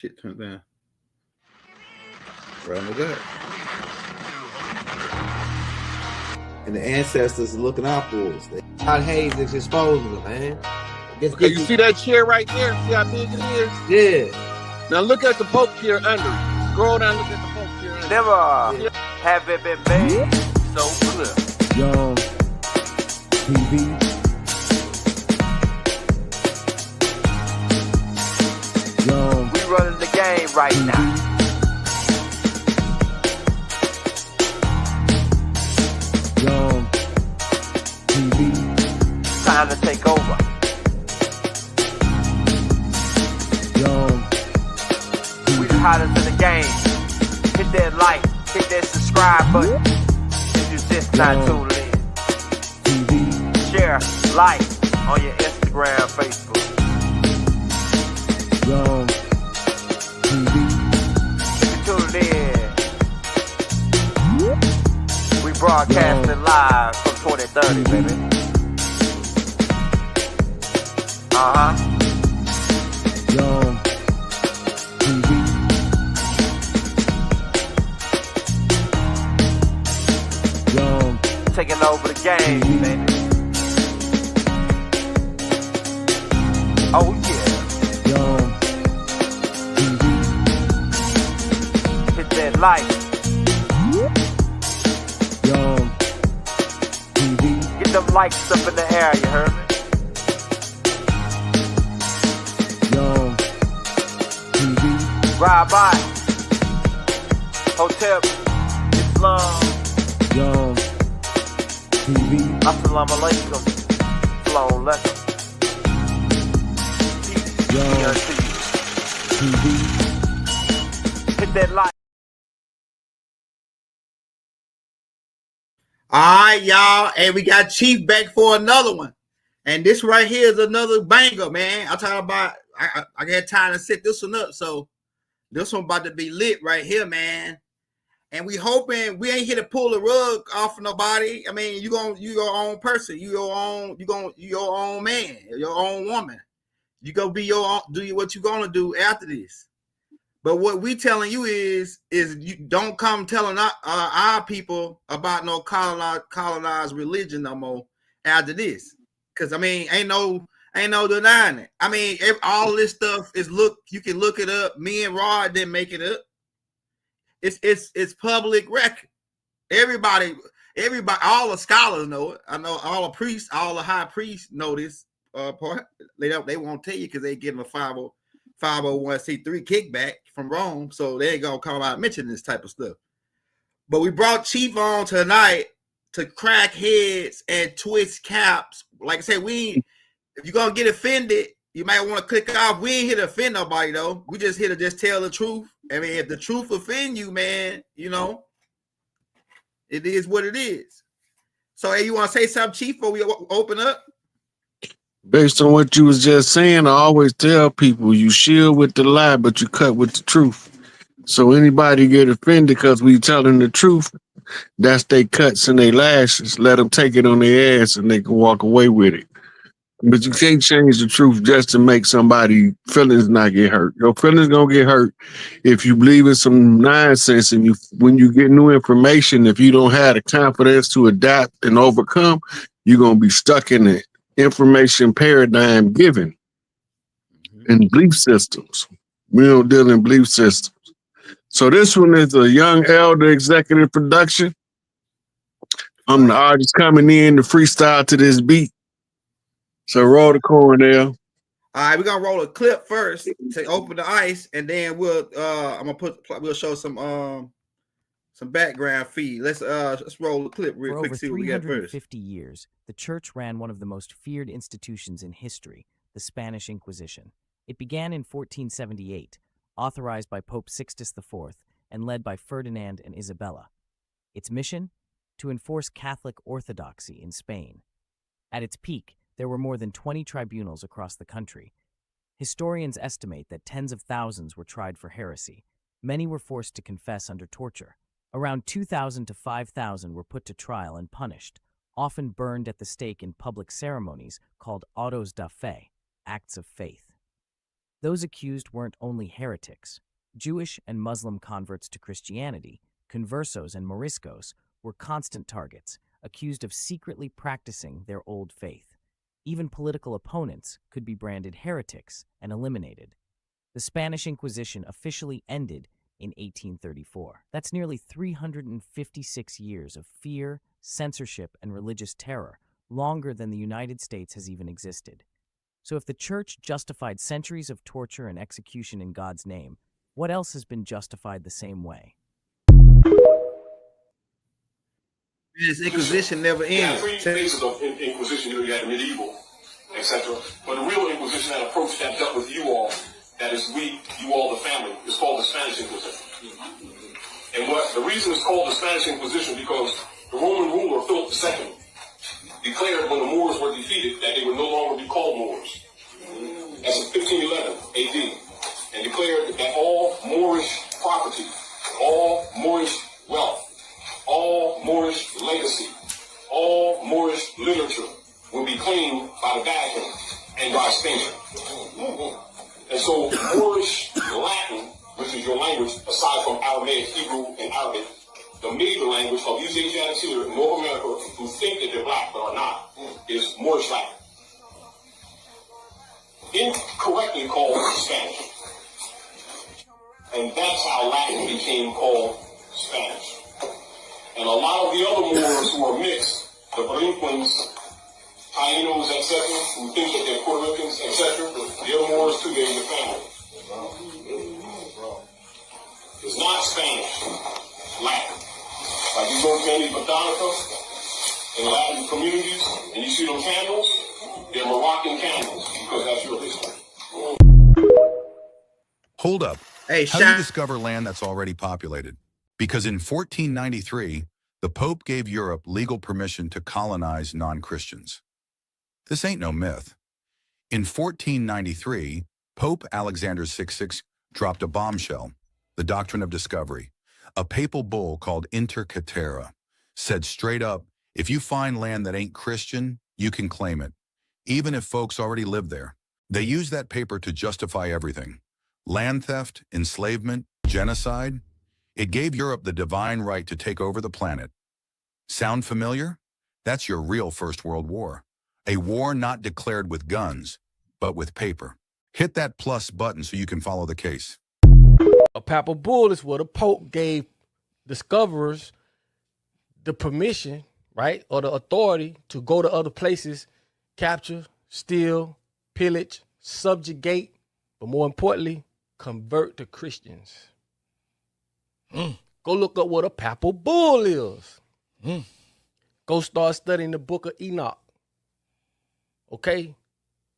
Shit turned down. Run with that. And the ancestors are looking out for us. God Hayes is exposing them, man. Okay, you see that chair right there? See how big it is? Yeah. Now look at the Pope chair under it. Scroll down, look at the Pope chair under it. Never have it been made so clear. Young TV. Young. We running the game right now. Young TV. Time to take over. Young We the hottest in the game. Hit that like, hit that subscribe button. If you just not tuned in. TV. Share, like on your Instagram, Facebook. Young TV. If you tuned in, we broadcasting live from 2030, baby. Young TV. Young Taking over the game, baby. Oh yeah. Young TV. Hit that like. Young TV. Get them likes up in the air, you heard me? Young TV. Ride by. Hotel Islam. Young TV. Assalamu alaikum. Flow lesson. Peace. Young To TV. you. Hit that like. All right, y'all. And we got Chief back for another one. And this right here is another banger, man. I'm talking about, I got time to set this one up. So this one about to be lit right here, man. And we hoping we ain't here to pull the rug off of nobody. I mean, you your own person, you your own man, your own woman. You go be your own, do what you gonna do after this. But what we telling you is you don't come telling our people about no colonized religion no more after this. Cause I mean, ain't no denying it. I mean, all this stuff is you can look it up. Me and Rod didn't make it up. It's public record. Everybody, all the scholars know it. I know all the priests, all the high priests know this part. They won't tell you because they getting a 501c3 kickback from Rome, so they ain't gonna come out and mention this type of stuff. But we brought Chief on tonight to crack heads and twist caps. Like I said, if you're gonna get offended, you might want to click off. We ain't here to offend nobody though. We just here to just tell the truth. I mean, if the truth offend you, man, you know, it is what it is. So, hey, you want to say something, Chief, before we open up? Based on what you was just saying, I always tell people you shield with the lie, but you cut with the truth. So anybody get offended because we telling the truth, that's they cuts and they lashes. Let them take it on their ass and they can walk away with it. But you can't change the truth just to make somebody feelings not get hurt. Your feelings gonna get hurt if you believe in some nonsense, and when you get new information, if you don't have the confidence to adapt and overcome, you're gonna be stuck in the information paradigm given in belief systems. We don't deal in belief systems. So this one is a young elder executive production. I'm the artist coming in to freestyle to this beat. So roll the Cornell. All right, we're gonna roll a clip first to open the ice, and then we'll show some background feed. Let's roll the clip real quick. For See over what we got first. 350 years, the church ran one of the most feared institutions in history, the Spanish Inquisition. It began in 1478, authorized by Pope Sixtus IV and led by Ferdinand and Isabella. Its mission? To enforce Catholic orthodoxy in Spain. At its peak, there were more than 20 tribunals across the country. Historians estimate that tens of thousands were tried for heresy. Many were forced to confess under torture. Around 2,000 to 5,000 were put to trial and punished, often burned at the stake in public ceremonies called autos da fe, acts of faith. Those accused weren't only heretics. Jewish and Muslim converts to Christianity, conversos and moriscos, were constant targets, accused of secretly practicing their old faith. Even political opponents could be branded heretics and eliminated. The Spanish Inquisition officially ended in 1834. That's nearly 356 years of fear, censorship, and religious terror, longer than the United States has even existed. So if the church justified centuries of torture and execution in God's name, what else has been justified the same way? This Inquisition never You had ended. three phases of Inquisition. You had the medieval, etc. But the real Inquisition, that approach that dealt with you all, that is you all, the family, is called the Spanish Inquisition. And the reason it's called the Spanish Inquisition, because the Roman ruler, Philip II, declared when the Moors were defeated that they would no longer be called Moors. That's in 1511 AD. And declared that all Moorish property, all Moorish wealth, all Moorish legacy, all Moorish literature will be claimed by the Vatican and by Spain. And so Moorish Latin, which is your language, aside from Aramaic, Hebrew, and Arabic, the major language of these Asiatics here in North America who think that they're black but are not, is Moorish Latin. Incorrectly called Spanish. And that's how Latin became called Spanish. And a lot of the other Moors who are mixed, the Boricuans, Tainos, etc., who think that they're Puerto Ricans, etc., the other Moors too, they're in the family. It's not Spanish, Latin. Like you go to any botanica in Latin communities and you see them candles, they're Moroccan candles because that's your history. Hold up. Hey, How do you discover land that's already populated? Because in 1493, the Pope gave Europe legal permission to colonize non-Christians. This ain't no myth. In 1493, Pope Alexander VI dropped a bombshell, the doctrine of discovery. A papal bull called Inter Caetera said straight up, if you find land that ain't Christian, you can claim it, even if folks already live there. They used that paper to justify everything. Land theft, enslavement, genocide. It gave Europe the divine right to take over the planet. Sound familiar? That's your real First World War. A war not declared with guns, but with paper. Hit that plus button so you can follow the case. A papal bull is where the Pope gave discoverers the permission, right, or the authority to go to other places, capture, steal, pillage, subjugate, but more importantly, convert to Christians. Go look up what a papal bull is. Go start studying the book of Enoch. Okay?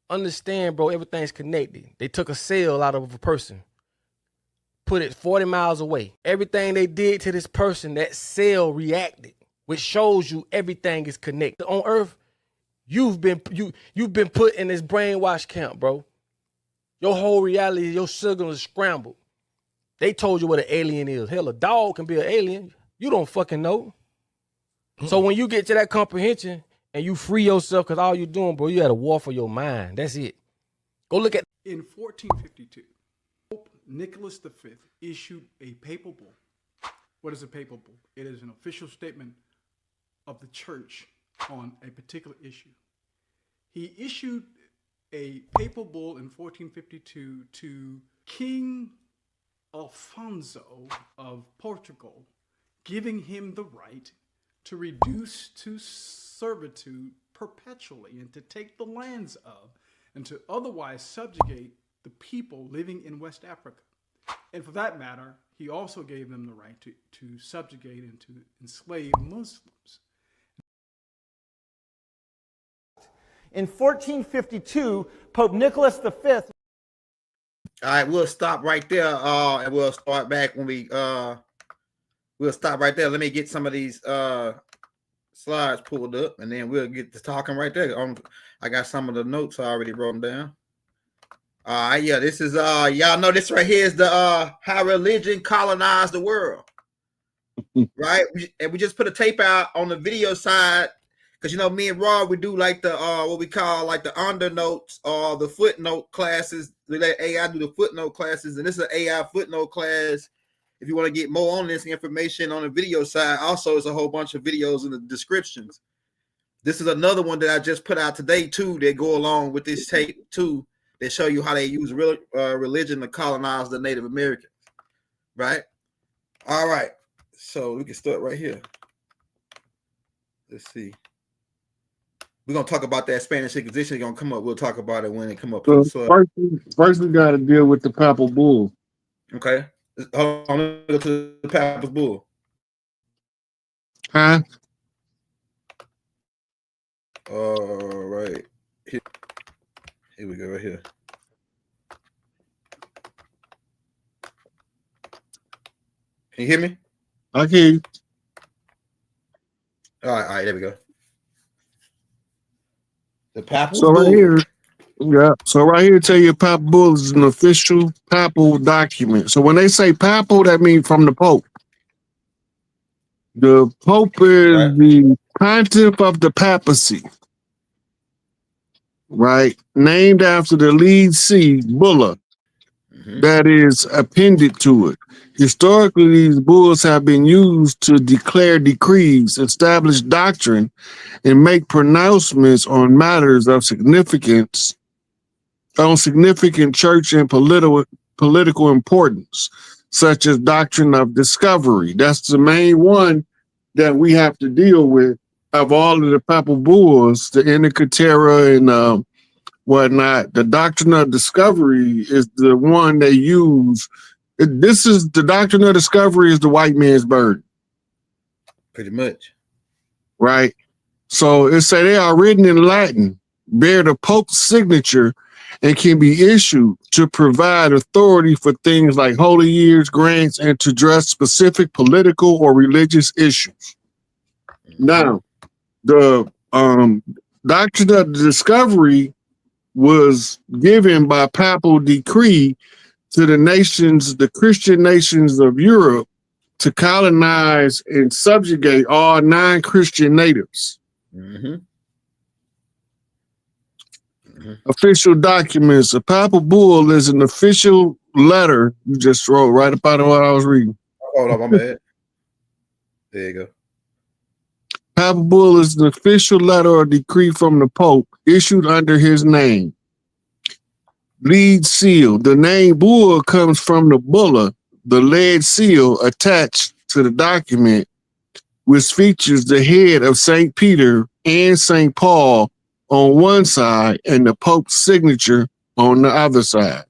Understand, bro, everything's connected. They took a cell out of a person, put it 40 miles away. Everything they did to this person, that cell reacted, which shows you everything is connected. On Earth, you've been put in this brainwash camp, bro. Your whole reality, your signal is scrambled. They told you what an alien is. Hell, a dog can be an alien. You don't fucking know. So when you get to that comprehension and you free yourself, because all you're doing, bro, you had a war for your mind. That's it. Go look at. In 1452, Pope Nicholas V issued a papal bull. What is a papal bull? It is an official statement of the church on a particular issue. He issued a papal bull in 1452 to King Alfonso of Portugal, giving him the right to reduce to servitude perpetually and to take the lands of and to otherwise subjugate the people living in West Africa. And for that matter, he also gave them the right to subjugate and to enslave Muslims. In 1452, Pope Nicholas V. All right, we'll stop right there, and we'll start back when we'll stop right there. Let me get some of these slides pulled up, and then we'll get to talking right there. I got some of the notes I already wrote them down. Yeah, this is y'all know this right here is the how religion colonized the world, right? We just put a tape out on the video side. Because, you know, me and Rob, we do like the what we call like the undernotes or the footnote classes We let AI do the footnote classes, and this is an AI footnote class. If you want to get more on this information on the video side, also it's a whole bunch of videos in the descriptions. This is another one that I just put out today too. That go along with this tape too. They show you how they use religion to colonize the Native Americans. Right. All right. So we can start right here. Let's see. We're gonna talk about that Spanish Inquisition. It's gonna come up. We'll talk about it when it come up. So first we got to deal with the Papal Bull. Okay. Hold on. Let's go to the Papal Bull. Huh? All right. Here we go. Right here. Can you hear me? I hear you. All right. There we go. The Papal So Bull. right here, yeah. So right here, tell you Papal Bull is an official papal document. So when they say papal, that means from the Pope. The Pope is the pontiff of the papacy, right? Named after the lead see, bulla, that is appended to it. Historically, these bulls have been used to declare decrees, establish doctrine, and make pronouncements on matters of significance, on significant church and political importance, such as doctrine of discovery. That's the main one that we have to deal with of all of the papal bulls, the Inquisition and whatnot. The doctrine of discovery is the one they use. This is the doctrine of discovery is the white man's burden. Pretty much. Right? So it say they are written in Latin, bear the Pope's signature, and can be issued to provide authority for things like holy years, grants, and to address specific political or religious issues. Now, the doctrine of the discovery was given by papal decree to the nations, the Christian nations of Europe, to colonize and subjugate all non-Christian natives. Official documents. A papal bull is an official letter. You just wrote right up out of what I was reading. Hold on, my bad. There you go. Papal bull is an official letter or decree from the Pope issued under his name. Lead seal. The name bull comes from the bulla, the lead seal attached to the document, which features the head of St. Peter and St. Paul on one side and the Pope's signature on the other side.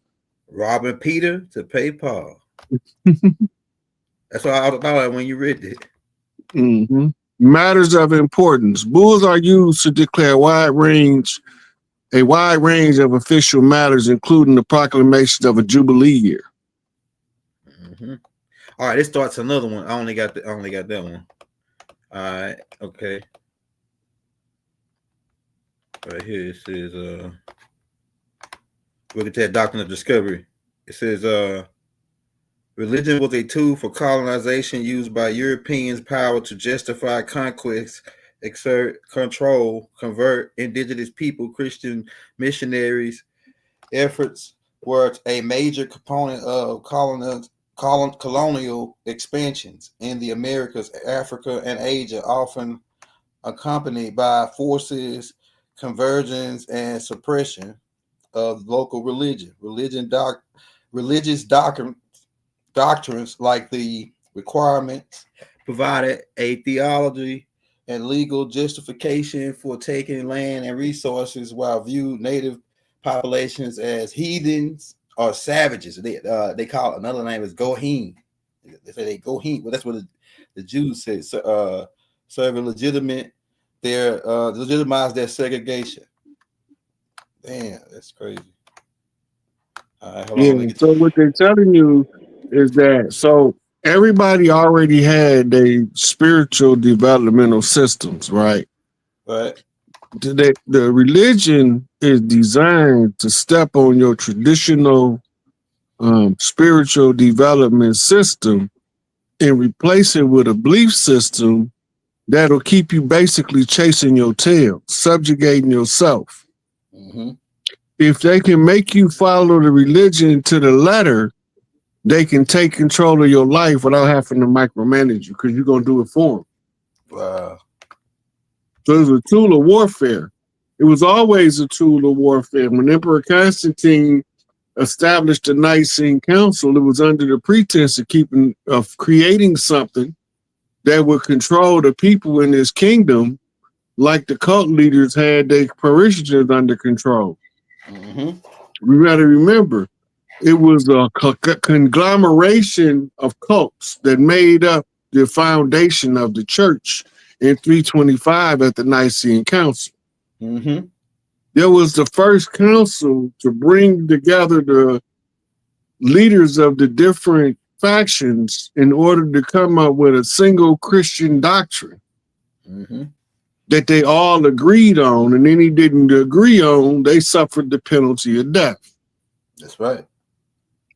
Robbing Peter to pay Paul. That's what I thought when you read it. Matters of importance. Bulls are used to declare a wide range of official matters, including the proclamation of a jubilee year. All right, this starts another one. I only got that one. All right, okay. Right here it says look at that doctrine of discovery. It says religion was a tool for colonization used by Europeans' power to justify conquest, exert control, convert indigenous people. Christian missionaries' efforts were a major component of colonial expansions in the Americas, Africa, and Asia, often accompanied by forces, conversions, and suppression of local religion. Religious doctrines like the requirements provided a theology and legal justification for taking land and resources, while viewed native populations as heathens or savages. They call it, another name is Goheen. They say they Goheen. Well, that's what the Jews say. Serving legitimize their segregation. Damn, that's crazy. All right, hold on. So what they're telling you is that so everybody already had a spiritual developmental systems, right? Right. The religion is designed to step on your traditional spiritual development system and replace it with a belief system that'll keep you basically chasing your tail, subjugating yourself. if they can make you follow the religion to the letter, they can take control of your life without having to micromanage you because you're going to do it for them. Wow. So it was a tool of warfare. It was always a tool of warfare. When Emperor Constantine established the Nicene Council, it was under the pretense of creating something that would control the people in his kingdom, like the cult leaders had their parishioners under control. Mm-hmm. We got to remember, it was a conglomeration of cults that made up the foundation of the church in 325 at the Nicene Council. Mm-hmm. There was the first council to bring together the leaders of the different factions in order to come up with a single Christian doctrine that they all agreed on, and any didn't agree on, they suffered the penalty of death. That's right.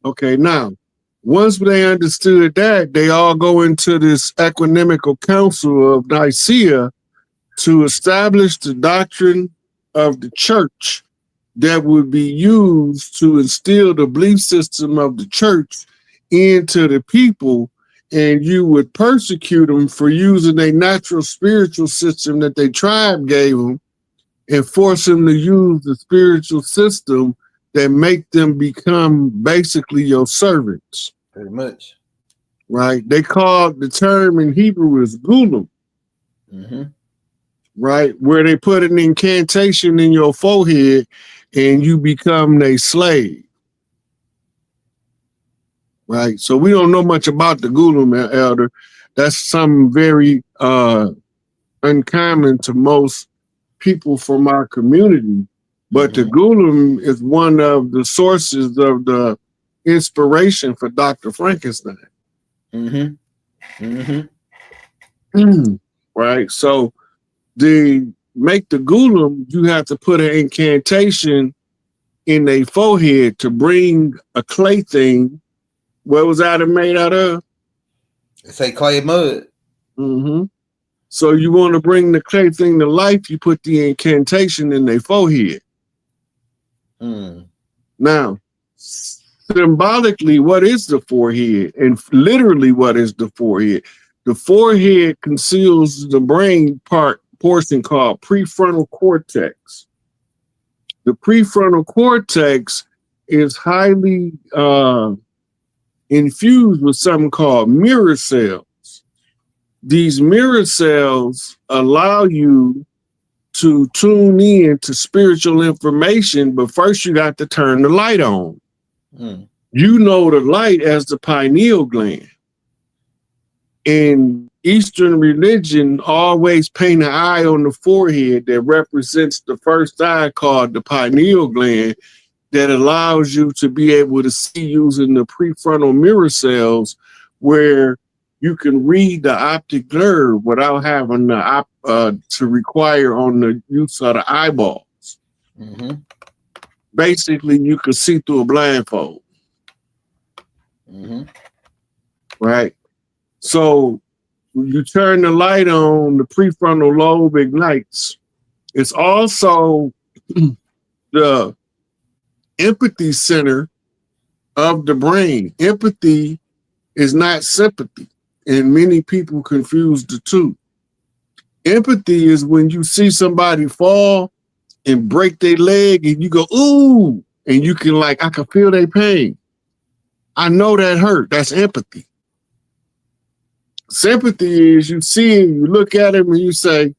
Okay, now, once they understood that, they all go into this ecumenical council of Nicaea to establish the doctrine of the church that would be used to instill the belief system of the church into the people, and you would persecute them for using a natural spiritual system that their tribe gave them and force them to use the spiritual system that make them become basically your servants. Pretty much. Right? They called the term in Hebrew is gulam. Right? Where they put an incantation in your forehead and you become a slave. Right? So we don't know much about the gulam, elder. That's something very uncommon to most people from our community. But the gulam is one of the sources of the inspiration for Dr. Frankenstein. Right? So to make the gulam, you have to put an incantation in their forehead to bring a clay thing. What was that made out of? They say clay mud. So you want to bring the clay thing to life, you put the incantation in their forehead. Now, symbolically, what is the forehead? And literally, what is the forehead? The forehead conceals the brain portion called prefrontal cortex. The prefrontal cortex is highly infused with something called mirror cells. These mirror cells allow you to tune in to spiritual information, but first you got to turn the light on. You know the light as the pineal gland. In Eastern religion, always paint an eye on the forehead that represents the first eye called the pineal gland that allows you to be able to see using the prefrontal mirror cells where you can read the optic nerve without having to require on the use of the eyeballs. Basically, you can see through a blindfold. Right? So when you turn the light on, the prefrontal lobe ignites. It's also the empathy center of the brain. Empathy is not sympathy, and many people confuse the two. Empathy is when you see somebody fall and break their leg and you go, ooh, and you can I can feel their pain. I know that hurt. That's empathy. Sympathy is you see him, you look at him and you say,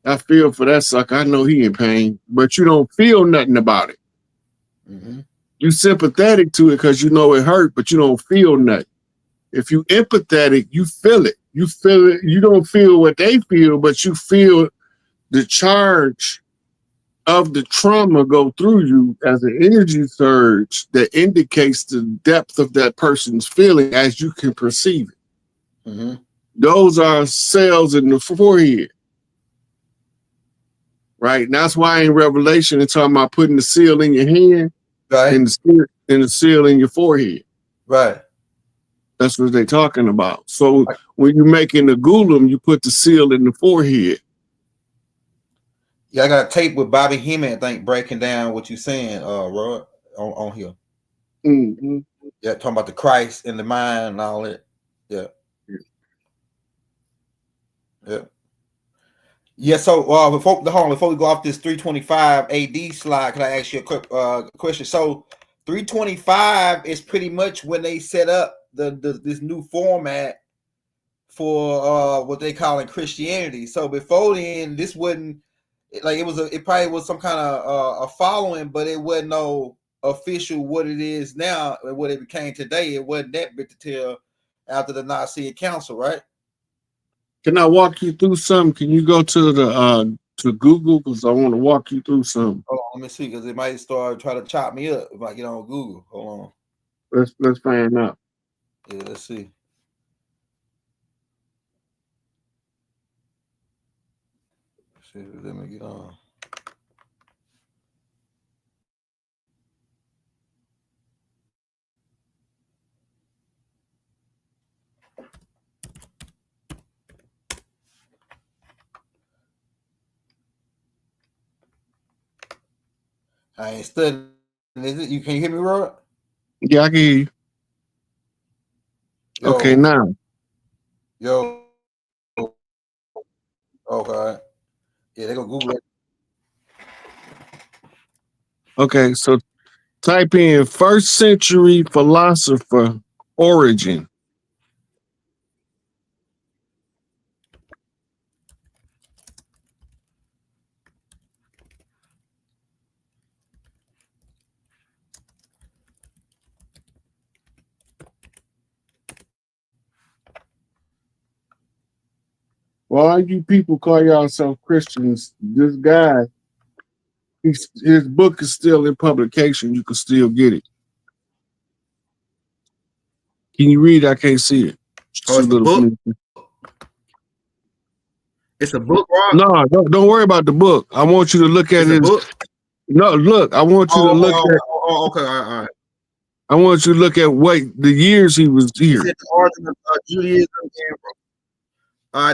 I feel for that sucker. I know he in pain, but you don't feel nothing about it. You sympathetic to it because you know it hurt, but you don't feel nothing. If you empathetic, you feel it. You feel it. You don't feel what they feel, but you feel the charge of the trauma go through you as an energy surge that indicates the depth of that person's feeling as you can perceive it. Those are cells in the forehead. Right? And that's why in Revelation it's talking about putting the seal in your hand and the seal in your forehead. Right. That's what they're talking about. So when you're making the gulam, you put the seal in the forehead. Yeah, I got a tape with Bobby Hemming, I think, breaking down what you're saying, Rod, on here. Mm-hmm. Yeah, talking about the Christ in the mind and all that. Yeah. Yeah. Yeah, so before we go off this 325 AD slide, can I ask you a quick question? So 325 is pretty much when they set up this new format for what they call in Christianity. So before then, this wasn't like it probably was some kind of a following, but it wasn't no official what it is now and what it became today. It wasn't that big until after the Nicaea Council, right? Can I walk you through something? Can you go to the to Google, because I want to walk you through something. Hold on, let me see, because it might start trying to chop me up if I get on Google. Hold on. Let's find out. Yeah, let's see. Let me get on. I ain't studying. Is it? You can hear me, Rod? Yeah, I can hear you. Yo. Okay, now. Yo. Okay. Yeah, they gonna Google it. Okay, so type in 1st century philosopher origin. Well, you people call yourself Christians. This guy, his book is still in publication. You can still get it. Can you read? I can't see it. Oh, it's a book? It's a book, Rob? No, don't worry about the book. I want you to look at it. No, look, I want you to look at. Okay, all right. I want you to look at what the years he was here. The origin of Judaism.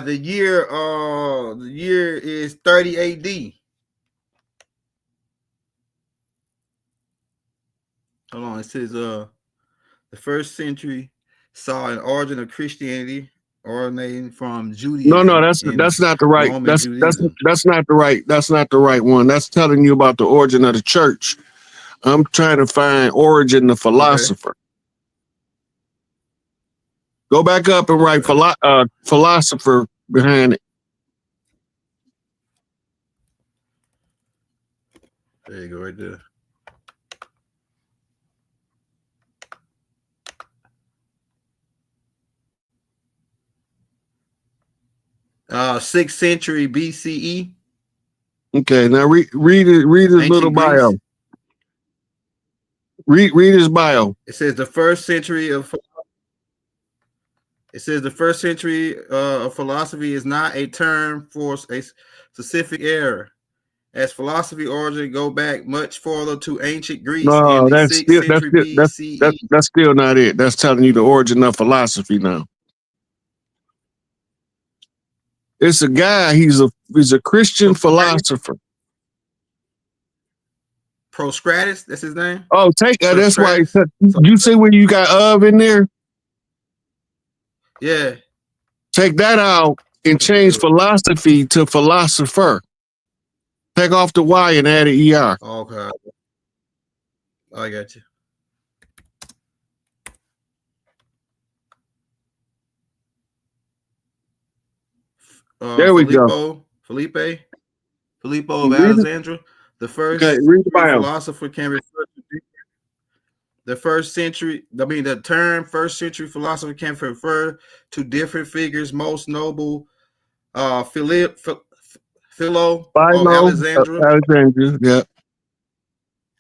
The year is 30 AD. Hold on, it says the 1st century saw an origin of Christianity originating from Judaism. No, that's not the right. That's not the right. That's not the right one. That's telling you about the origin of the church. I'm trying to find origin the philosopher. Okay. Go back up and write philosopher behind it. There you go, right there. Sixth century BCE. Okay, now read his little bio. Read his bio. It says the 1st century of. It says the 1st century of philosophy is not a term for a specific era, as philosophy origin go back much further to ancient Greece in the 6th century BCE. That's still not it. That's telling you the origin of philosophy now. It's a guy. He's a Christian philosopher. Proscratus, that's his name. Oh, that's why you see where you got of in there. Yeah. Take that out and change philosophy to philosopher. Take off the Y and add an ER. Okay. I got you. There we go. Filippo of Alexandria. The first philosopher can refer to the 1st century. I mean, the term 1st century philosopher can refer to different figures. Most noble, Philo of Alexandria, yeah,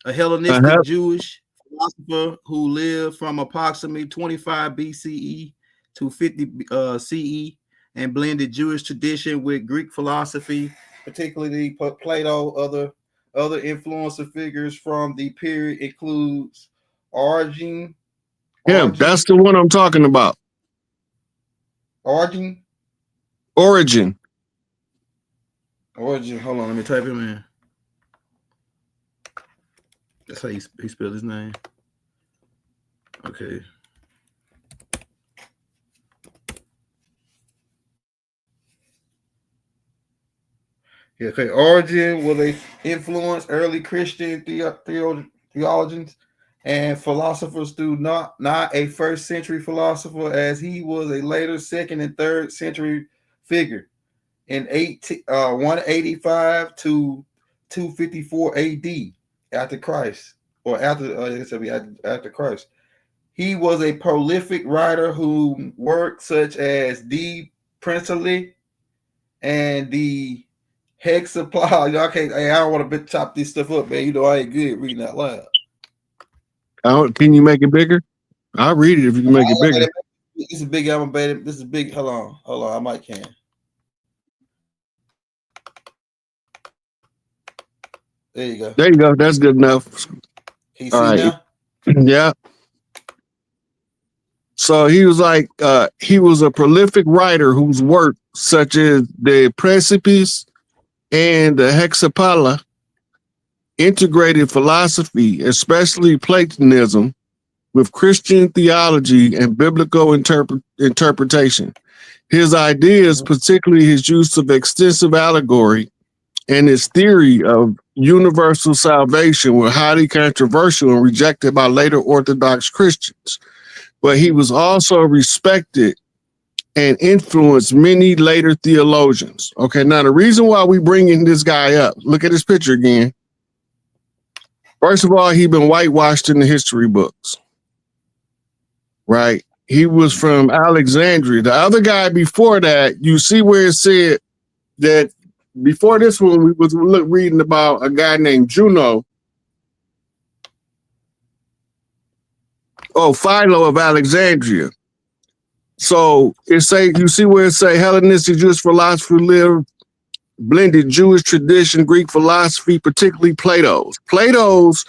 a Hellenistic Jewish philosopher who lived from approximately 25 BCE to 50 CE and blended Jewish tradition with Greek philosophy, particularly Plato. Other influential figures from the period includes Origin. Yeah, that's the one I'm talking about. Origin. Origin. Hold on, let me type him in. That's how he spelled his name. Okay. Yeah, okay. Origin was a influence early Christian theologians and philosophers through not a first century philosopher, as he was a later second and third century figure in 185 to 254 AD after Christ, or after Christ. He was a prolific writer who works such as the Princely and the Hexapla. Y'all can't. Hey, I don't want to chop this stuff up, man. You know I ain't good reading out loud. Can you make it bigger? I'll read it if you can make it bigger. This is big. I'm a This is big. Hold on. I might can. There you go. There you go. That's good enough. Can you All see right. now? Yeah. So he was he was a prolific writer whose work, such as the Precipice and the Hexapla, integrated philosophy, especially Platonism, with Christian theology and biblical interpretation. His ideas, particularly his use of extensive allegory and his theory of universal salvation, were highly controversial and rejected by later Orthodox Christians. But he was also respected and influenced many later theologians. Okay, now the reason why we bringing this guy up, look at his picture again. First of all, he'd been whitewashed in the history books, right? He was from Alexandria. The other guy before that, you see where it said that before this one, we was reading about a guy named Juno. Oh, Philo of Alexandria. So you see where it say Hellenistic Jewish philosophy lived, blended Jewish tradition, Greek philosophy, particularly Plato's. Plato's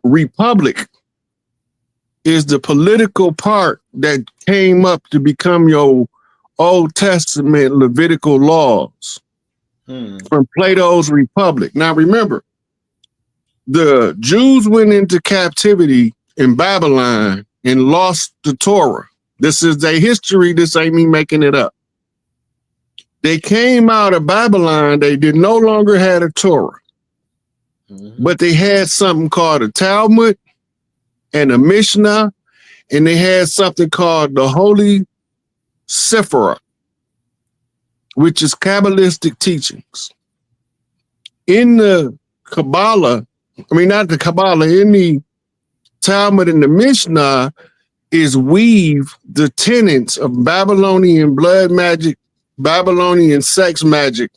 Republic is the political part that came up to become your Old Testament Levitical laws from Plato's Republic. Now remember, the Jews went into captivity in Babylon and lost the Torah. This is their history. This ain't me making it up. They came out of Babylon. They no longer had a Torah, but they had something called a Talmud and a Mishnah, and they had something called the Holy Sephira, which is Kabbalistic teachings. In the Kabbalah, not the Kabbalah, in the Talmud and the Mishnah is weave the tenets of Babylonian blood magic, Babylonian sex magic,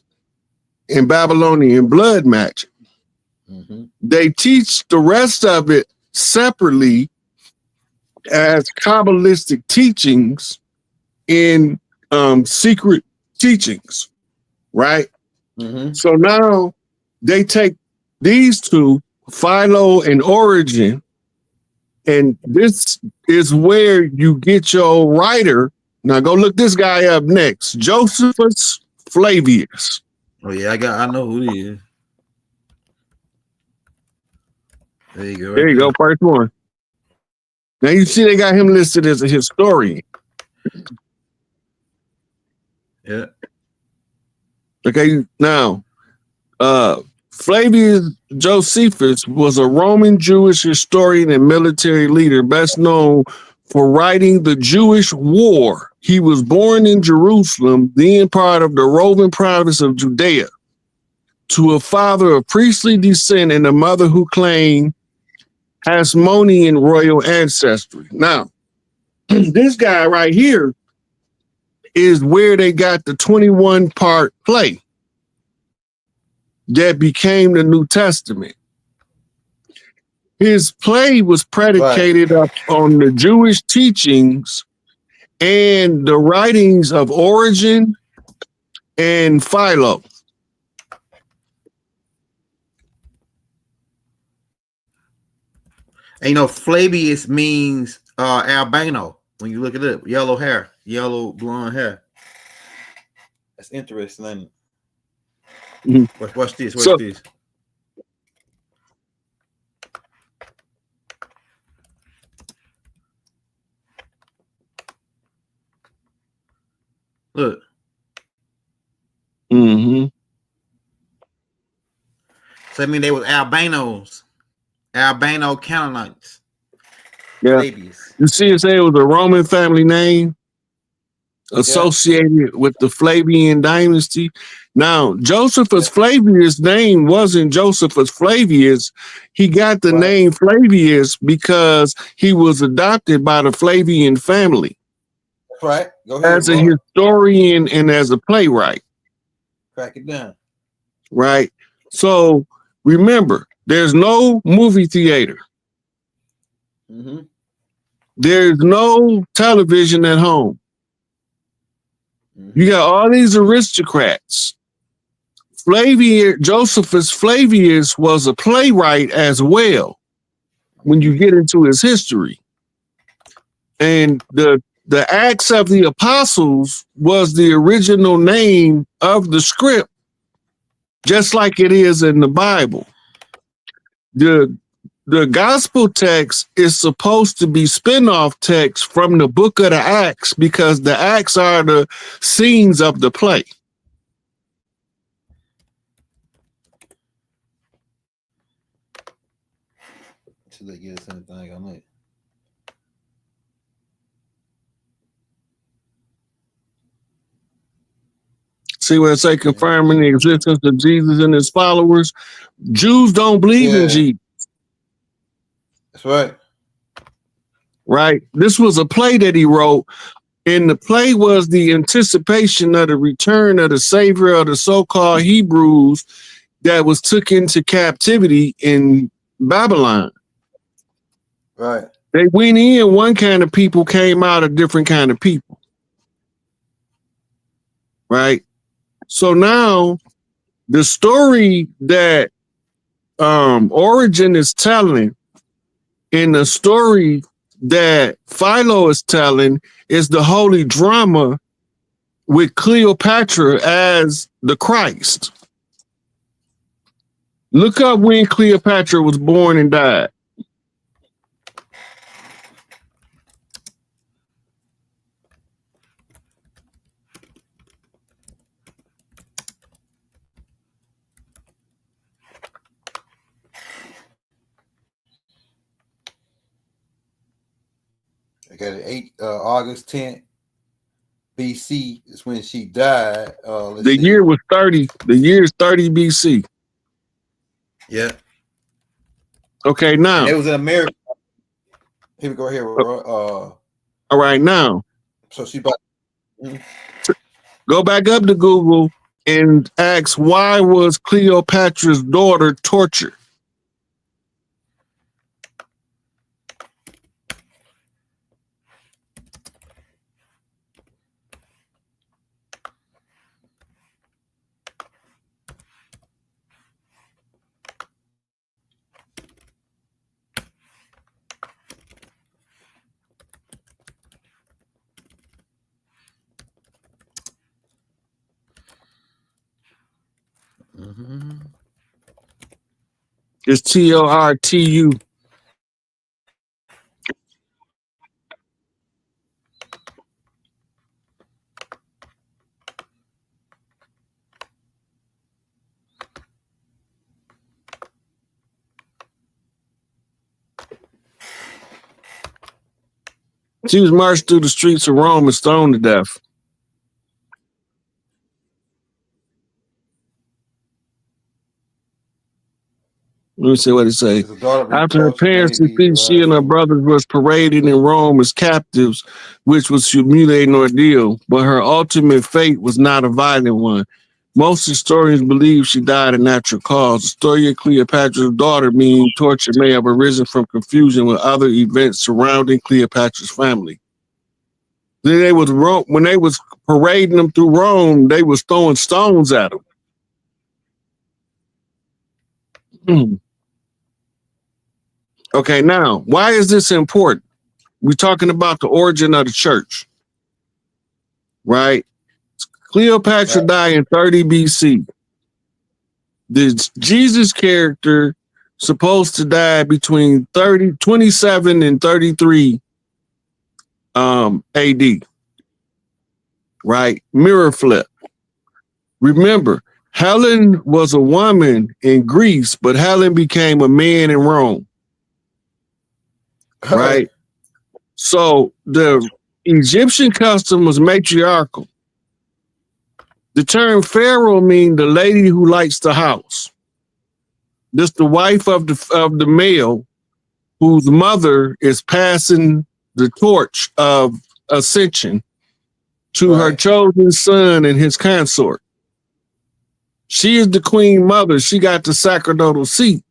and Babylonian blood magic. They teach the rest of it separately as Kabbalistic teachings in secret teachings, right? So now they take these two, Philo and Origin, and this is where you get your writer. Now go look this guy up next, Josephus Flavius. Oh yeah, I know who he is. There you go. There you go, first one. Now you see they got him listed as a historian. Yeah. Okay, now Flavius Josephus was a Roman Jewish historian and military leader, best known for writing the Jewish War. He was born in Jerusalem, then part of the Roman province of Judea, to a father of priestly descent and a mother who claimed Hasmonean royal ancestry. Now, this guy right here is where they got the 21-part play that became the New Testament. His play was predicated up on the Jewish teachings and the writings of Origin and Philo. And Flavius means albino when you look it up. Yellow hair, yellow blonde hair. That's interesting, ain't it? Watch this. Watch So- this. Look. Mm-hmm. So I mean they was albinos. Albino Colonites. Yeah. Flavius. You see, it say it was a Roman family name associated with the Flavian dynasty. Now, Josephus Flavius' name wasn't Josephus Flavius. He got the name Flavius because he was adopted by the Flavian family That's right. Go ahead. as a Roy. historian and as a playwright, Crack it down. right? So remember, there's no movie theater. Mm-hmm. There's no television at home. You got all these aristocrats. Josephus Flavius was a playwright as well when you get into his history. And the Acts of the Apostles was the original name of the script, just like it is in the Bible. The gospel text is supposed to be spin-off text from the book of the Acts because the Acts are the scenes of the play. Until they get us anything on it. See what it say, confirming the existence of Jesus and his followers. Jews don't believe in Jesus. That's right. Right? This was a play that he wrote, and the play was the anticipation of the return of the savior of the so-called Hebrews that was took into captivity in Babylon. Right. They went in one kind of people, came out a different kind of people. Right? So now the story that Origin is telling and the story that Philo is telling is the holy drama with Cleopatra as the Christ. Look up when Cleopatra was born and died. I got it. August 10th BC is when she died. The year was 30. The year is 30 BC. Yeah. Okay, now. And it was in America. Here we go here. All right, now. So she bought. Go back up to Google and ask, why was Cleopatra's daughter tortured? Mm-hmm. It's TORTU. She was marched through the streets of Rome and stoned to death. Let me see what it say. After her parents' defeat, she and her brothers was paraded in Rome as captives, which was a humiliating ordeal, but her ultimate fate was not a violent one. Most historians believe she died of natural cause. The story of Cleopatra's daughter being tortured may have arisen from confusion with other events surrounding Cleopatra's family. Then when they was parading them through Rome, they was throwing stones at them. Okay, now, why is this important? We're talking about the origin of the church, right? Cleopatra died in 30 BC. The Jesus character supposed to die between 27 and 33 AD. Right? Mirror flip. Remember, Helen was a woman in Greece, but Helen became a man in Rome. Right? So the Egyptian custom was matriarchal. The term pharaoh means the lady who lights the house. This the wife of the male whose mother is passing the torch of ascension to her chosen son and his consort. She is the queen mother. She got the sacerdotal seat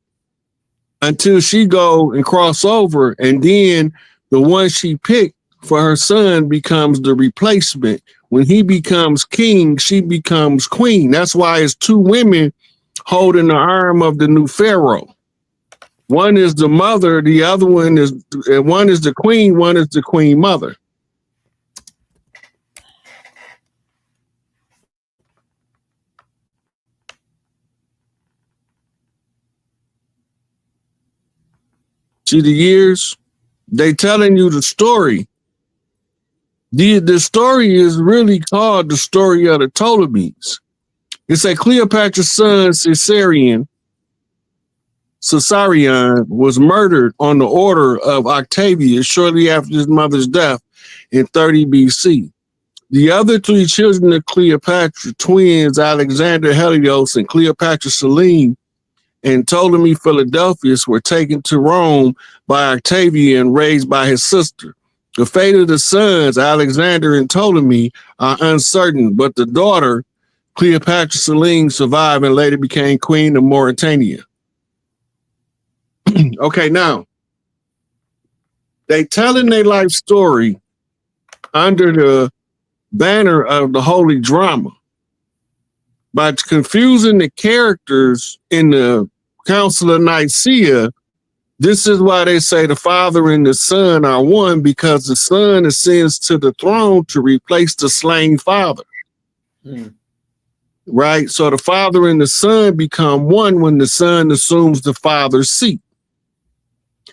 until she go and cross over, and then the one she picked for her son becomes the replacement. When he becomes king, she becomes queen. That's why it's two women holding the arm of the new pharaoh. One is the mother, the other one is the queen, one is the queen mother. See the years? They telling you the story. The story is really called the story of the Ptolemies. It's a Cleopatra's son, Caesarion was murdered on the order of Octavius shortly after his mother's death in 30 BC. The other three children of Cleopatra, twins Alexander Helios and Cleopatra Selene and Ptolemy Philadelphus, were taken to Rome by Octavian and raised by his sister. The fate of the sons, Alexander and Ptolemy, are uncertain, but the daughter, Cleopatra Selene, survived and later became queen of Mauritania. Okay, now, they telling their life story under the banner of the holy drama. By confusing the characters in the Council of Nicaea, this is why they say the Father and the Son are one, because the Son ascends to the throne to replace the slain Father. Right? So the Father and the Son become one when the Son assumes the Father's seat.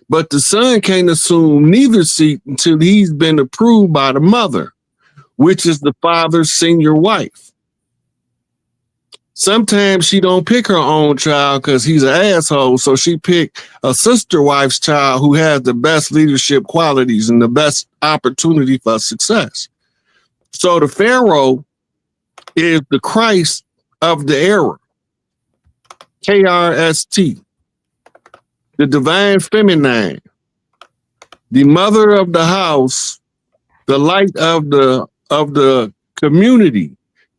But the Son can't assume neither seat until he's been approved by the mother, which is the Father's senior wife. Sometimes she don't pick her own child because he's an asshole, so she picked a sister wife's child who has the best leadership qualities and the best opportunity for success. So the Pharaoh is the Christ of the era, KRST, the divine feminine, the mother of the house, the light of the community.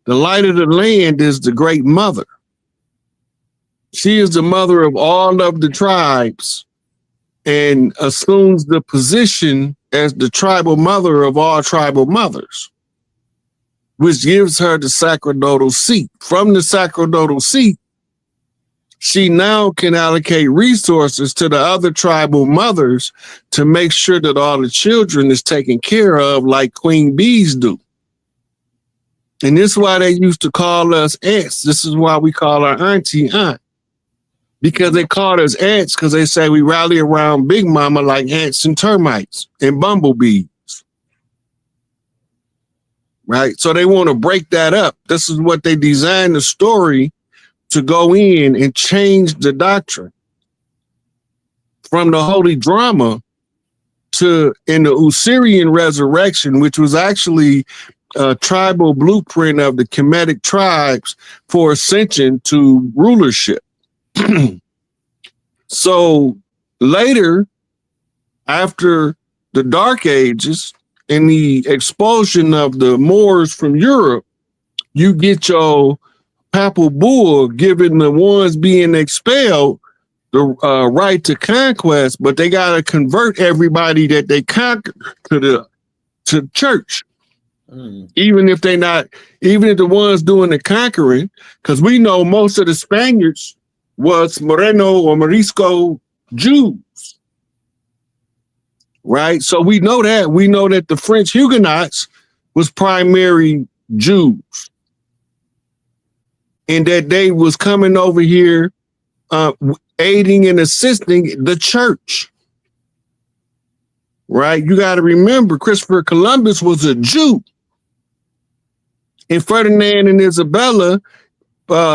The light of the land is the great mother. She is the mother of all of the tribes and assumes the position as the tribal mother of all tribal mothers, which gives her the sacerdotal seat. From the sacerdotal seat, she now can allocate resources to the other tribal mothers to make sure that all the children is taken care of like queen bees do. And this is why they used to call us aunts. This is why we call our auntie aunt. Because they called us aunts because they say we rally around Big Mama like ants and termites and bumblebees. Right? So they want to break that up. This is what they designed the story to go in and change the doctrine from the holy drama to in the Osirian resurrection, which was actually a tribal blueprint of the Kemetic tribes for ascension to rulership. So later, after the Dark Ages and the expulsion of the Moors from Europe, you get your papal bull giving the ones being expelled the right to conquest, but they got to convert everybody that they conquer to church. Even if the ones doing the conquering, because we know most of the Spaniards was Moreno or Morisco Jews, right? So we know that the French Huguenots was primary Jews. and that they was coming over here aiding and assisting the church. Right? You got to remember, Christopher Columbus was a Jew. And Ferdinand and Isabella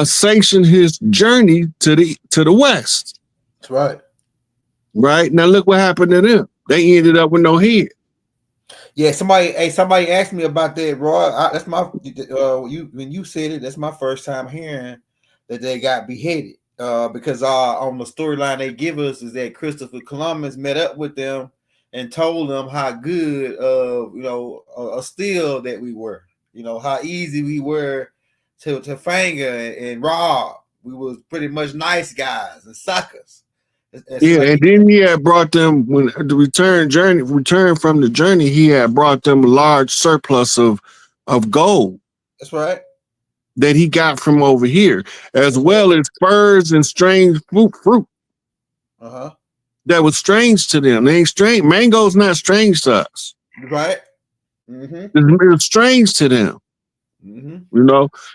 sanctioned his journey to the west. That's right. Right? Now look what happened to them. They ended up with no head. Yeah, somebody asked me about that, Roy. That's my when you said it, that's my first time hearing that they got beheaded. Because on the storyline they give us is that Christopher Columbus met up with them and told them how good a steal that we were, how easy we were to finger and rob. We was pretty much nice guys and suckers. And then he had brought them when the return from the journey. He had brought them a large surplus of gold. That's right. That he got from over here, as well as furs and strange fruit. That was strange to them. They ain't strange. Mango's not strange to us. Right. It's strange to them.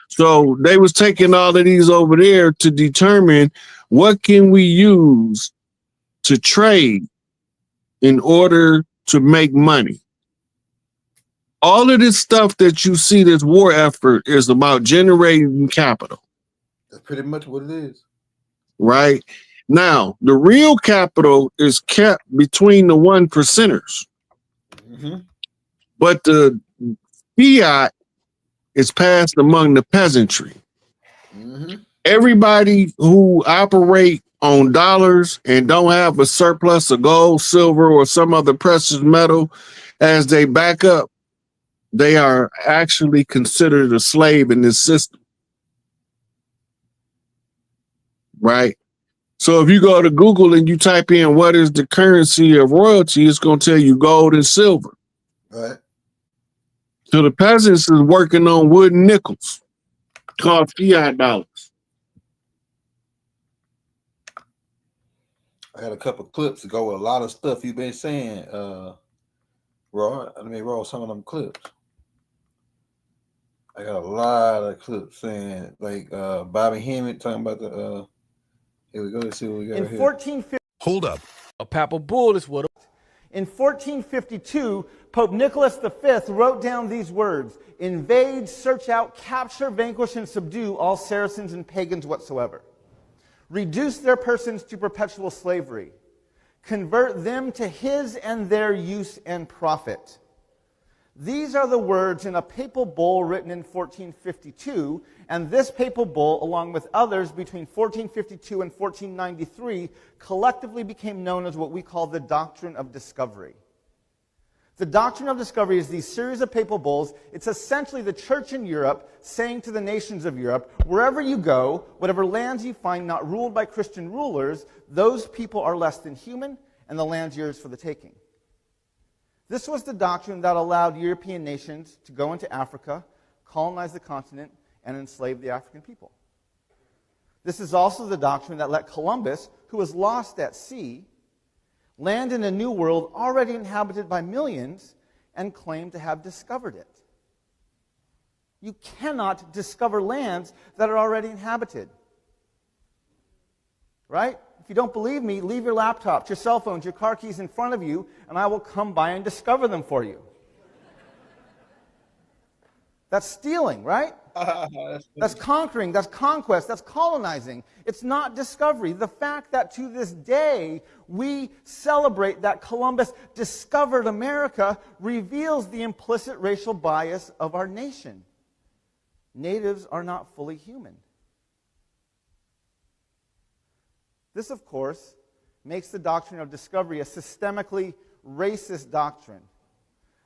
So they was taking all of these over there to determine what can we use to trade in order to make money. All of this stuff that you see, this war effort, is about generating capital. That's pretty much what it is. Right? Now, the real capital is kept between the 1%ers. But the fiat is passed among the peasantry. Everybody who operate on dollars and don't have a surplus of gold, silver, or some other precious metal as they back up, they are actually considered a slave in this system. Right? So if you go to Google and you type in what is the currency of royalty, it's going to tell you gold and silver. Right. So the peasants is working on wooden nickels called fiat dollars. I got a couple clips to go with a lot of stuff you've been saying, roll some of them clips. I got a lot of clips saying, like Bobby Hemmett talking about the. Here we go. Let's see what we got in here. 1450. Hold up. A papal bull is what. In 1452, Pope Nicholas V wrote down these words: invade, search out, capture, vanquish, and subdue all Saracens and pagans whatsoever. Reduce their persons to perpetual slavery. Convert them to his and their use and profit. These are the words in a papal bull written in 1452, and this papal bull, along with others between 1452 and 1493, collectively became known as what we call the doctrine of discovery. The doctrine of discovery is these series of papal bulls. It's essentially the church in Europe saying to the nations of Europe, wherever you go, whatever lands you find not ruled by Christian rulers, those people are less than human, and the land's yours for the taking. This was the doctrine that allowed European nations to go into Africa, colonize the continent, and enslave the African people. This is also the doctrine that let Columbus, who was lost at sea, land in a new world already inhabited by millions and claim to have discovered it. You cannot discover lands that are already inhabited. Right? If you don't believe me, leave your laptops, your cell phones, your car keys in front of you, and I will come by and discover them for you. That's stealing, right? That's conquering, that's conquest, that's colonizing. It's not discovery. The fact that to this day we celebrate that Columbus discovered America reveals the implicit racial bias of our nation. Natives are not fully human. This, of course, makes the doctrine of discovery a systemically racist doctrine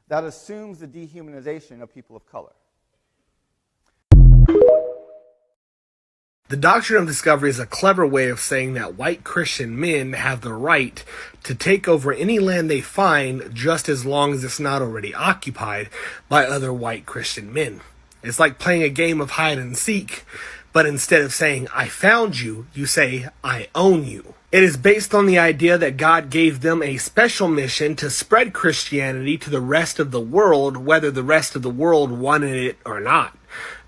that assumes the dehumanization of people of color. The doctrine of discovery is a clever way of saying that white Christian men have the right to take over any land they find just as long as it's not already occupied by other white Christian men. It's like playing a game of hide and seek, but instead of saying, I found you, you say, I own you. It is based on the idea that God gave them a special mission to spread Christianity to the rest of the world, whether the rest of the world wanted it or not.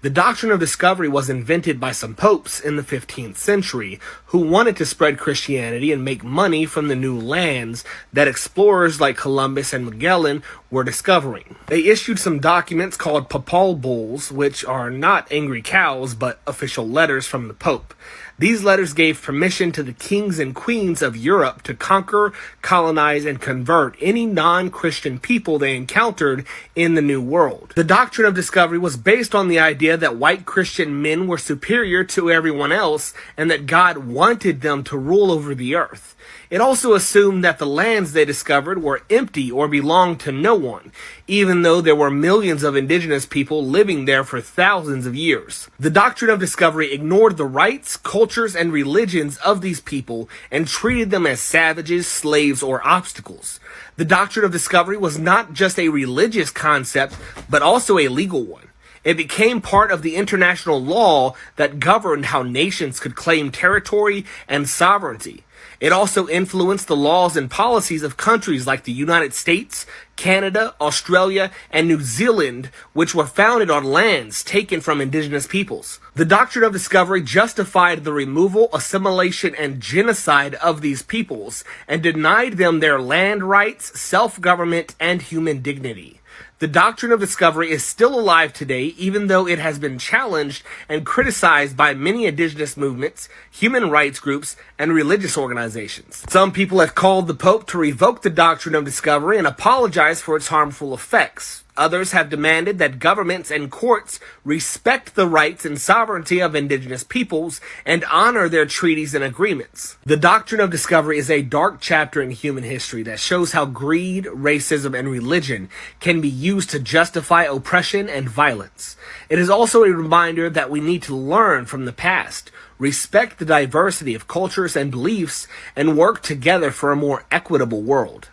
The doctrine of discovery was invented by some popes in the 15th century who wanted to spread Christianity and make money from the new lands that explorers like Columbus and Magellan were discovering. They issued some documents called papal bulls, which are not angry cows but official letters from the Pope. These letters gave permission to the kings and queens of Europe to conquer, colonize, and convert any non-Christian people they encountered in the New World. The doctrine of discovery was based on the idea that white Christian men were superior to everyone else and that God wanted them to rule over the earth. It also assumed that the lands they discovered were empty or belonged to no one, even though there were millions of indigenous people living there for thousands of years. The doctrine of discovery ignored the rights, cultures, and religions of these people and treated them as savages, slaves, or obstacles. The doctrine of discovery was not just a religious concept, but also a legal one. It became part of the international law that governed how nations could claim territory and sovereignty. It also influenced the laws and policies of countries like the United States, Canada, Australia, and New Zealand, which were founded on lands taken from indigenous peoples. The doctrine of discovery justified the removal, assimilation, and genocide of these peoples, and denied them their land rights, self-government, and human dignity. The doctrine of discovery is still alive today, even though it has been challenged and criticized by many indigenous movements, human rights groups, and religious organizations. Some people have called the Pope to revoke the doctrine of discovery and apologize for its harmful effects. Others have demanded that governments and courts respect the rights and sovereignty of indigenous peoples and honor their treaties and agreements. The doctrine of discovery is a dark chapter in human history that shows how greed, racism, and religion can be used to justify oppression and violence. It is also a reminder that we need to learn from the past, respect the diversity of cultures and beliefs, and work together for a more equitable world.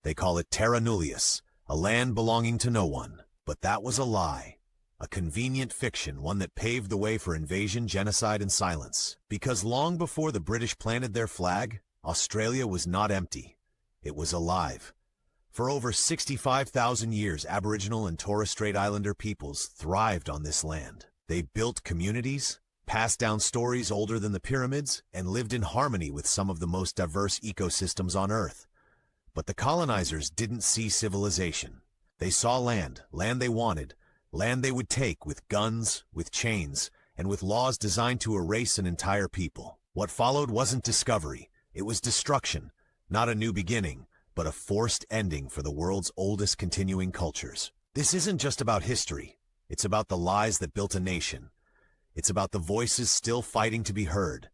They call it Terra Nullius, a land belonging to no one. But that was a lie. A convenient fiction, one that paved the way for invasion, genocide, and silence. Because long before the British planted their flag, Australia was not empty. It was alive. For over 65,000 years, Aboriginal and Torres Strait Islander peoples thrived on this land. They built communities, passed down stories older than the pyramids, and lived in harmony with some of the most diverse ecosystems on Earth. But the colonizers didn't see civilization. They saw land they wanted, land they would take with guns, with chains, and with laws designed to erase an entire people. What followed wasn't discovery, it was destruction, not a new beginning, but a forced ending for the world's oldest continuing cultures. This isn't just about history, it's about the lies that built a nation. It's about the voices still fighting to be heard.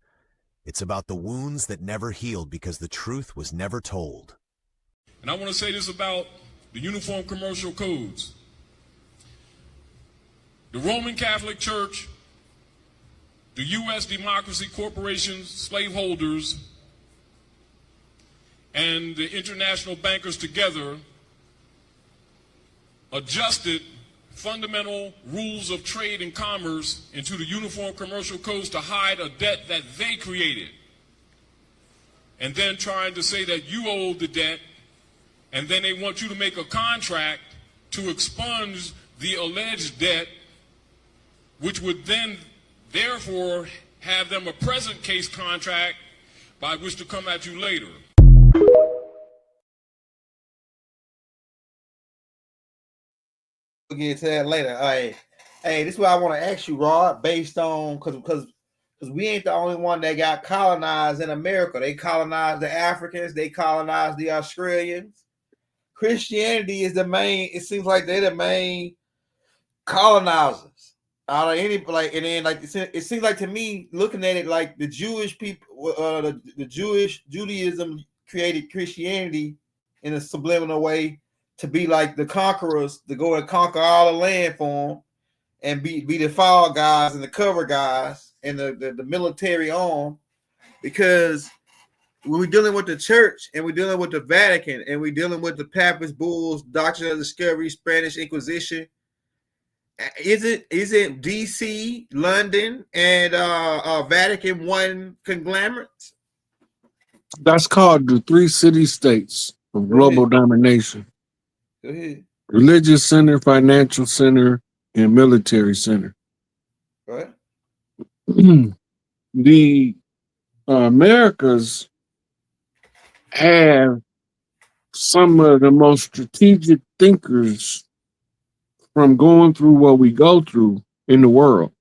It's about the wounds that never healed because the truth was never told. And I want to say this about the Uniform Commercial Codes. The Roman Catholic Church, the U.S. Democracy Corporation's slaveholders, and the international bankers together adjusted fundamental rules of trade and commerce into the Uniform Commercial Codes to hide a debt that they created. And then trying to say that you owe the debt, and then they want you to make a contract to expunge the alleged debt, which would then therefore have them a present case contract by which to come at you later. We'll get to that later. All right. Hey, this is what I want to ask you, Rod, based on because we ain't the only one that got colonized in America. They colonized the Africans, they colonized the Australians. Christianity is the main, it seems like they're the main colonizers out of any, like, and then like it seems like to me, looking at it, like the Jewish people, the Judaism created Christianity in a subliminal way to be like the conquerors, to go and conquer all the land for them and be the fall guys and the cover guys and the military arm, because when we're dealing with the church and we're dealing with the Vatican and we're dealing with the Papist bulls, Doctrine of Discovery, Spanish Inquisition, isn't DC, London, and Vatican one conglomerate? That's called the three city-states of global domination. Go ahead. Religious center, financial center, and military center. Right. The Americas have some of the most strategic thinkers from going through what we go through in the world.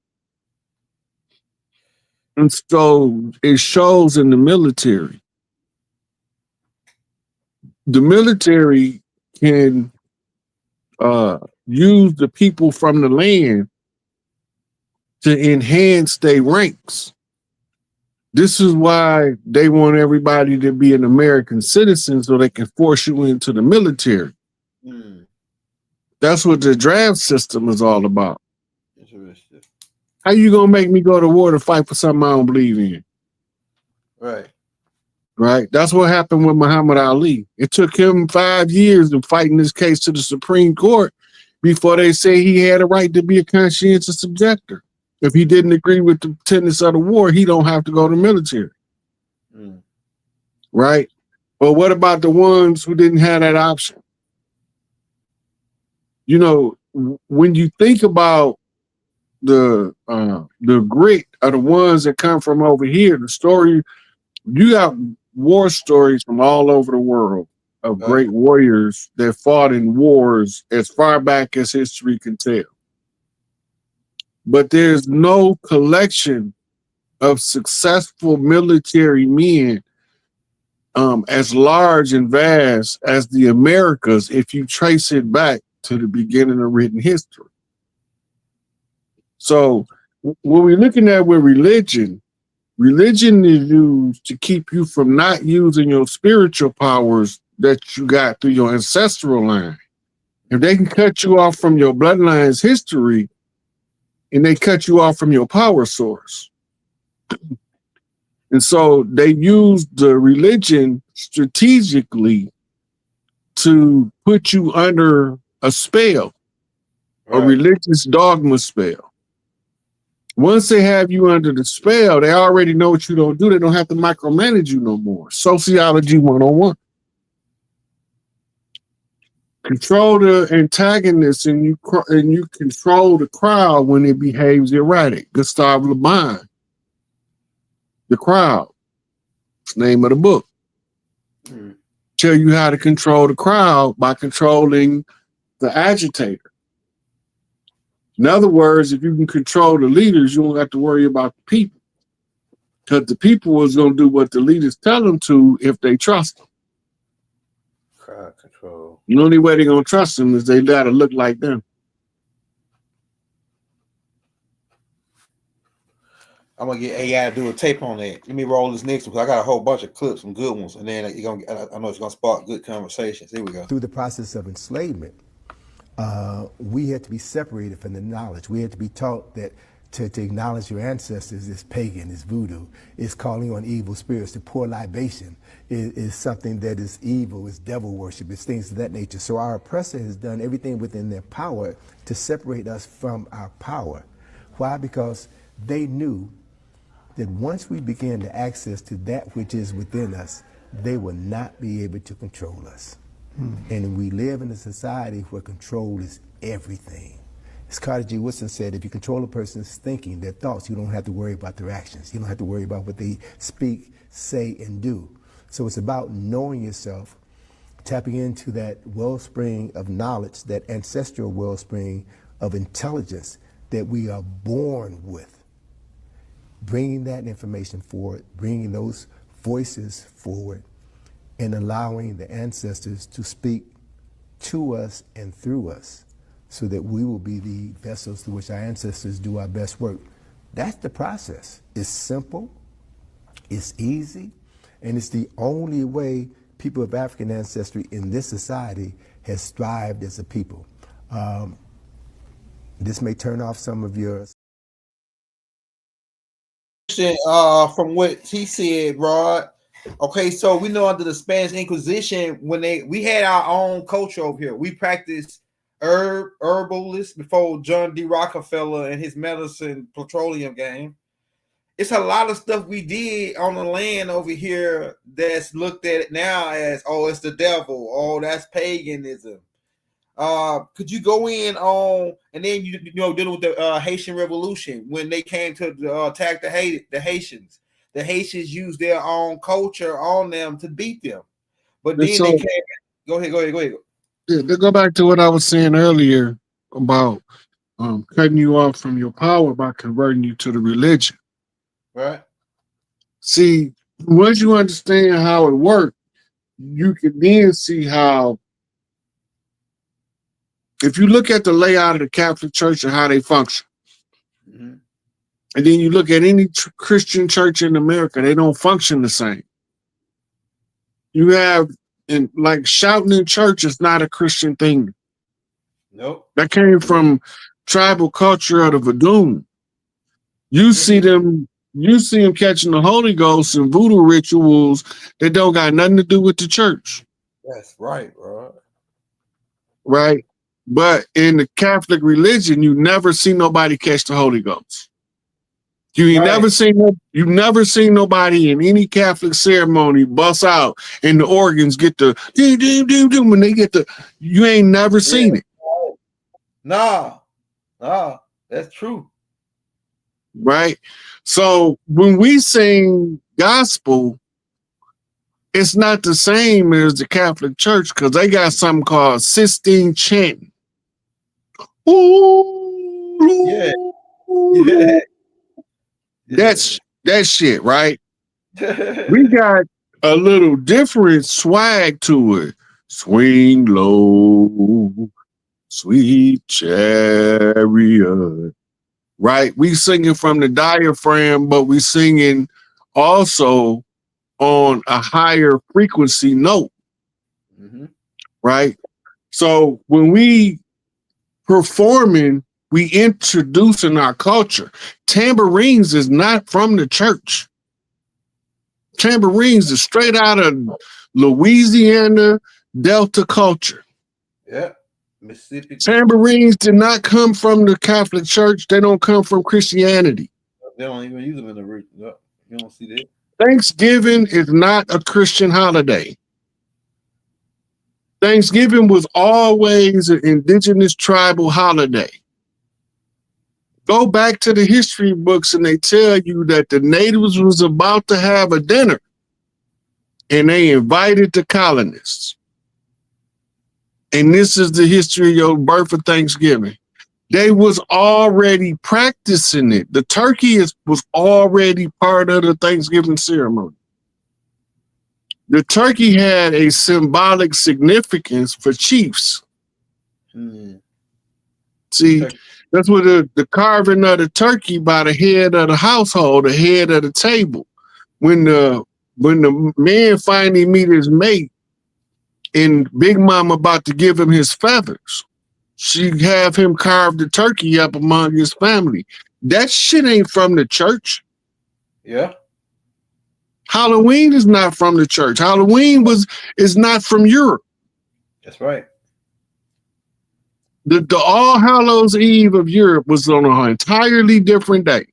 And so it shows in the military. The military can use the people from the land to enhance their ranks. This is why they want everybody to be an American citizen so they can force you into the military. That's what the draft system is all about. Interesting. How you gonna make me go to war to fight for something I don't believe in? Right. Right? That's what happened with Muhammad Ali. It took him 5 years of fighting this case to the Supreme Court before they say he had a right to be a conscientious objector. If he didn't agree with the tenets of the war, he don't have to go to the military. Right? But what about the ones who didn't have that option? You know, when you think about the grit of the ones that come from over here, the story, you got war stories from all over the world of great warriors that fought in wars as far back as history can tell. But there's no collection of successful military men as large and vast as the Americas if you trace it back to the beginning of written history. So when we're looking at with religion is used to keep you from not using your spiritual powers that you got through your ancestral line. If they can cut you off from your bloodline's history and they cut you off from your power source. And so they use the religion strategically to put you under a spell, a religious dogma spell. Once they have you under the spell, they already know what you don't do. They don't have to micromanage you no more. Sociology 101. Control the antagonist and you control the crowd when it behaves erratic. Gustave Le Bon. The Crowd. It's the name of the book. Tell you how to control the crowd by controlling the agitator. In other words, if you can control the leaders, you don't have to worry about the people. Because the people is going to do what the leaders tell them to if they trust them. Crowd control. The only way they're going to trust them is they got to look like them. I'm gonna get AI to do a tape on that. Let me roll this next one because I got a whole bunch of clips, some good ones, and then I know it's gonna spark good conversations. Here we go. Through the process of enslavement, we had to be separated from the knowledge. We had to be taught that to acknowledge your ancestors is pagan, is voodoo, is calling on evil spirits. To pour libation is something that is evil, is devil worship, is things of that nature. So our oppressor has done everything within their power to separate us from our power. Why? Because they knew that once we begin to access to that which is within us, they will not be able to control us. And we live in a society where control is everything. As Carter G. Woodson said, if you control a person's thinking, their thoughts, you don't have to worry about their actions. You don't have to worry about what they speak, say, and do. So it's about knowing yourself, tapping into that wellspring of knowledge, that ancestral wellspring of intelligence that we are born with. Bringing that information forward, bringing those voices forward, and allowing the ancestors to speak to us and through us so that we will be the vessels through which our ancestors do our best work. That's the process. It's simple, it's easy, and it's the only way people of African ancestry in this society has thrived as a people. This may turn off some of your... From what he said, Rod. Okay, so we know under the Spanish Inquisition, when we had our own culture over here, we practiced herbalists before John D. Rockefeller and his medicine petroleum game. It's a lot of stuff we did on the land over here that's looked at now as, oh, it's the devil, oh, that's paganism. Could you go in on, and then you know, dealing with the Haitian Revolution when they came to attack the Haitians. The Haitians used their own culture on them to beat them, but then they came. Go ahead. Yeah, to go back to what I was saying earlier about cutting you off from your power by converting you to the religion. Right. See, once you understand how it worked, you can then see how, if you look at the layout of the Catholic Church and how they function, and then you look at any Christian church in America, they don't function the same. You have, and like shouting in church is not a Christian thing. Nope. That came from tribal culture of the Vadum. You see them catching the Holy Ghost and voodoo rituals that don't got nothing to do with the church. That's right, bro. Right? But in the Catholic religion, you never see nobody catch the Holy Ghost. You never seen nobody in any Catholic ceremony bust out and the organs get the when they get the, you ain't never seen it. Nah, that's true. Right? So when we sing gospel, it's not the same as the Catholic Church because they got something called Sistine chanting. Ooh, yeah. That's that shit, right? We got a little different swag to it. Swing low, sweet chariot. Right? We singing from the diaphragm, but we singing also on a higher frequency note. Right? So when we performing, we introducing our culture. Tambourines is not from the church. Tambourines is straight out of Louisiana Delta culture. Yeah. Mississippi. Tambourines did not come from the Catholic Church. They don't come from Christianity. They don't even use them in the root. You don't see that. Thanksgiving is not a Christian holiday. Thanksgiving was always an indigenous tribal holiday. Go back to the history books and they tell you that the natives was about to have a dinner and they invited the colonists. And this is the history of your birth of Thanksgiving. They was already practicing it. The turkey was already part of the Thanksgiving ceremony. The turkey had a symbolic significance for chiefs. See, that's what the carving of the turkey by the head of the household, the head of the table. When the man finally meet his mate and Big Mama about to give him his feathers, she have him carve the turkey up among his family. That shit ain't from the church. Yeah. Halloween is not from the church. Halloween is not from Europe. That's right. The All Hallows Eve of Europe was on an entirely different day.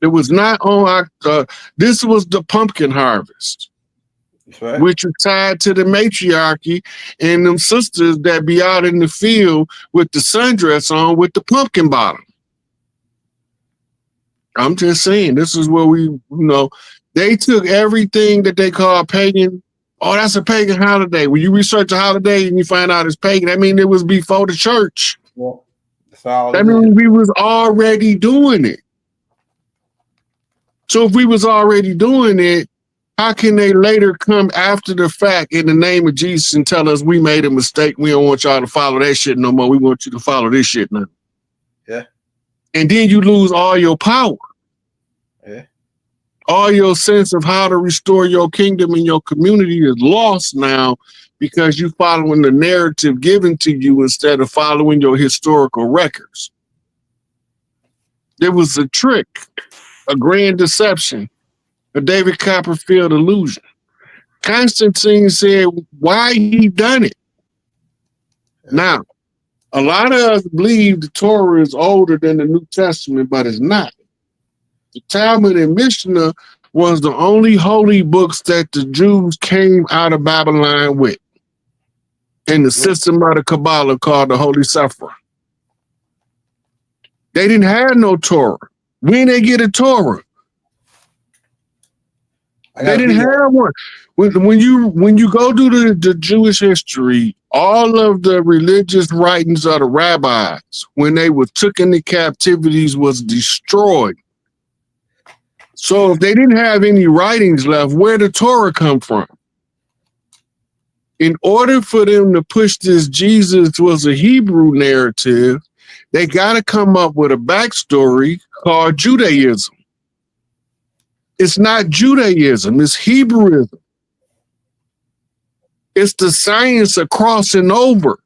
It was not on this was the pumpkin harvest. That's right. Which is tied to the matriarchy and them sisters that be out in the field with the sundress on with the pumpkin bottom. I'm just saying, this is where they took everything that they call pagan. Oh, that's a pagan holiday. When you research a holiday and you find out it's pagan, that means it was before the church. Well, that's all. That means we was already doing it. So if we was already doing it, how can they later come after the fact in the name of Jesus and tell us we made a mistake? We don't want y'all to follow that shit no more. We want you to follow this shit now. Yeah. And then you lose all your power. Yeah. All your sense of how to restore your kingdom and your community is lost now because you're following the narrative given to you instead of following your historical records. There was a trick, a grand deception, a David Copperfield illusion. Constantine said why he done it. Now, a lot of us believe the Torah is older than the New Testament, but it's not. The Talmud and Mishnah was the only holy books that the Jews came out of Babylon with. in the system of the Kabbalah called the Holy Sepher. They didn't have no Torah. When they get a Torah? They didn't have one. When you go to the Jewish history, all of the religious writings of the rabbis, when they were took into captivities, was destroyed. So if they didn't have any writings left, where did Torah come from? In order for them to push this Jesus was a Hebrew narrative, they got to come up with a backstory called Judaism. It's not Judaism, it's Hebrewism. It's the science of crossing over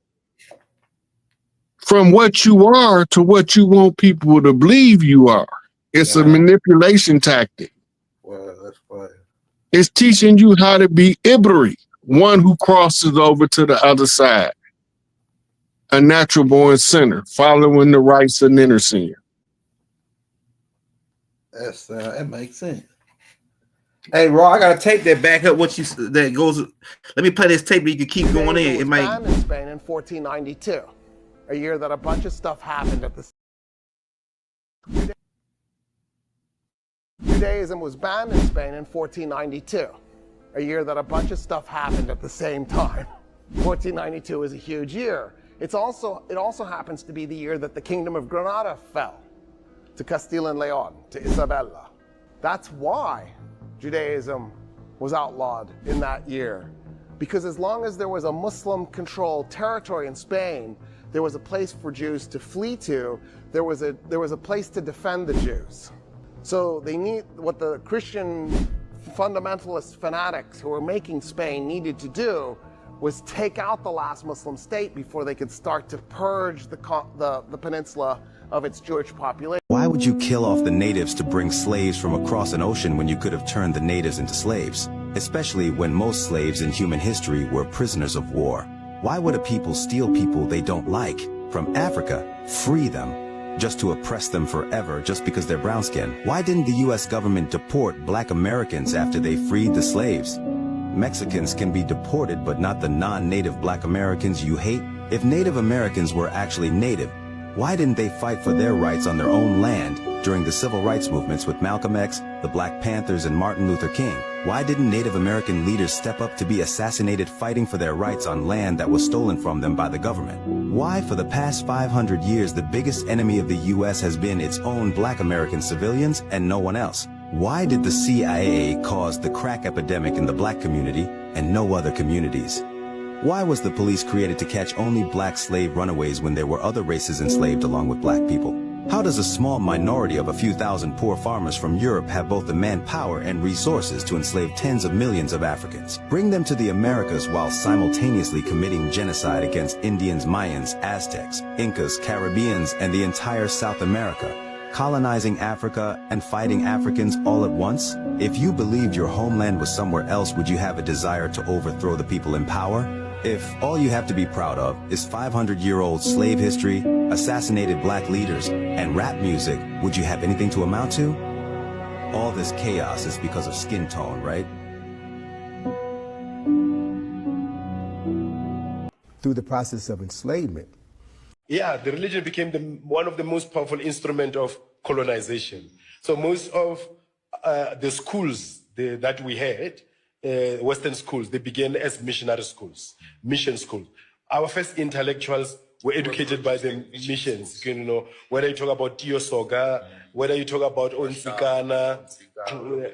from what you are to what you want people to believe you are. It's a manipulation tactic. Wow, that's funny. It's teaching you how to be Ibri, one who crosses over to the other side. A natural born sinner, following the rights of Ninnersin. That's that makes sense. Hey, Raw, I gotta tape that back up. What you that goes? Let me play this tape. You can keep going in. It might. Banned in Spain in 1492, a year that a bunch of stuff happened at the. Judaism was banned in Spain in 1492, a year that a bunch of stuff happened at the same time. 1492 is a huge year. It also happens to be the year that the Kingdom of Granada fell to Castile and Leon, to Isabella. That's why Judaism was outlawed in that year. Because as long as there was a Muslim-controlled territory in Spain, there was a place for Jews to flee to. There was a place to defend the Jews. So they need what the Christian fundamentalist fanatics who were making Spain needed to do was take out the last Muslim state before they could start to purge the peninsula of its Jewish population. Why would you kill off the natives to bring slaves from across an ocean when you could have turned the natives into slaves? Especially when most slaves in human history were prisoners of war. Why would a people steal people they don't like from Africa, free them, just to oppress them forever just because they're brown skinned? Why didn't the US government deport black Americans after they freed the slaves? Mexicans can be deported, but not the non-native black Americans you hate. If Native Americans were actually native, why didn't they fight for their rights on their own land during the civil rights movements with Malcolm X, the Black Panthers, and Martin Luther King? Why didn't Native American leaders step up to be assassinated fighting for their rights on land that was stolen from them by the government? Why, for the past 500 years, the biggest enemy of the US has been its own black American civilians and no one else? Why did the CIA cause the crack epidemic in the black community and no other communities? Why was the police created to catch only black slave runaways when there were other races enslaved along with black people? How does a small minority of a few thousand poor farmers from Europe have both the manpower and resources to enslave tens of millions of Africans? Bring them to the Americas while simultaneously committing genocide against Indians, Mayans, Aztecs, Incas, Caribbeans, and the entire South America, colonizing Africa and fighting Africans all at once? If you believed your homeland was somewhere else, would you have a desire to overthrow the people in power? If all you have to be proud of is 500-year-old slave history, assassinated black leaders, and rap music, would you have anything to amount to? All this chaos is because of skin tone, right? Through the process of enslavement. Yeah, the religion became one of the most powerful instruments of colonization. So most of the schools that we had, Western schools, they began as missionary schools, mission schools. Our first intellectuals were educated by the missions, you know, whether you talk about Tio Soga, whether you talk about Onsikana,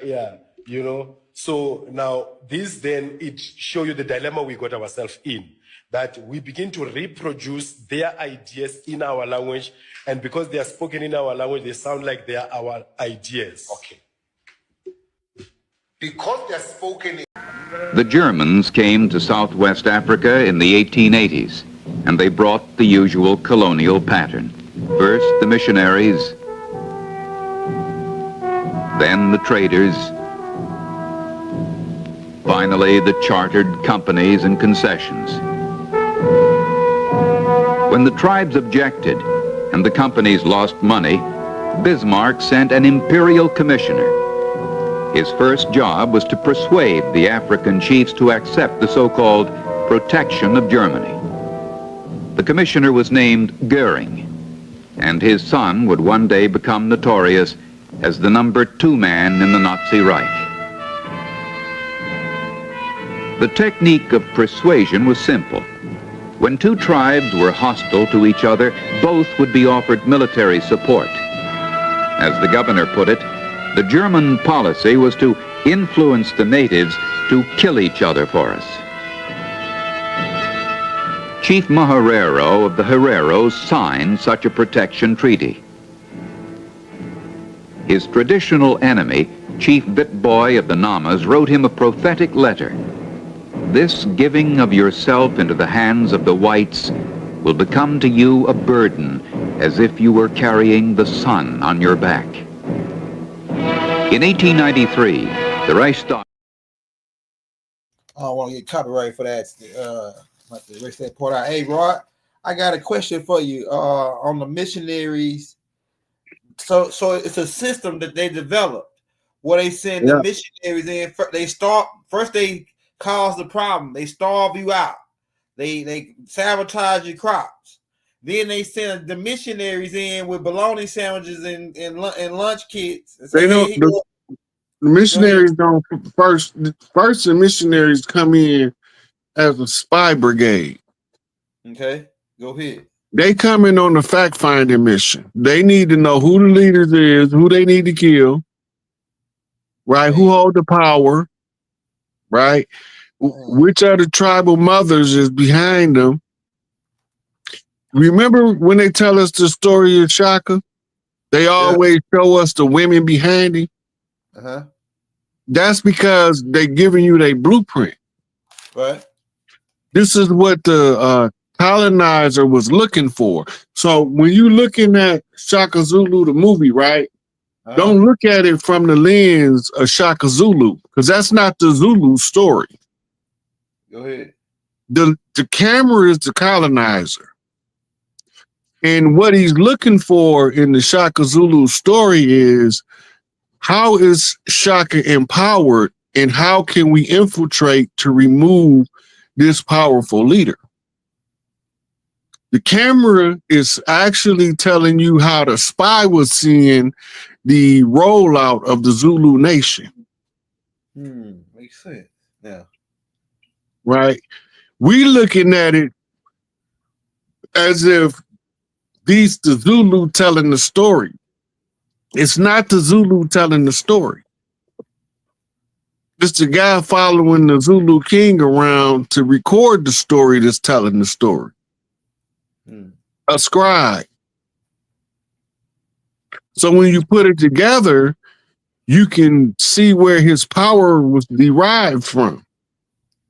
yeah, you know. So now this then, it shows you the dilemma we got ourselves in, that we begin to reproduce their ideas in our language, and because they are spoken in our language, they sound like they are our ideas. Okay. Because they're spoken in... The Germans came to Southwest Africa in the 1880s, and they brought the usual colonial pattern. First the missionaries, then the traders, finally the chartered companies and concessions. When the tribes objected and the companies lost money, Bismarck sent an imperial commissioner. His first job was to persuade the African chiefs to accept the so-called protection of Germany. The commissioner was named Goering, and his son would one day become notorious as the number 2 man in the Nazi Reich. The technique of persuasion was simple. When 2 tribes were hostile to each other, both would be offered military support. As the governor put it, the German policy was to influence the natives to kill each other for us. Chief Maharero of the Hereros signed such a protection treaty. His traditional enemy, Chief Vitboy of the Namas, wrote him a prophetic letter. This giving of yourself into the hands of the whites will become to you a burden, as if you were carrying the sun on your back. In 1893, the Reichstag... I don't want to get copyright for that. Like to erase that part out. Hey, Rod, I got a question for you on the missionaries. So it's a system that they developed where they send the missionaries in. They cause the problem. They starve you out. They sabotage your crops. Then they send the missionaries in with bologna sandwiches and lunch kits. And say, the missionaries don't first. The missionaries come in as a spy brigade. Okay, go ahead. They come in on the fact-finding mission. They need to know who the leaders is, who they need to kill, right? Who hold the power, right? Which other tribal mothers is behind them. Remember when they tell us the story of Shaka? They always show us the women behind him. Uh-huh. That's because they're giving you their blueprint. Right. This is what the colonizer was looking for. So when you're looking at Shaka Zulu, the movie, right? Don't look at it from the lens of Shaka Zulu, because that's not the Zulu story. Go ahead. The camera is the colonizer. And what he's looking for in the Shaka Zulu story is, how is Shaka empowered and how can we infiltrate to remove this powerful leader? The camera is actually telling you how the spy was seeing the rollout of the Zulu nation. Makes sense. Yeah. Right? We looking at it as if the Zulu telling the story. It's not the Zulu telling the story. It's the guy following the Zulu king around to record the story that's telling the story. A scribe. So when you put it together, you can see where his power was derived from.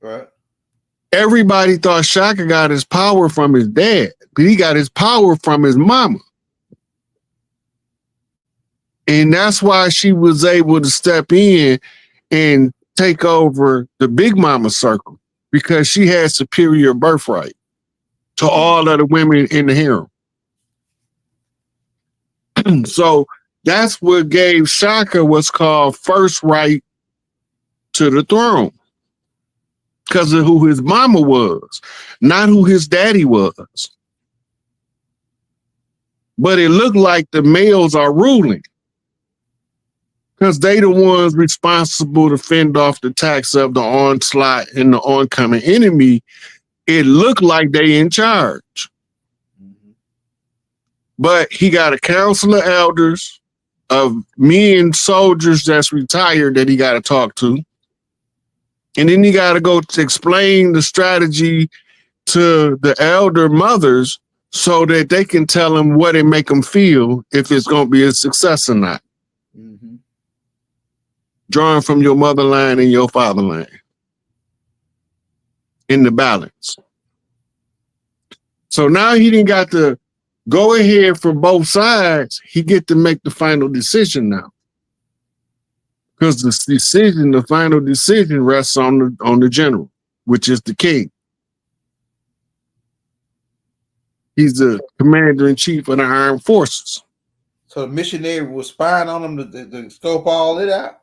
Right. Everybody thought Shaka got his power from his dad, but he got his power from his mama. And that's why she was able to step in and take over the Big Mama circle, because she had superior birthright to all of the women in the harem. So that's what gave Shaka what's called first right to the throne, because of who his mama was, not who his daddy was. But it looked like the males are ruling, because they the ones responsible to fend off the attacks of the onslaught and the oncoming enemy. It looked like they in charge. But he got a council of elders of men soldiers that's retired that he got to talk to. And then he got to go to explain the strategy to the elder mothers so that they can tell him what it make them feel, if it's going to be a success or not. Drawing from your motherland and your fatherland in the balance. So now he didn't got to go ahead for both sides. He get to make the final decision now, because the final decision rests on the general, which is the king. He's the commander-in-chief of the armed forces. So the missionary was spying on them to scope all it out?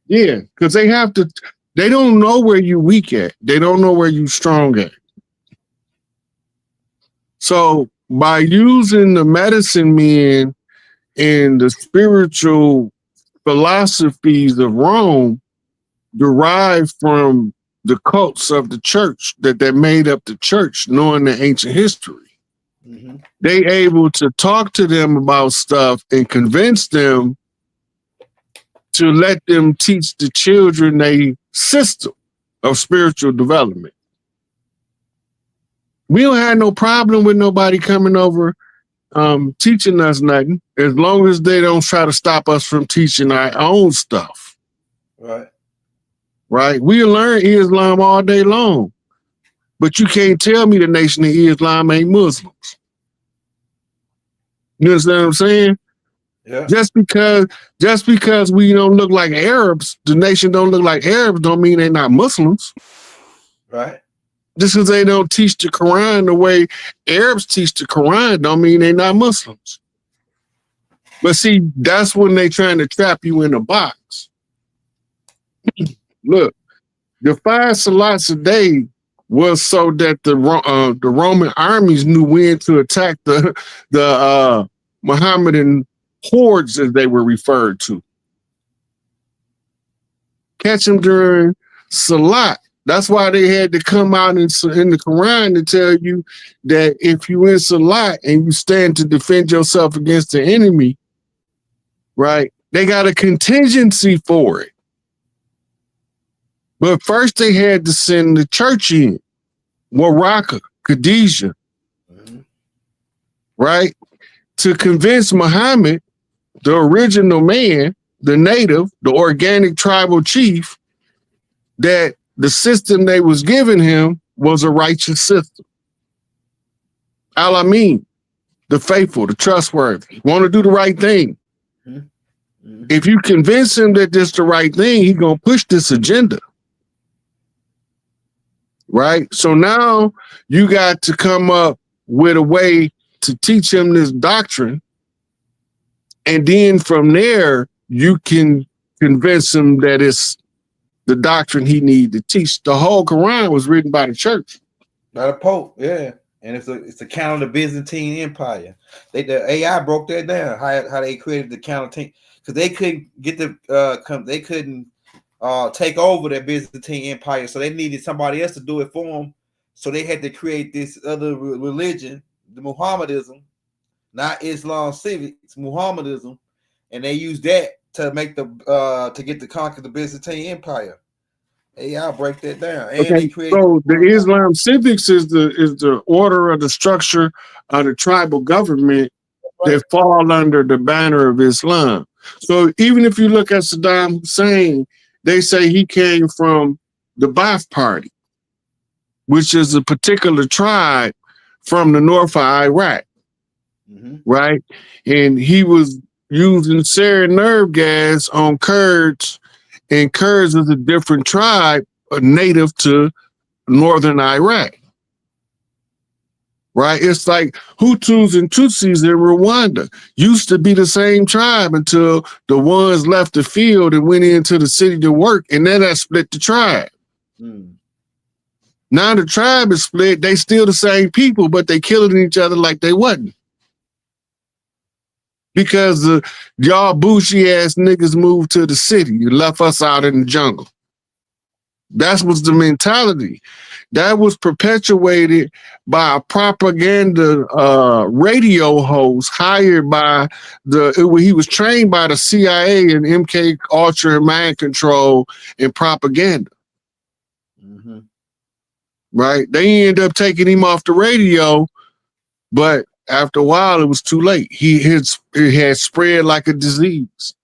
Yeah, because they have to, They don't know where you weak at. They don't know where you strong at. So by using the medicine men and the spiritual philosophies of Rome derived from the cults of the church that made up the church, knowing the ancient history, they able to talk to them about stuff and convince them to let them teach the children a system of spiritual development. We don't have no problem with nobody coming over teaching us nothing, as long as they don't try to stop us from teaching our own stuff. Right. Right? We learn Islam all day long, but you can't tell me the Nation of Islam ain't Muslims. You understand what I'm saying? Yeah. Just because we don't look like Arabs, the nation don't look like Arabs, don't mean they're not Muslims. Right. Just because they don't teach the Quran the way Arabs teach the Quran, don't mean they're not Muslims. But see, that's when they trying to trap you in a box. Look, the 5 salats a day was so that the Roman armies knew when to attack the Mohammedan hordes, as they were referred to. Catch them during Salat. That's why they had to come out in the Quran to tell you that if you in Salat and you stand to defend yourself against the enemy, right, they got a contingency for it. But first they had to send the church in, Waraka, Khadijah, right, to convince Muhammad, the original man, the native, the organic tribal chief, that the system they was giving him was a righteous system. Al-Amin, the faithful, the trustworthy, want to do the right thing. If you convince him that this the right thing, he's going to push this agenda. Right? So now you got to come up with a way to teach him this doctrine. And then from there, you can convince him that it's the doctrine he needs to teach. The whole Quran was written by the church. By the Pope, yeah. And it's a count of the Byzantine Empire. The AI broke that down, how they created the Byzantine, because they couldn't get they couldn't take over that Byzantine Empire, so they needed somebody else to do it for them. So they had to create this other religion, the Muhammadanism, not Islam civics, Muhammadanism, and they used that to make to conquer the Byzantine Empire. Hey, I'll break that down. And okay, so the Islam civics is the order of the structure of the tribal government that fall under the banner of Islam. So even if you look at Saddam Hussein, they say he came from the Ba'ath Party, which is a particular tribe from the north of Iraq, right? And he was using sarin nerve gas on Kurds, and Kurds is a different tribe, native to northern Iraq, right? It's like Hutus and Tutsis in Rwanda used to be the same tribe until the ones left the field and went into the city to work, and then that split the tribe. Now the tribe is split. They still the same people, but they killing each other like they wasn't. Because y'all bougie ass niggas moved to the city. You left us out in the jungle. That was the mentality. That was perpetuated by a propaganda radio host hired by he was trained by the CIA and MK Ultra and mind control and propaganda. Right? They ended up taking him off the radio, but after a while, it was too late. It had spread like a disease.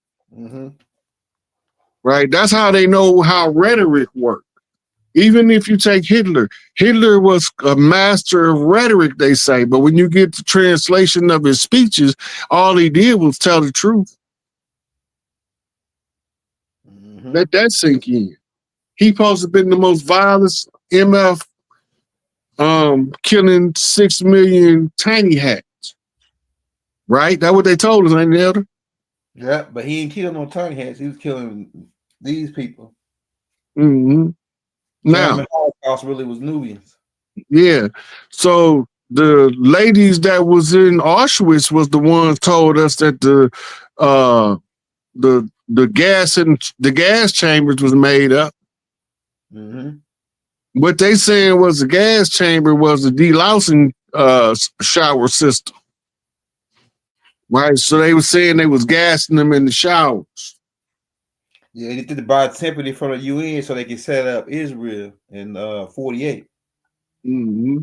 Right? That's how they know how rhetoric worked. Even if you take Hitler was a master of rhetoric, they say. But when you get the translation of his speeches, all he did was tell the truth. Let that sink in. He supposed to have been the most violent MF, killing 6 million tiny hats. Right? That's what they told us, ain't it, Elder? Yeah, but he ain't killing no tiny hats. He was killing these people. Mm-hmm. Now, German Holocaust really was Nubians. yeah. So the ladies that was in Auschwitz was the ones told us that the gas in the gas chambers was made up. Mm-hmm. What they saying was the gas chamber was the delousing shower system. Right. So they were saying they was gassing them in the showers. Yeah, they did the bitemporary from the UN so they could set up Israel in 48. Mm-hmm.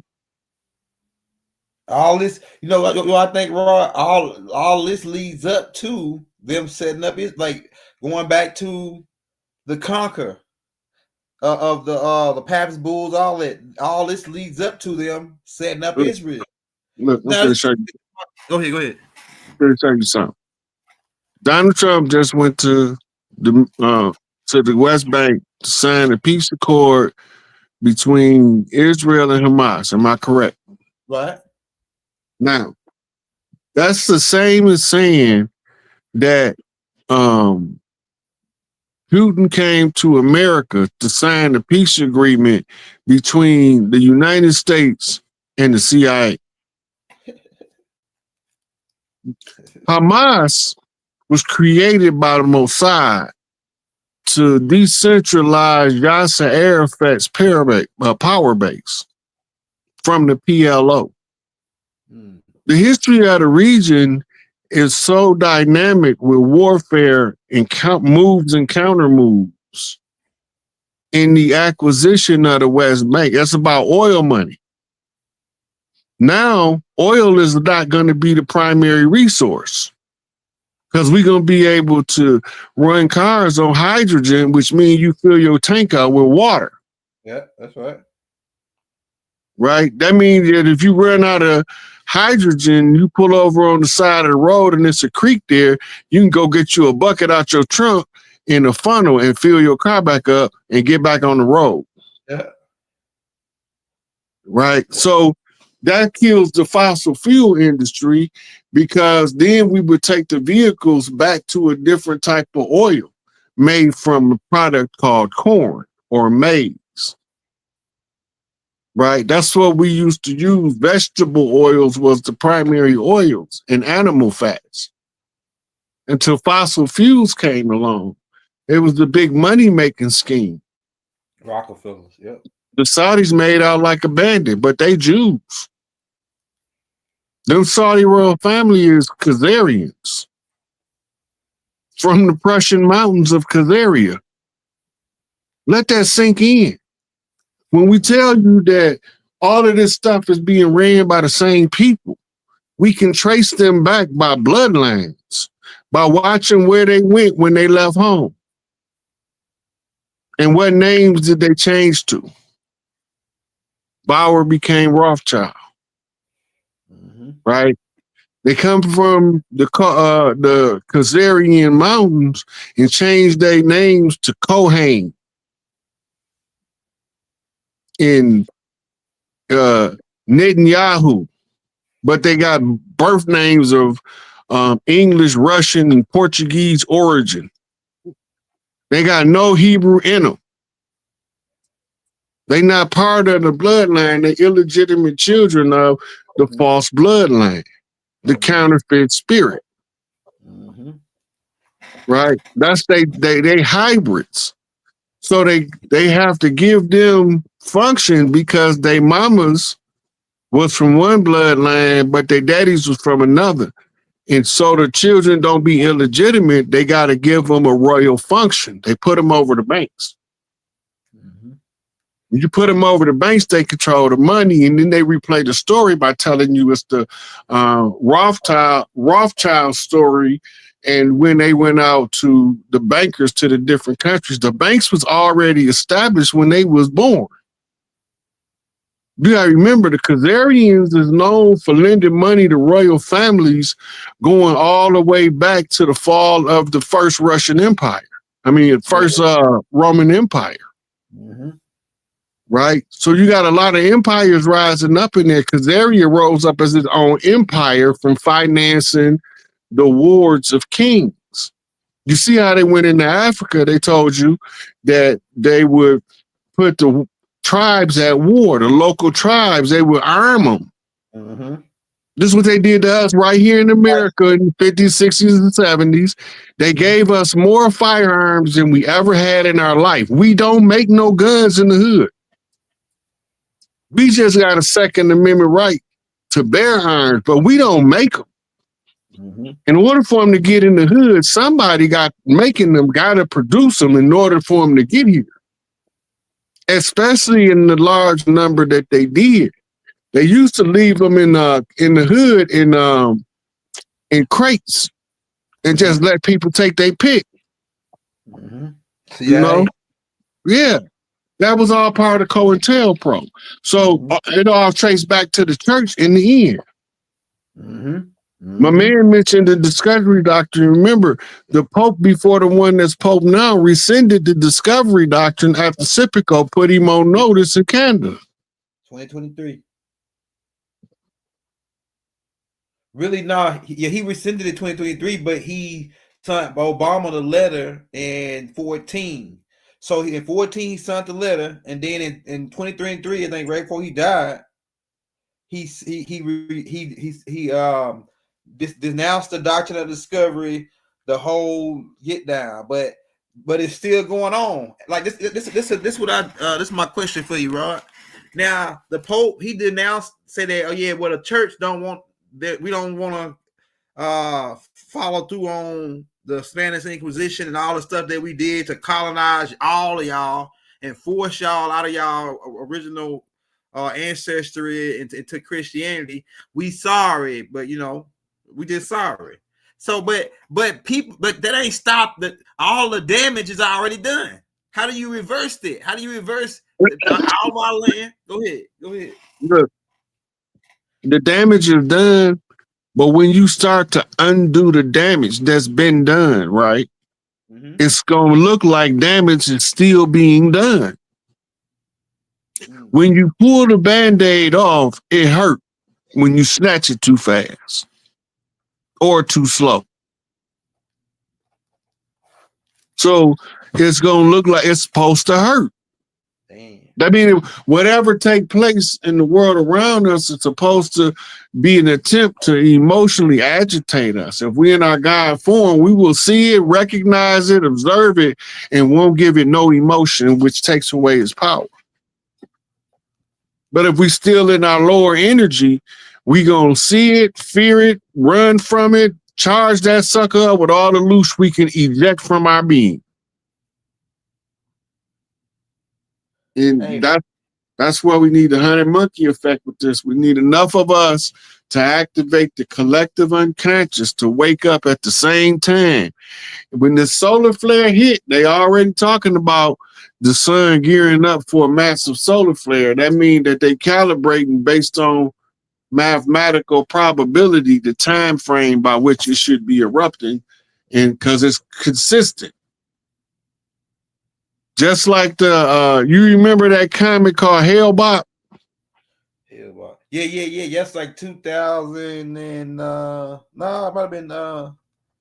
All this, you know, I think, Roy, all this leads up to them setting up is like going back to the conquer of the Papist Bulls, all that. All this leads up to them setting up Israel. Look, I'm Now, gonna show you. go ahead. I'm gonna show you something. Donald Trump just went to the West Bank to sign a peace accord between Israel and Hamas. Am I correct? Right. Now, that's the same as saying that Putin came to America to sign a peace agreement between the United States and the CIA. Hamas was created by the Mossad to decentralize Yasser Arafat's power base from the PLO. The history of the region is so dynamic with warfare and moves and counter moves in the acquisition of the West Bank. That's about oil money. Now, oil is not going to be the primary resource because we're going to be able to run cars on hydrogen, which means you fill your tank up with water. Yeah, that's right. Right? That means that if you run out of hydrogen, you pull over on the side of the road and it's a creek there, you can go get you a bucket out your trunk in a funnel and fill your car back up and get back on the road. Yeah. Right? So that kills the fossil fuel industry because then we would take the vehicles back to a different type of oil made from a product called corn or maize. Right? That's what we used to use. Vegetable oils was the primary oils and animal fats until fossil fuels came along. It was the big money-making scheme. Rockefellers, yep. The Saudis made out like a bandit, but they Jews. Them Saudi royal family is Khazarians from the Prussian mountains of Khazaria. Let that sink in. When we tell you that all of this stuff is being ran by the same people, we can trace them back by bloodlines, by watching where they went when they left home. And what names did they change to? Bauer became Rothschild. Right? They come from the Khazarian mountains and changed their names to Kohen in Netanyahu, but they got birth names of English, Russian, and Portuguese origin. They got no Hebrew in them. They not part of the bloodline. They're illegitimate children of the false bloodline, the counterfeit spirit. Right? That's they hybrids. So they have to give them function because they mamas was from one bloodline, but their daddies was from another. And so the children don't be illegitimate. They got to give them a royal function. They put them over the banks. You put them over the banks, they control the money, and then they replay the story by telling you it's the Rothschild story. And when they went out to the bankers to the different countries, the banks was already established when they was born. You gotta remember, the Khazarians is known for lending money to royal families going all the way back to the fall of the first Russian Empire. I mean, first Roman Empire. Right? So you got a lot of empires rising up in there. Khazaria rose up as its own empire from financing the wards of kings. You see how they went into Africa? They told you that they would put the tribes at war, the local tribes, they would arm them. Mm-hmm. This is what they did to us right here in America in the 50s, 60s, and 70s. They gave us more firearms than we ever had in our life. We don't make no guns in the hood. We just got a Second Amendment right to bear arms, but we don't make them. Mm-hmm. In order for them to get in the hood, somebody got to produce them in order for them to get here. Especially in the large number that they did. They used to leave them in the hood in crates and just let people take their pick. Mm-hmm. You know? Yeah. That was all part of COINTELPRO. So it all traced back to the church in the end. Mm-hmm. My man mentioned the discovery doctrine. Remember, the Pope before the one that's Pope now rescinded the discovery doctrine after Scipico put him on notice in Canada. 2023. Really, nah. He rescinded it 2023, but he sent Obama the letter in 14. So in 14 he sent the letter, and then in 2023, I think right before he died, he denounced the doctrine of discovery, the whole get down, but it's still going on. Like this is my question for you, Rod. Now the Pope, he denounced, say that, oh yeah, well the church don't want that, we don't want to follow through on the Spanish Inquisition and all the stuff that we did to colonize all of y'all and force y'all out of y'all original ancestry into Christianity. We sorry, but we just sorry. So, but that ain't stopped. That all the damage is already done. How do you reverse it? How do you reverse all our land? Go ahead. Look, the damage is done, but when you start to undo the damage that's been done, right, it's going to look like damage is still being done. When you pull the Band-Aid off, it hurt when you snatch it too fast or too slow. So it's going to look like it's supposed to hurt. I mean, whatever take place in the world around us is supposed to be an attempt to emotionally agitate us. If we're in our God form, we will see it, recognize it, observe it, and won't give it no emotion, which takes away its power. But if we still in our lower energy, we gonna see it, fear it, run from it, charge that sucker up with all the loose we can eject from our being. And that's why we need the 100 monkey effect with this. We need enough of us to activate the collective unconscious to wake up at the same time. When the solar flare hit, they already talking about the sun gearing up for a massive solar flare. That means that they calibrating based on mathematical probability, the time frame by which it should be erupting, and because it's consistent. Just like you remember that comic called Hellbop? Hellbop. Yeah. That's like 2000 and it might have been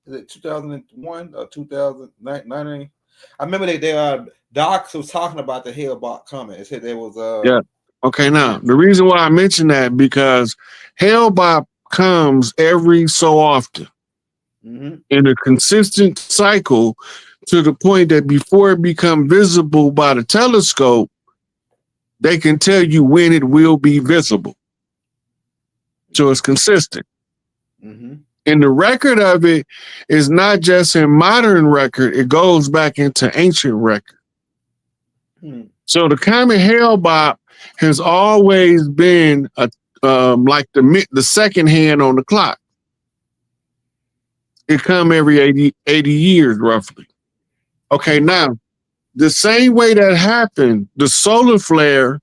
is it 2001 or 2009? I remember they Docs was talking about the Hellbop comic. It said there was yeah. Okay, now the reason why I mention that because Hellbop comes every so often in a consistent cycle, to the point that before it become visible by the telescope, they can tell you when it will be visible. So it's consistent. And the record of it is not just in modern record, it goes back into ancient record. So the comet Hellbop has always been like the second hand on the clock. It come every 80 years roughly. Okay, now, the same way that happened, the solar flare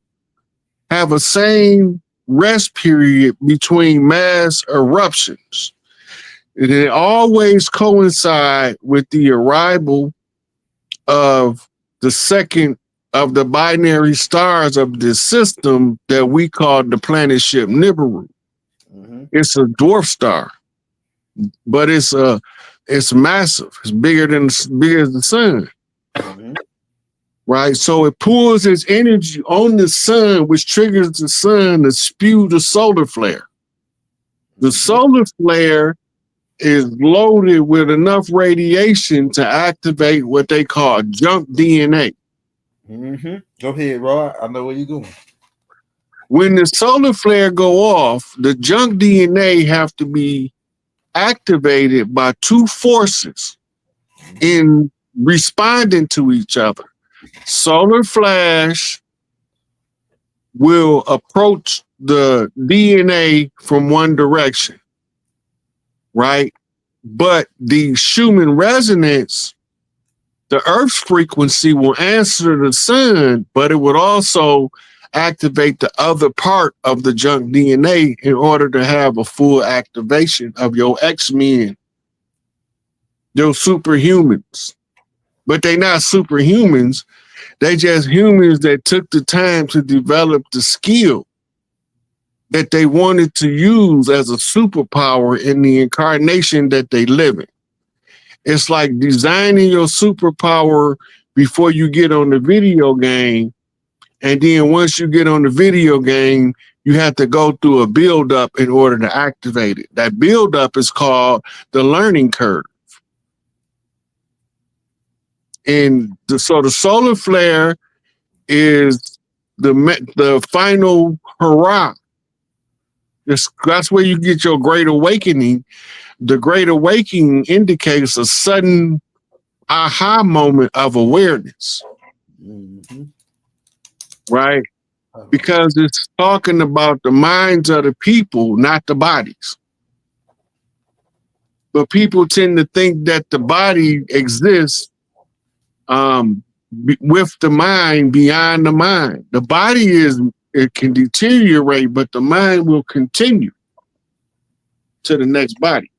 have a same rest period between mass eruptions. They always coincide with the arrival of the second of the binary stars of this system that we call the planet ship Nibiru. It's a dwarf star, but it's a It's massive. It's bigger as the sun. Right? So it pulls its energy on the sun, which triggers the sun to spew the solar flare. The solar flare is loaded with enough radiation to activate what they call junk DNA. Go ahead, Rod. I know where you're going. When the solar flare go off, the junk DNA have to be activated by two forces in responding to each other. Solar flash will approach the DNA from one direction, right? But the Schumann resonance, the Earth's frequency will answer the sun, but it would also activate the other part of the junk DNA in order to have a full activation of your X-Men, your superhumans. But they're not superhumans. They just humans that took the time to develop the skill that they wanted to use as a superpower in the incarnation that they live in. It's like designing your superpower before you get on the video game. And then once you get on the video game, you have to go through a build-up in order to activate it. That build-up is called the learning curve. And so the solar flare is the final hurrah. That's where you get your great awakening. The great awakening indicates a sudden aha moment of awareness. Right? Because it's talking about the minds of the people, not the bodies. But people tend to think that the body exists with the mind, beyond the mind. The body it can deteriorate, but the mind will continue to the next body.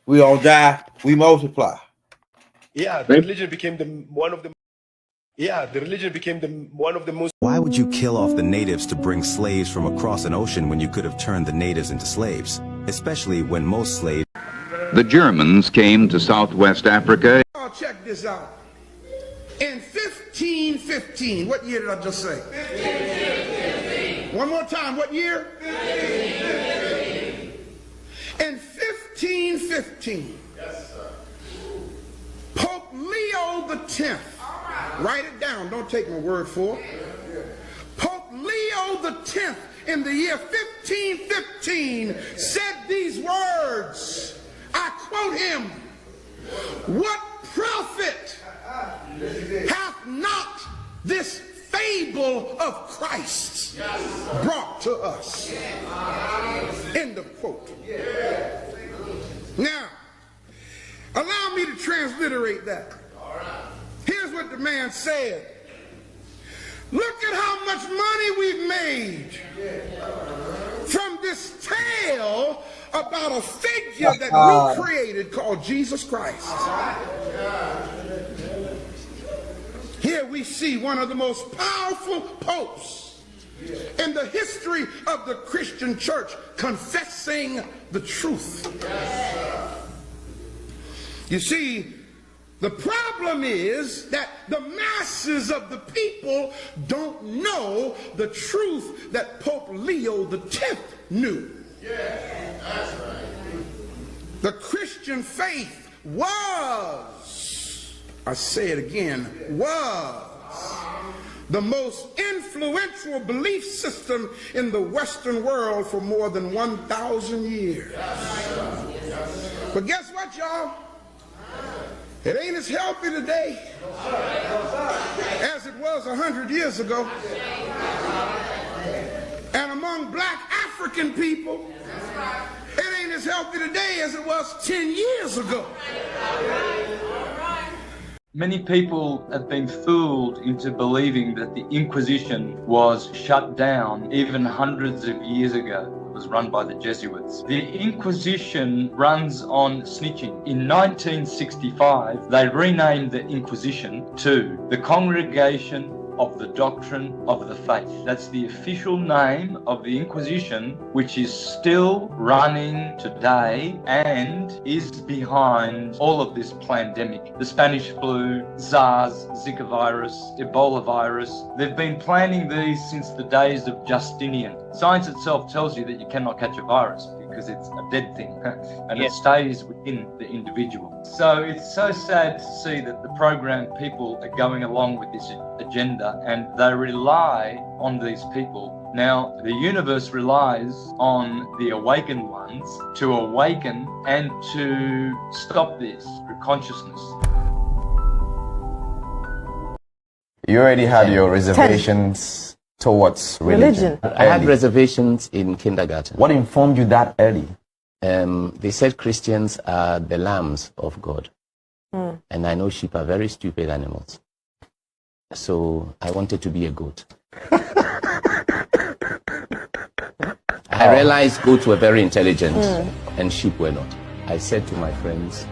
We all die, we multiply. Yeah, the religion became one of the most. Why would you kill off the natives to bring slaves from across an ocean when you could have turned the natives into slaves? Especially when most slaves... The Germans came to Southwest Africa. Oh, check this out. In 1515, what year did I just say? 1515. One more time, what year? 1515. In 1515, yes, sir. Pope Leo X, write it down, don't take my word for it. Pope Leo X in the year 1515 said these words. I quote him, "What profit hath not this fable of Christ brought to us?" End of quote. Now, allow me to transliterate that. Here's what the man said. Look at how much money we've made from this tale about a figure that we created called Jesus Christ. Here we see one of the most powerful popes in the history of the Christian church confessing the truth. You see, the problem is that the masses of the people don't know the truth that Pope Leo X knew. That's right. The Christian faith was, I say it again, was the most influential belief system in the Western world for more than 1,000 years. But guess what, y'all? It ain't as healthy today as it was 100 years ago. And among black African people, it ain't as healthy today as it was 10 years ago. Many people have been fooled into believing that the Inquisition was shut down even hundreds of years ago. It was run by the Jesuits. The Inquisition runs on snitching. In 1965, they renamed the Inquisition to the Congregation of the doctrine of the faith. That's the official name of the Inquisition, which is still running today and is behind all of this pandemic. The Spanish flu, SARS, Zika virus, Ebola virus. They've been planning these since the days of Justinian. Science itself tells you that you cannot catch a virus because it's a dead thing and it stays within the individual. So it's so sad to see that the programmed people are going along with this agenda and they rely on these people. Now, the universe relies on the awakened ones to awaken and to stop this through consciousness. You already had your reservations towards religion. I had reservations in kindergarten. What informed you that early? They said Christians are the lambs of God. And I know sheep are very stupid animals. So I wanted to be a goat. I realized goats were very intelligent and sheep were not. I said to my friends,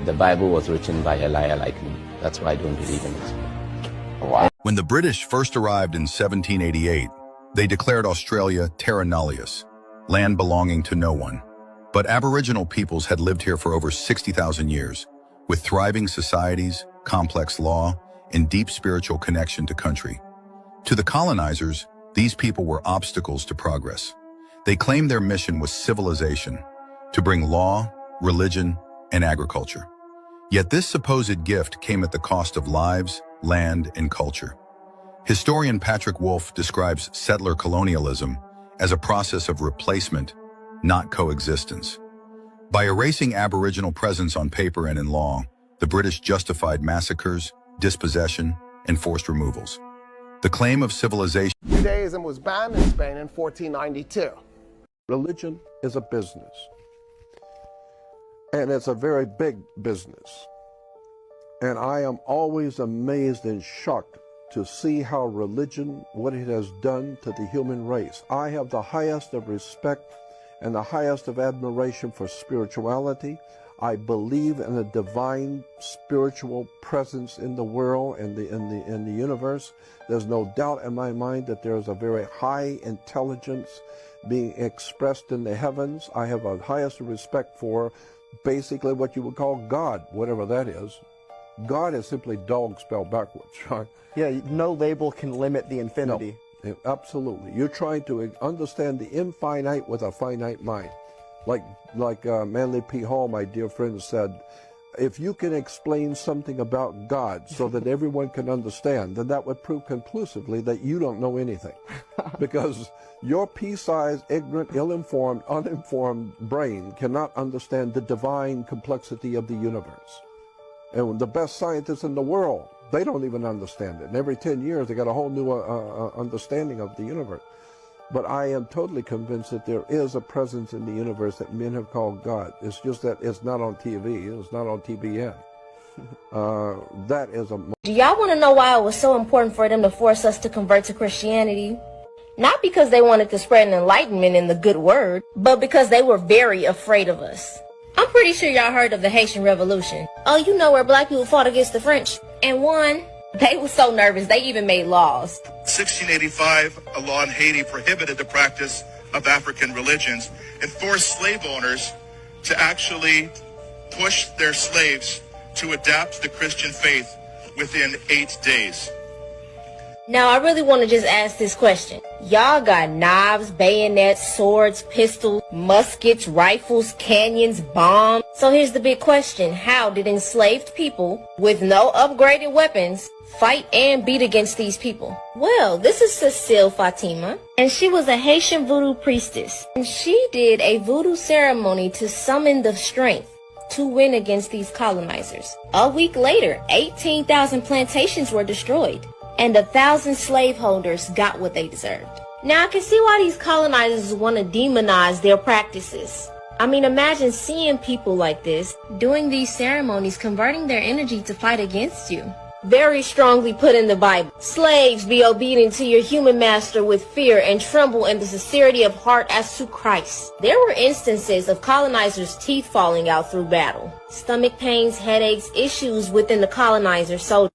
the Bible was written by a liar like me. That's why I don't believe in it. Wow. When the British first arrived in 1788, they declared Australia terra nullius, land belonging to no one. But Aboriginal peoples had lived here for over 60,000 years, with thriving societies, complex law, and deep spiritual connection to country. To the colonizers, these people were obstacles to progress. They claimed their mission was civilization, to bring law, religion, and agriculture. Yet this supposed gift came at the cost of lives, land, and culture. Historian Patrick Wolfe describes settler colonialism as a process of replacement, not coexistence. By erasing Aboriginal presence on paper and in law, the British justified massacres, dispossession, and forced removals. The claim of civilization. Judaism was banned in Spain in 1492. Religion is a business, and it's a very big business. And I am always amazed and shocked to see how religion, what it has done to the human race. I have the highest of respect and the highest of admiration for spirituality. I believe in a divine spiritual presence in the world and in the universe. There's no doubt in my mind that there is a very high intelligence being expressed in the heavens. I have a highest respect for basically what you would call God, whatever that is. God is simply dog spelled backwards, right? Yeah, no label can limit the infinity. No, absolutely. You're trying to understand the infinite with a finite mind. Like Manly P. Hall, my dear friend, said, if you can explain something about God so that everyone can understand, then that would prove conclusively that you don't know anything. Because your pea-sized, ignorant, ill-informed, uninformed brain cannot understand the divine complexity of the universe. And the best scientists in the world, they don't even understand it. And every 10 years, they got a whole new understanding of the universe. But I am totally convinced that there is a presence in the universe that men have called God. It's just that it's not on TV. It's not on TBN. That is a... Do y'all want to know why it was so important for them to force us to convert to Christianity? Not because they wanted to spread an enlightenment in the good word, but because they were very afraid of us. I'm pretty sure y'all heard of the Haitian Revolution. Oh, you know where black people fought against the French and won? They were so nervous, they even made laws. 1685, a law in Haiti prohibited the practice of African religions and forced slave owners to actually push their slaves to adapt to the Christian faith within 8 days. Now, I really want to just ask this question. Y'all got knives, bayonets, swords, pistols, muskets, rifles, cannons, bombs. So here's the big question. How did enslaved people with no upgraded weapons fight and beat against these people? Well, this is Cecile Fatima, and she was a Haitian voodoo priestess. And she did a voodoo ceremony to summon the strength to win against these colonizers. A week later, 18,000 plantations were destroyed, and 1,000 slaveholders got what they deserved. Now, I can see why these colonizers want to demonize their practices. I mean, imagine seeing people like this doing these ceremonies, converting their energy to fight against you. Very strongly put in the Bible. Slaves, be obedient to your human master with fear and tremble in the sincerity of heart as to Christ. There were instances of colonizers' teeth falling out through battle, stomach pains, headaches, issues within the colonizer soldiers.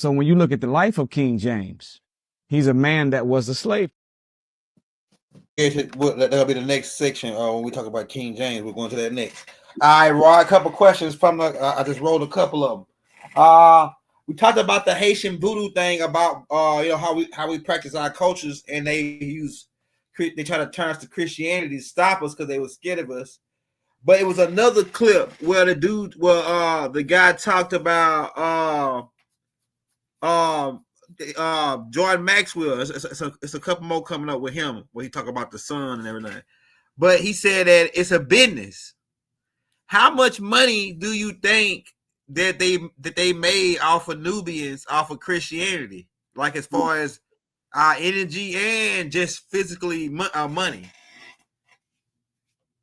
So when you look at the life of King James, he's a man that was a slave. That'll be the next section. When we talk about King James, we're going to that next. All right, Rod, a couple questions from the. I just rolled a couple of them. We talked about the Haitian voodoo thing about how we practice our cultures, and they try to turn us to Christianity to stop us because they were scared of us. But it was another clip where the guy talked about Jordan Maxwell. It's a couple more coming up with him where he talk about the sun and everything. But he said that it's a business. How much money do you think that they made off of Nubians, off of Christianity? Like as far as energy and just physically money?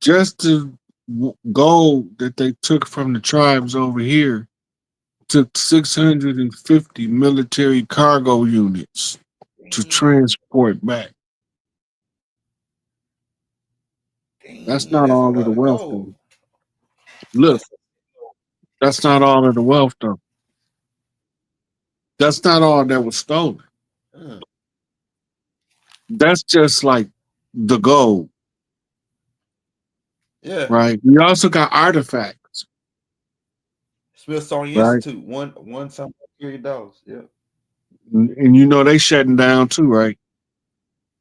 Just the gold that they took from the tribes over here took 650 military cargo units to transport back. That's not all of the wealth, though. Look, that's not all of the wealth, though. That's not all that was stolen. That's just like the gold. Yeah. Right. We also got artifacts. Smithsonian right? Institute, one something $1 million. Yeah. And you know they shutting down too, right?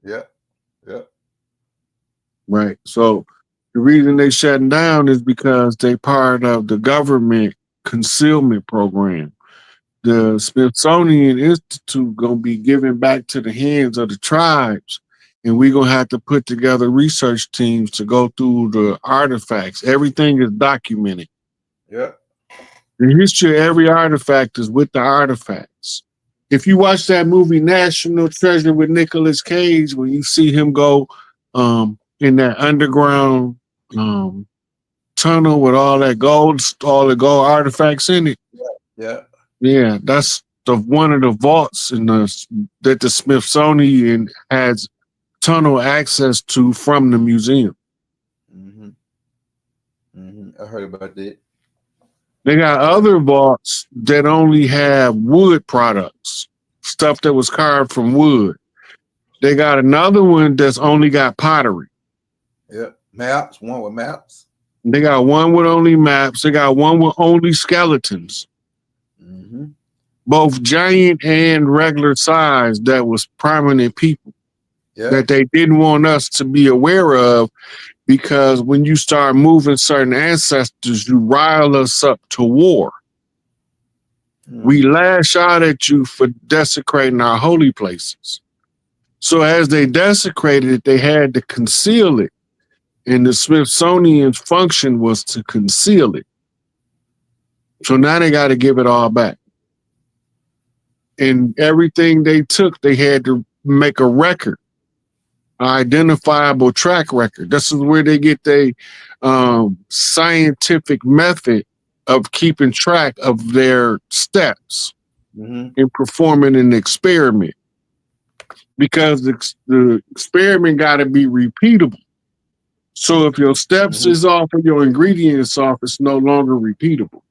Yeah. Yeah. Right. So the reason they shutting down is because they part of the government concealment program. The Smithsonian Institute gonna be given back to the hands of the tribes, and we're gonna have to put together research teams to go through the artifacts. Everything is documented. Yeah. The history of every artifact is with the artifacts. If you watch that movie National Treasure with Nicolas Cage, when you see him go in that underground tunnel with all the gold artifacts in it. Yeah. Yeah, that's one of the vaults that the Smithsonian has tunnel access to from the museum. I heard about that. They got other vaults that only have wood products, stuff that was carved from wood. They got another one that's only got pottery. Yeah, maps, one with maps. They got one with only maps. They got one with only skeletons. Both giant and regular size that was prominent people that they didn't want us to be aware of, because when you start moving certain ancestors, you rile us up to war. We lash out at you for desecrating our holy places. So as they desecrated it, they had to conceal it. And the Smithsonian's function was to conceal it. So now they got to give it all back. And everything they took, they had to make a record, an identifiable track record. This is where they get their scientific method of keeping track of their steps in performing an experiment. Because the experiment got to be repeatable. So if your steps is off or your ingredients off, it's no longer repeatable.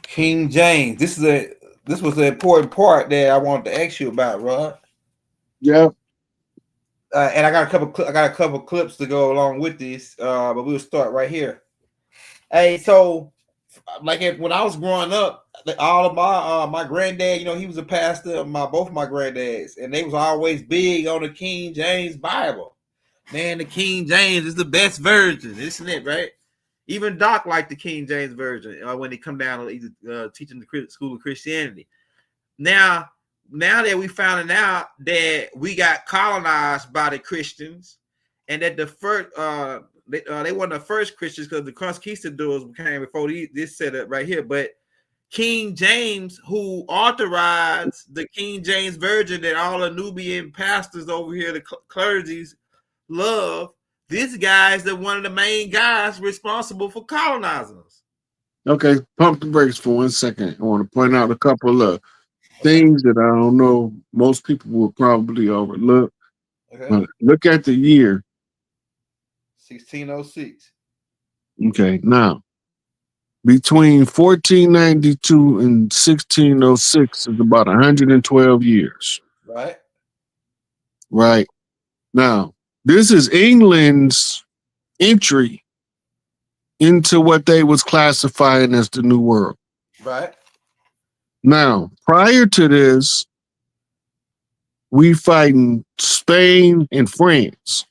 King James. This was the important part that I wanted to ask you about, Rod. Yeah. And I got a couple clips to go along with this, but we'll start right here. Hey, so like when I was growing up, all of my granddad, he was a pastor. Both my granddads, and they was always big on the King James Bible. Man, the King James is the best version, isn't it? Right? Even Doc liked the King James version when they come down to teaching the School of Christianity. Now that we found out that we got colonized by the Christians, and that the first they weren't the first Christians, because the conquistadors came before this setup right here. But King James, who authorized the King James version that all the Nubian pastors over here, the clergies, love, this guy is one of the main guys responsible for colonizing us. Okay, pump the brakes for 1 second. I want to point out a couple of things that I don't know most people will probably overlook. Look at the year. 1606. Okay, now between 1492 and 1606 is about 112 years. Right. Right. Now, this is England's entry into what they was classifying as the New World. Right. Now, prior to this, we fighting Spain and France.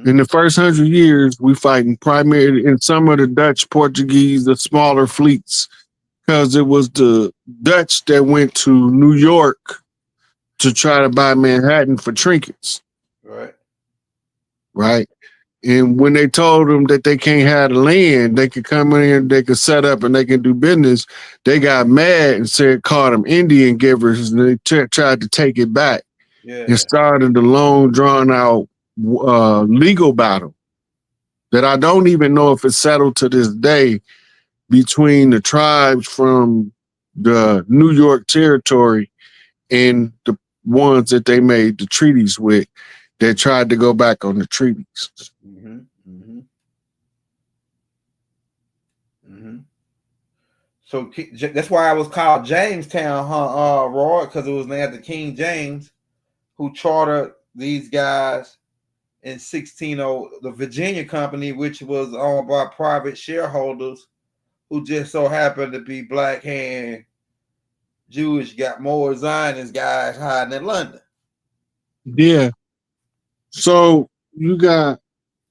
In the first 100 years, we fighting primarily in some of the Dutch, Portuguese, the smaller fleets, because it was the Dutch that went to New York to try to buy Manhattan for trinkets. Right. Right. And when they told them that they can't have the land, they could come in, they could set up and they can do business, they got mad and said, called them Indian givers, and they tried to take it back. Yeah. And started a long, drawn out legal battle that I don't even know if it's settled to this day between the tribes from the New York territory and the ones that they made the treaties with that tried to go back on the treaties. So that's why I was called Jamestown, huh, Roy? Because it was named after King James, who chartered these guys in 1600, the Virginia Company, which was owned by private shareholders who just so happened to be black hand Jewish, got more Zionist guys hiding in London. Yeah. So you got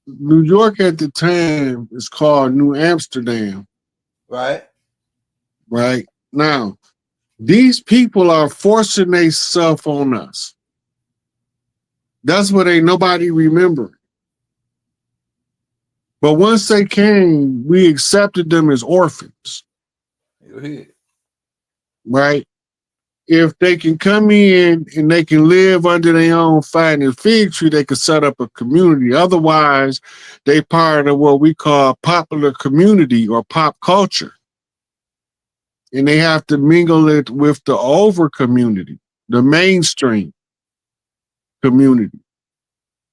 New York at the time is called New Amsterdam. Right. Right. Now, these people are forcing themselves on us. That's what ain't nobody remembering. But once they came, we accepted them as orphans. Right? If they can come in and they can live under their own fighting fig tree, they can set up a community. Otherwise, they part of what we call popular community or pop culture. And they have to mingle it with the over community, the mainstream community,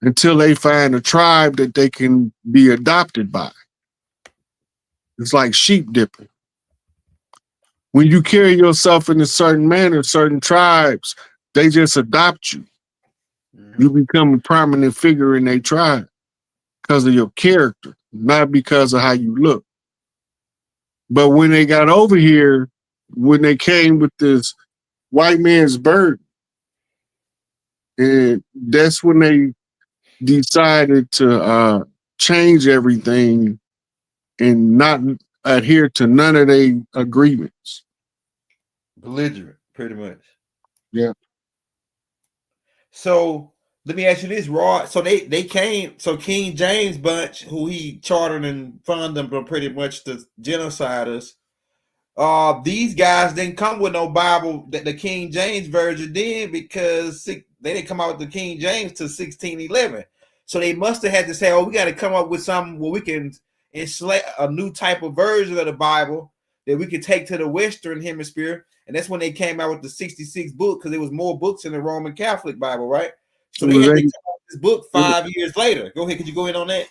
until they find a tribe that they can be adopted by. It's like sheep dipping. When you carry yourself in a certain manner, certain tribes, they just adopt you. You become a prominent figure in their tribe because of your character, not because of how you look. But when they got over here, when they came with this white man's burden, and that's when they decided to change everything and not adhere to none of their agreements. Belligerent, pretty much. Yeah. So let me ask you this, Rod. So they came, so King James bunch, who he chartered and funded them, but pretty much the genociders. These guys didn't come with no Bible that the King James version did, because they didn't come out with the King James till 1611. So they must have had to say, "Oh, we got to come up with something where we can enslave a new type of version of the Bible that we could take to the Western Hemisphere." And that's when they came out with the 66 book, because there was more books in the Roman Catholic Bible, right? So they had to come out with this book 5 years later. Go ahead, could you go in on that?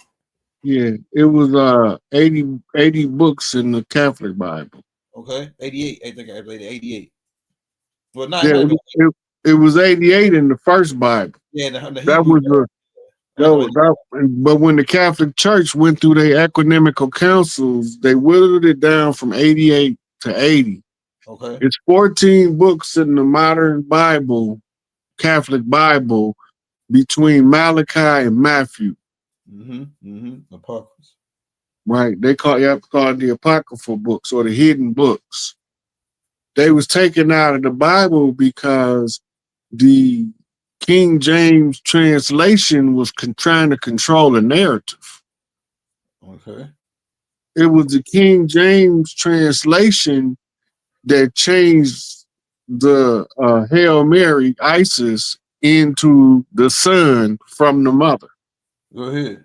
Yeah, it was 80 books in the Catholic Bible. Okay, 88. I think I played 88. Well, Yeah, it was 88 in the first Bible. Yeah, the that Hebrew was but when the Catholic Church went through their ecumenical councils, they whittled it down from 88 to 80. Okay. It's 14 books in the modern Bible, Catholic Bible, between Malachi and Matthew. Apocryphals. Right. They call it the apocryphal books or the hidden books. They was taken out of the Bible because the King James translation was trying to control the narrative. Okay. It was the King James translation that changed the Hail Mary, Isis, into the son from the mother. Go ahead.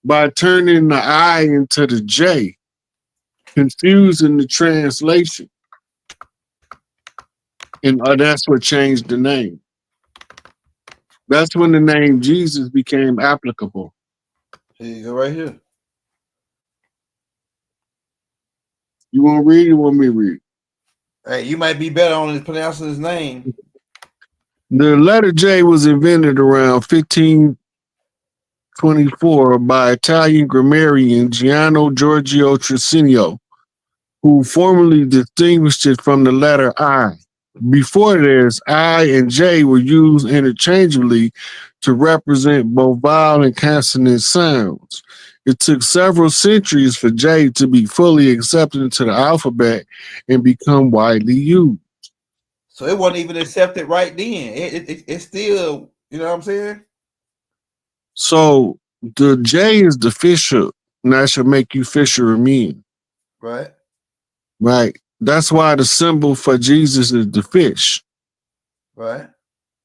By turning the I into the J, confusing the translation. And that's what changed the name. That's when the name Jesus became applicable. Here you go, right here. You want to read it? You want me to read? Hey, you might be better on pronouncing his name. The letter J was invented around 1524 by Italian grammarian Giano Giorgio Tricino, who formerly distinguished it from the letter I. Before this, I and J were used interchangeably to represent both vowel and consonant sounds. It took several centuries for J to be fully accepted into the alphabet and become widely used. So it wasn't even accepted right then. It's still, you know what I'm saying? So the J is the fisher, and that should make you fisher of men. Right. Right. That's why the symbol for Jesus is the fish. Right.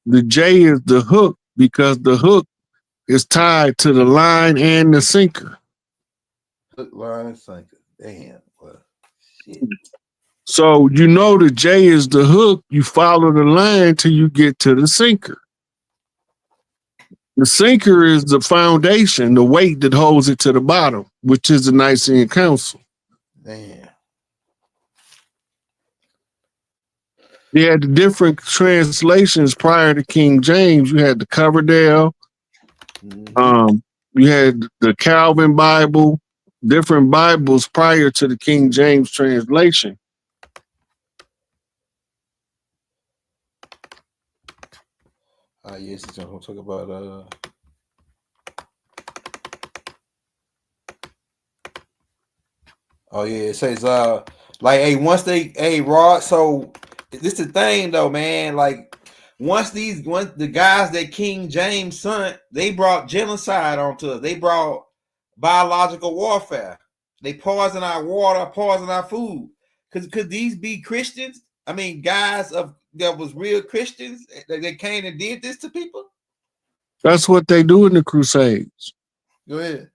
The J is the hook because the hook is tied to the line and the sinker. Hook, line, and sinker. Damn. Well, shit. So you know the J is the hook. You follow the line till you get to the sinker. The sinker is the foundation, the weight that holds it to the bottom, which is the Nicene Council. Damn. You had the different translations prior to King James. You had the Coverdale, you had the Calvin Bible, different Bibles prior to the King James translation. Yes, I'm gonna talk about oh yeah, it says like once they Rod, so this is the thing though, man. Like once the guys that King James sent, they brought genocide onto us. They brought biological warfare. They poison our water, poison our food. Could these be Christians? I mean, guys that was real Christians that came and did this to people? That's what they do in the Crusades. Go ahead.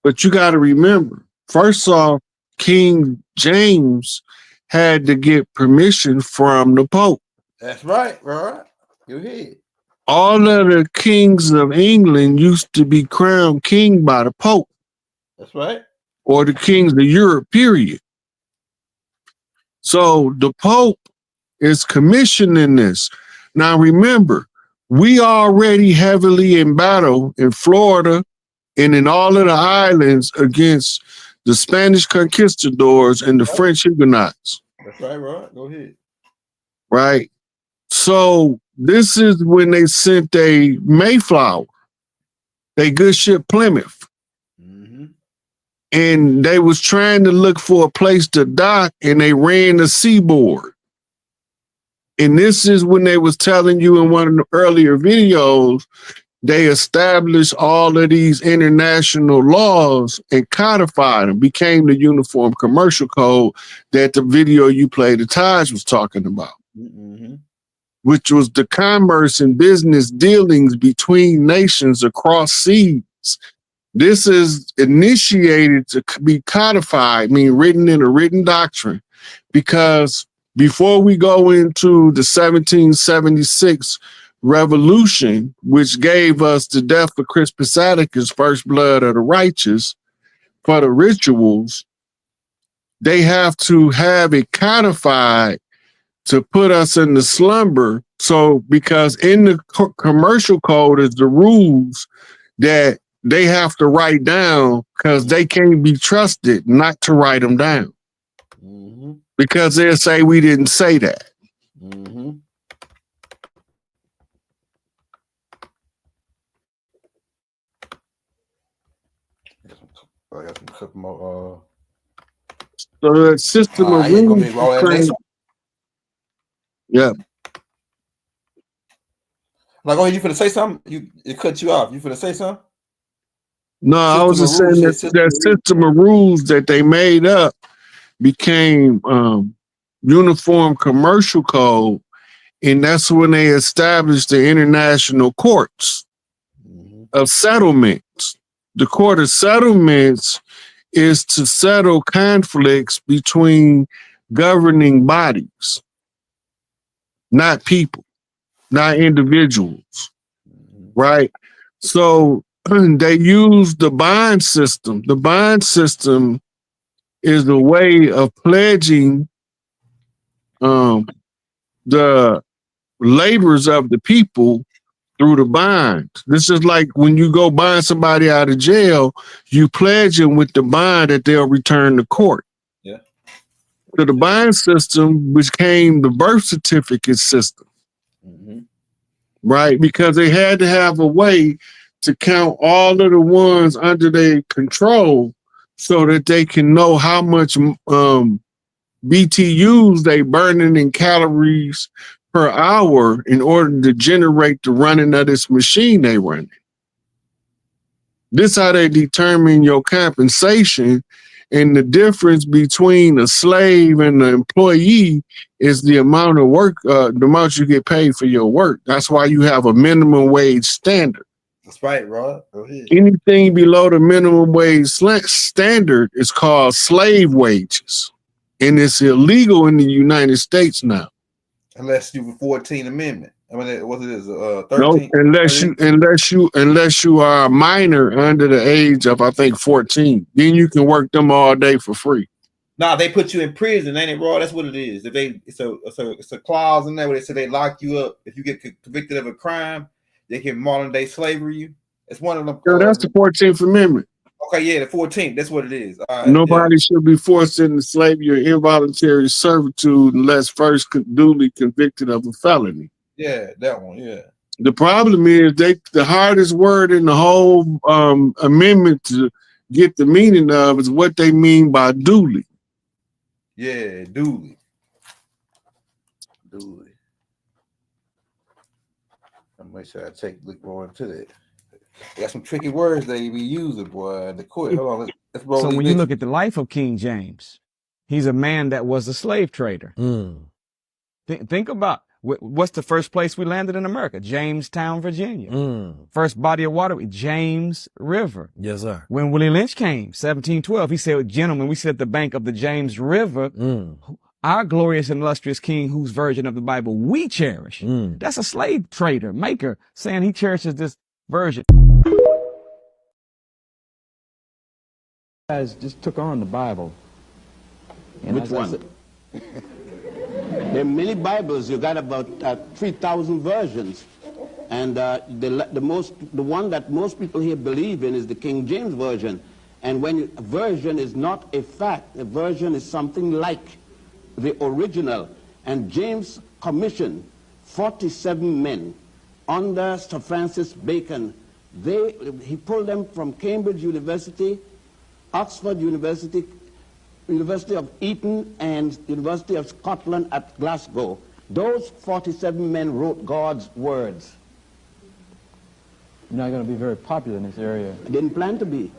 But you got to remember, first off, King James had to get permission from the Pope. That's right, right. Go ahead. All of the kings of England used to be crowned king by the Pope. That's right. Or the kings of Europe, period. So the Pope is commissioning this. Now remember, we already heavily in battle in Florida and in all of the islands against the Spanish conquistadors and the French Huguenots. That's right, Rod. Go ahead. Right. So this is when they sent a Mayflower, they good ship Plymouth. And they was trying to look for a place to dock, and they ran the seaboard. And this is when they was telling you in one of the earlier videos, they established all of these international laws and codified them, became the Uniform Commercial Code that the video you played, the Taj was talking about, which was the commerce and business dealings between nations across seas. This is initiated to be codified, meaning written in a written doctrine, because before we go into the 1776 revolution, which gave us the death of Crispus Attucks, first blood of the righteous, for the rituals, they have to have it codified to put us in the slumber. So, because in the commercial code is the rules that they have to write down because they can't be trusted not to write them down. Because they'll say we didn't say that. I got some couple more. So the system of rules. Yeah. Like, oh, you finna say something? It cut you off. You finna say something? No, I was just saying that system of rules that they made up became Uniform Commercial Code, and that's when they established the international courts of settlements. The Court of Settlements is to settle conflicts between governing bodies, not people, not individuals, right? So they use the bond system. The bond system is a way of pledging the labors of the people through the bond. This is like when you go bond somebody out of jail, you pledge them with the bond that they'll return to court. Yeah. So the bond system became the birth certificate system, right? Because they had to have a way to count all of the ones under their control so that they can know how much BTUs they burning in calories per hour in order to generate the running of this machine they running. This how they determine your compensation, and the difference between a slave and an employee is the amount of work, the amount you get paid for your work. That's why you have a minimum wage standard. That's right, Rod. Go ahead. Anything below the minimum wage standard is called slave wages, and it's illegal in the United States now. Unless you were 14th Amendment. I mean, what it is, 13? No, unless you are a minor under the age of, I think, 14, then you can work them all day for free. Nah, they put you in prison, ain't it, Rod? That's what it is. If they, it's a clause in there where they say they lock you up if you get convicted of a crime, they can modern day slavery you. It's one of them. So that's the 14th Amendment. Okay, yeah, the 14th. That's what it is. All right, Nobody should be forced into slavery or involuntary servitude unless first duly convicted of a felony. Yeah, that one. Yeah. The problem is the hardest word in the whole amendment to get the meaning of is what they mean by duly. Yeah, duly. Duly. I'm make sure I look more into that. They got some tricky words they be using, boy, in the court. Hold on, let's roll. So when you look at the life of King James, he's a man that was a slave trader. Think about what's the first place we landed in America? Jamestown, Virginia. First body of water, James River. Yes, sir. When Willie Lynch came, 1712, he said, "Gentlemen, we sit at the bank of the James River. Our glorious and illustrious king, whose version of the Bible we cherish." That's a slave trader, maker, saying he cherishes this version. Guys just took on the Bible. And which one? There are many Bibles. You got about 3,000 versions, and the one that most people here believe in is the King James version. And when a version is not a fact, a version is something like the original. And James commissioned 47 men under Sir Francis Bacon. He pulled them from Cambridge University, Oxford University, University of Eton, and University of Scotland at Glasgow. Those 47 men wrote God's words. You're not going to be very popular in this area. I didn't plan to be.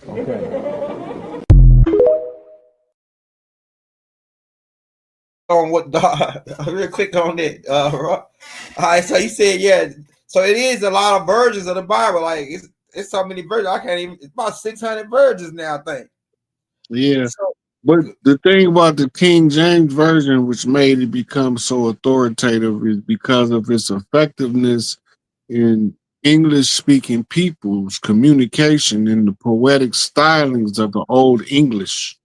Okay. On what real quick on that, all right, so you said, yeah, so it is a lot of versions of the Bible. Like it's so many versions, I can't even. It's about 600 versions now, I think. Yeah. But the thing about the King James Version, which made it become so authoritative, is because of its effectiveness in English-speaking people's communication and the poetic stylings of the Old English.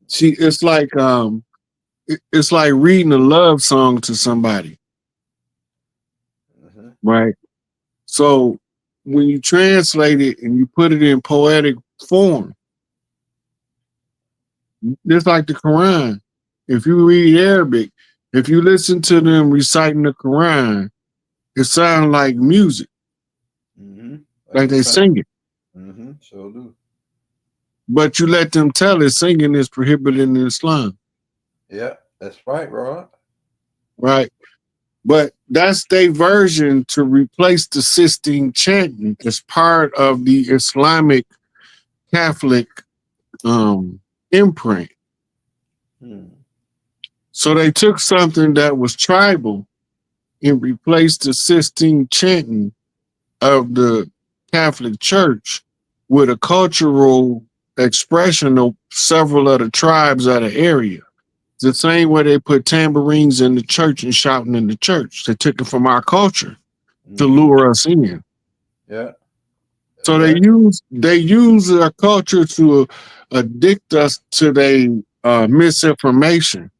See, it's like reading a love song to somebody, right? So when you translate it and you put it in poetic form, just like the Quran. If you read Arabic, if you listen to them reciting the Quran, it sounds like music, like they sing it. Sure do. But you let them tell it, singing is prohibited in Islam. Yeah, that's right, Rod. Right. But that's their version to replace the Sistine chanting as part of the Islamic Catholic imprint. So they took something that was tribal and replaced the Sistine chanting of the Catholic Church with a cultural expression of several of the tribes of the area. It's the same way they put tambourines in the church and shouting in the church. They took it from our culture to lure us in. Yeah. So they use our culture to addict us to their misinformation.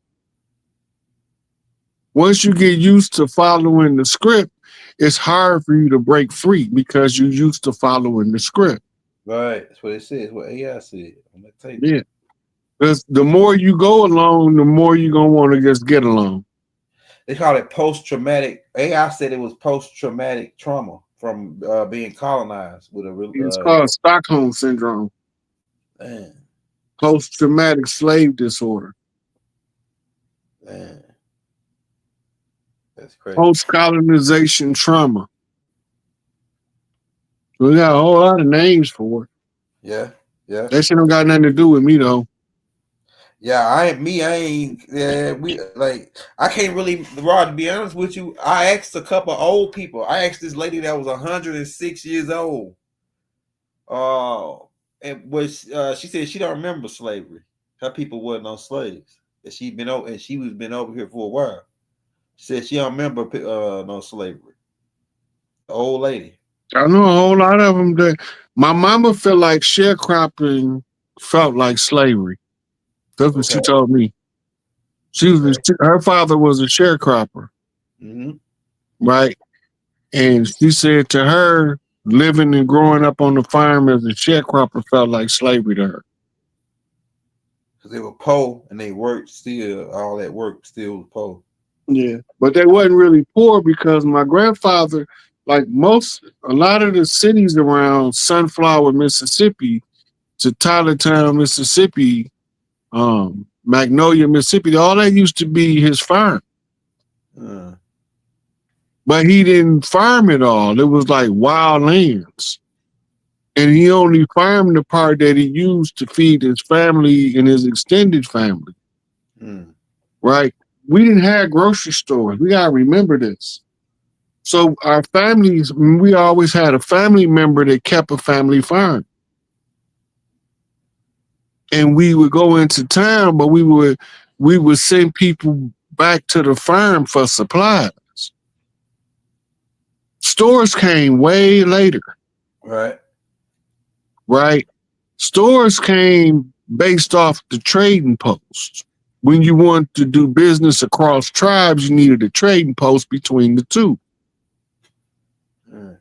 Once you get used to following the script, it's hard for you to break free because you're used to following the script. Right. That's what it says. What AI said on that tape. Yeah. Because the more you go along, the more you're going to want to just get along. They call it post-traumatic. AI said it was post-traumatic trauma from being colonized with a It's called Stockholm Syndrome. Man. Post-traumatic slave disorder. Man. That's crazy. Post-colonization trauma. We got a whole lot of names for it. Yeah, yeah. That shit don't got nothing to do with me though. Yeah, I ain't. Yeah, I can't really, Rod. To be honest with you, I asked a couple of old people. I asked this lady that was 106 years old. And she said she don't remember slavery. Her people wasn't on slaves. And she been over here for a while. She said she don't remember no slavery. The old lady. I know a whole lot of them. That my mama felt like sharecropping felt like slavery. That's what she told me. Her father was a sharecropper, right? And she said to her, living and growing up on the farm as a sharecropper felt like slavery to her. Because they were poor and they worked still. All that work still was poor. Yeah, but they wasn't really poor because my grandfather, like a lot of the cities around Sunflower, Mississippi, to Tylertown, Mississippi, Magnolia, Mississippi, all that used to be his farm. But he didn't farm it all. It was like wild lands. And he only farmed the part that he used to feed his family and his extended family. Right? We didn't have grocery stores. We gotta remember this. So our families, we always had a family member that kept a family farm. And we would go into town, but we would send people back to the farm for supplies. Stores came way later. Right? Stores came based off the trading posts. When you want to do business across tribes, you needed a trading post between the two.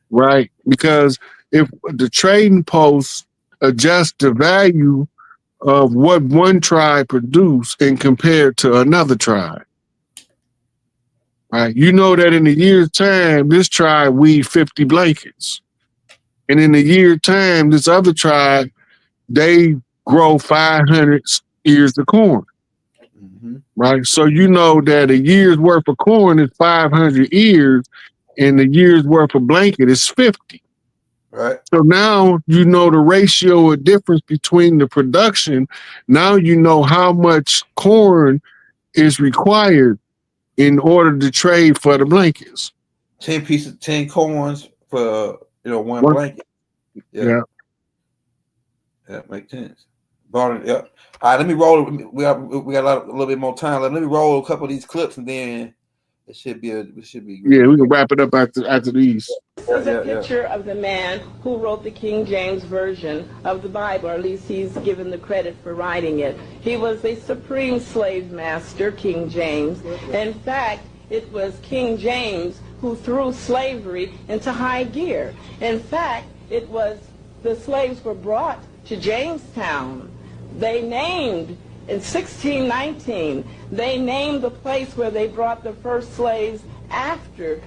Right? Because if the trading posts adjust the value of what one tribe produced and compared to another tribe. Right? You know that in a year's time, this tribe weaved 50 blankets. And in a year's time, this other tribe, they grow 500 ears of corn. Right? So you know that a year's worth of corn is 500 ears and a year's worth of blanket is 50. Right. So now you know the ratio of difference between the production. Now you know how much corn is required in order to trade for the blankets. 10 corns for one blanket. Yeah. That makes sense. Bought it. Yeah. All right, let me roll. We got a little bit more time. Let me roll a couple of these clips and then it should be great. Yeah, we can wrap it up after these. This is a picture of the man who wrote the King James Version of the Bible, or at least he's given the credit for writing it. He was a supreme slave master, King James. In fact, it was King James who threw slavery into high gear. In fact, it was the slaves were brought to Jamestown. They named, in 1619, they named the place where they brought the first slaves after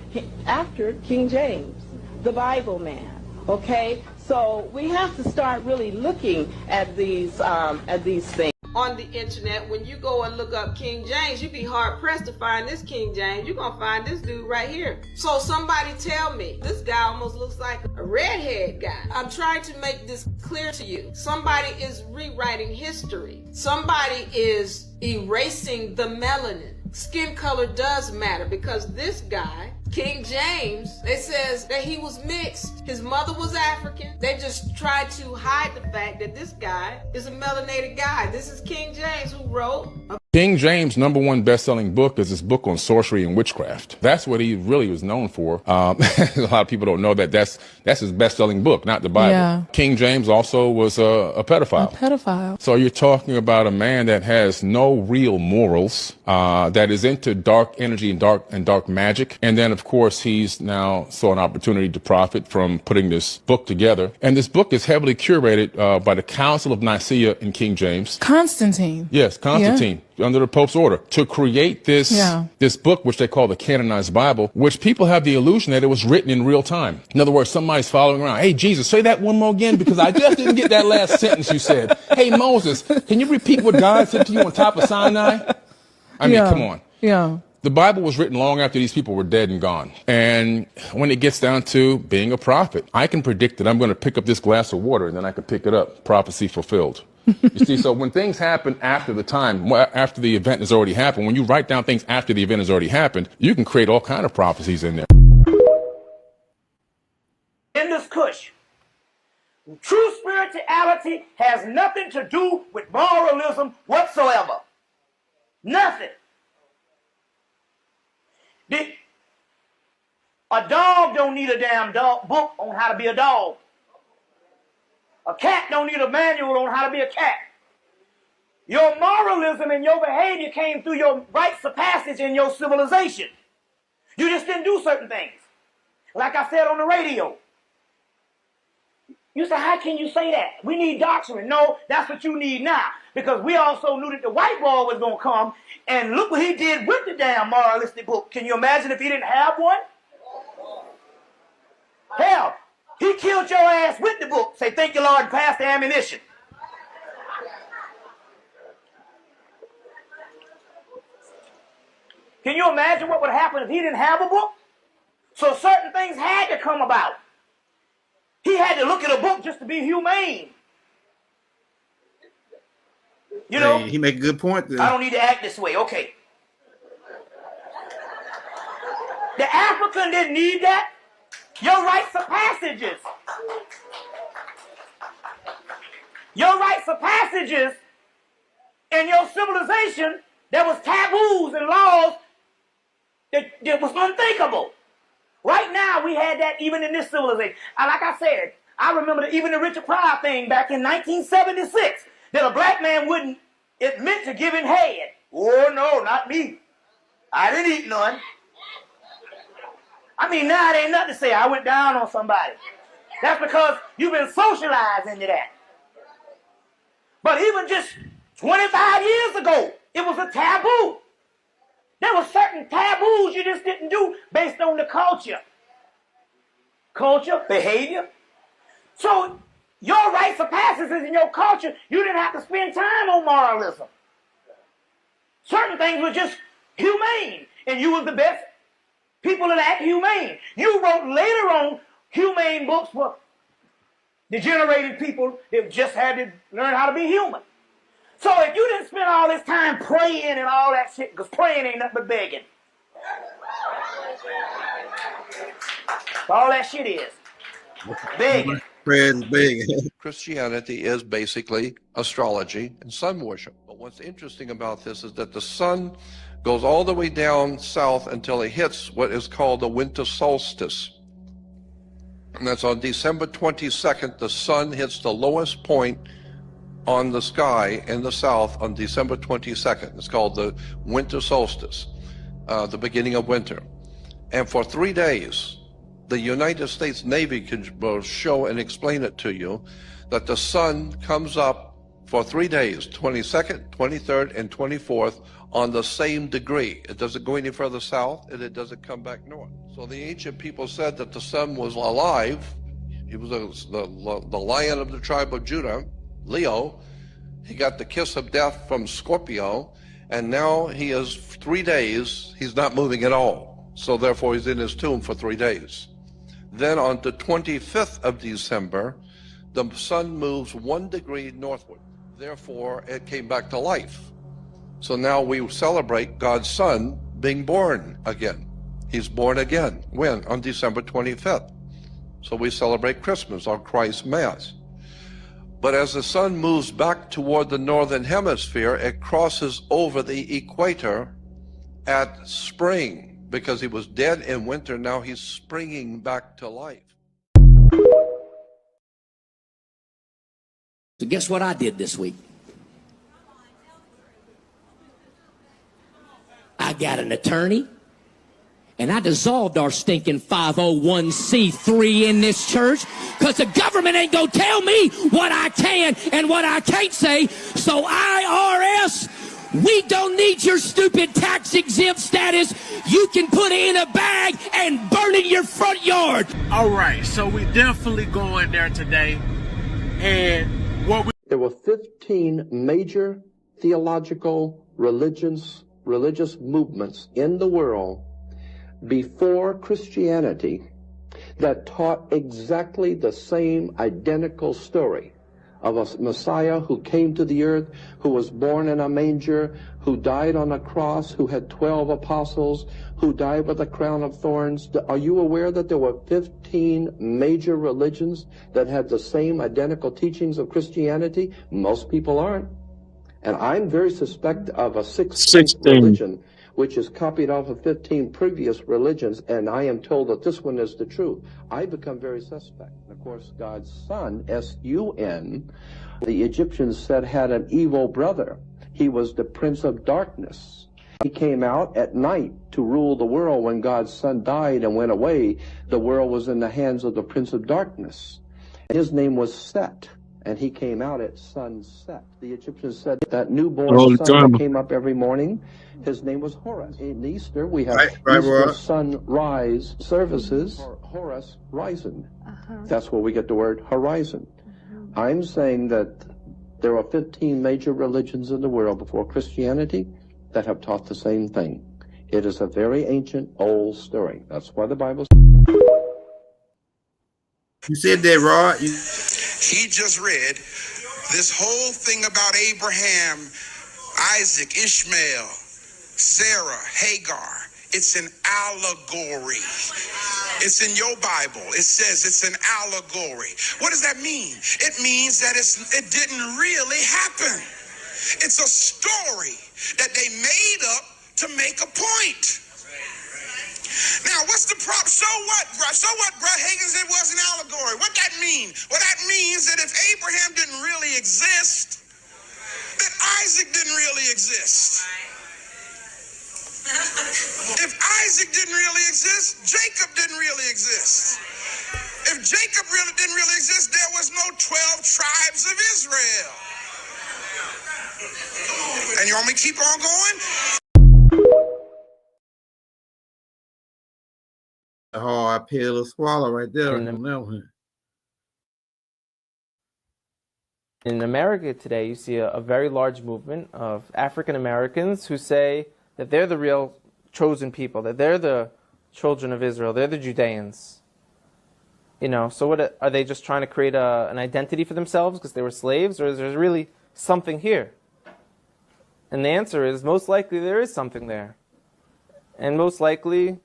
King James, the Bible man. Okay, so we have to start really looking at these things. On the internet, when you go and look up King James, you'd be hard pressed to find this King James. You're gonna find this dude right here. So somebody tell me, this guy almost looks like a redhead guy. I'm trying to make this clear to you. Somebody is rewriting history. Somebody is erasing the melanin. Skin color does matter because this guy, King James, it says that he was mixed. His mother was African. They just tried to hide the fact that this guy is a melanated guy. This is King James who wrote King James' #1 best-selling book is his book on sorcery and witchcraft. That's what he really was known for. A lot of people don't know that that's his best-selling book, not the Bible. Yeah. King James also was a pedophile. A pedophile. So you're talking about a man that has no real morals, that is into dark energy and dark magic. And then, of course, he's now saw an opportunity to profit from putting this book together. And this book is heavily curated by the Council of Nicaea in King James. Constantine. Yes, Constantine. Yeah. Under the Pope's order to create this book, which they call the Canonized Bible, which people have the illusion that it was written in real time. In other words, somebody's following around. Hey, Jesus, say that one more again because I just didn't get that last sentence you said. Hey, Moses, can you repeat what God said to you on top of Sinai? I mean, come on. Yeah. The Bible was written long after these people were dead and gone. And when it gets down to being a prophet, I can predict that I'm going to pick up this glass of water and then I can pick it up. Prophecy fulfilled. You see, so when things happen after the time, after the event has already happened, when you write down things after the event has already happened, you can create all kind of prophecies in there. In this Kush, true spirituality has nothing to do with moralism whatsoever. Nothing. A dog don't need a damn book on how to be a dog. A cat don't need a manual on how to be a cat. Your moralism and your behavior came through your rites of passage in your civilization. You just didn't do certain things. Like I said on the radio. You say, how can you say that? We need doctrine. No, that's what you need now. Because we also knew that the white boy was going to come, and look what he did with the damn moralistic book. Can you imagine if he didn't have one? Hell, he killed your ass with the book. Say, thank you, Lord, and pass the ammunition. Can you imagine what would happen if he didn't have a book? So certain things had to come about. He had to look at a book just to be humane. You know? Hey, he make a good point there. I don't need to act this way. Okay. The African didn't need that. Your rites of passages. Your rites of passages in your civilization, there was taboos and laws that was unthinkable. Right now, we had that even in this civilization. And like I said, I remember even the Richard Pryor thing back in 1976, that a black man wouldn't admit to giving head. Oh, no, not me. I didn't eat none. I mean, now it ain't nothing to say I went down on somebody. That's because you've been socialized into that. But even just 25 years ago, it was a taboo. There were certain taboos you just didn't do based on the culture. Culture, behavior. So your rites of passage in your culture, you didn't have to spend time on moralism. Certain things were just humane, and you was the best people that act humane. You wrote later on humane books for degenerated people that just had to learn how to be human. So if you didn't spend all this time praying and all that shit, because praying ain't nothing but begging. All that shit is. Begging. Prayer is begging. Christianity is basically astrology and sun worship. But what's interesting about this is that the sun goes all the way down south until it hits what is called the winter solstice. And that's on December 22nd, the sun hits the lowest point on the sky in the south on December 22nd. It's called the winter solstice, the beginning of winter. And for 3 days, the United States Navy will show and explain it to you that the sun comes up for 3 days, 22nd, 23rd, and 24th, on the same degree. It doesn't go any further south, and it doesn't come back north. So the ancient people said that the sun was alive. He was the lion of the tribe of Judah, Leo. He got the kiss of death from Scorpio, and now he is 3 days, he's not moving at all. So therefore he's in his tomb for 3 days. Then on the 25th of December, the sun moves 1 degree northward. Therefore, it came back to life. So now we celebrate God's son being born again. He's born again. When? On December 25th. So we celebrate Christmas on Christ's Mass. But as the sun moves back toward the northern hemisphere, it crosses over the equator at spring, because he was dead in winter. Now he's springing back to life. So guess what I did this week? I got an attorney, and I dissolved our stinking 501c3 in this church, because the government ain't gonna tell me what I can and what I can't say. So IRS, we don't need your stupid tax exempt status. You can put it in a bag and burn it in your front yard. All right, so we definitely go in there today, and There were 15 major theological religious movements in the world before Christianity that taught exactly the same identical story of a Messiah who came to the earth, who was born in a manger, who died on a cross, who had 12 apostles, who died with a crown of thorns. Are you aware that there were 15 major religions that had the same identical teachings of Christianity? Most people aren't. And I'm very suspect of a 16th religion, which is copied off of 15 previous religions, and I am told that this one is the truth. I become very suspect. Of course, God's son, S-U-N, the Egyptians said had an evil brother. He was the prince of darkness. He came out at night to rule the world. When God's son died and went away, the world was in the hands of the prince of darkness. His name was Set, and he came out at sunset. The Egyptians said that newborn son that came up every morning, his name was Horus. In Easter, we have Easter sunrise services, Horus Horizon. That's where we get the word horizon. I'm saying that there are 15 major religions in the world before Christianity that have taught the same thing. It is a very ancient, old story. That's why the Bible. You said that, Rod. He just read this whole thing about Abraham, Isaac, Ishmael, Sarah, Hagar. It's an allegory. It's in your Bible. It says it's an allegory. What does that mean? It means that it didn't really happen. It's a story that they made up to make a point. Now, what's the problem? So what, bro? Hagen said it was an allegory. What that mean? Well, that means that if Abraham didn't really exist, that Isaac didn't really exist. If Isaac didn't really exist, Jacob didn't really exist. If Jacob didn't really exist, there was no 12 tribes of Israel. And you want me to keep on going? A hard pill to swallow right there. In America today, you see a very large movement of African Americans who say that they're the real chosen people, that they're the children of Israel, they're the Judeans. You know, so what are they just trying to create an identity for themselves because they were slaves, or is there really something here? And the answer is most likely there is something there. And most likely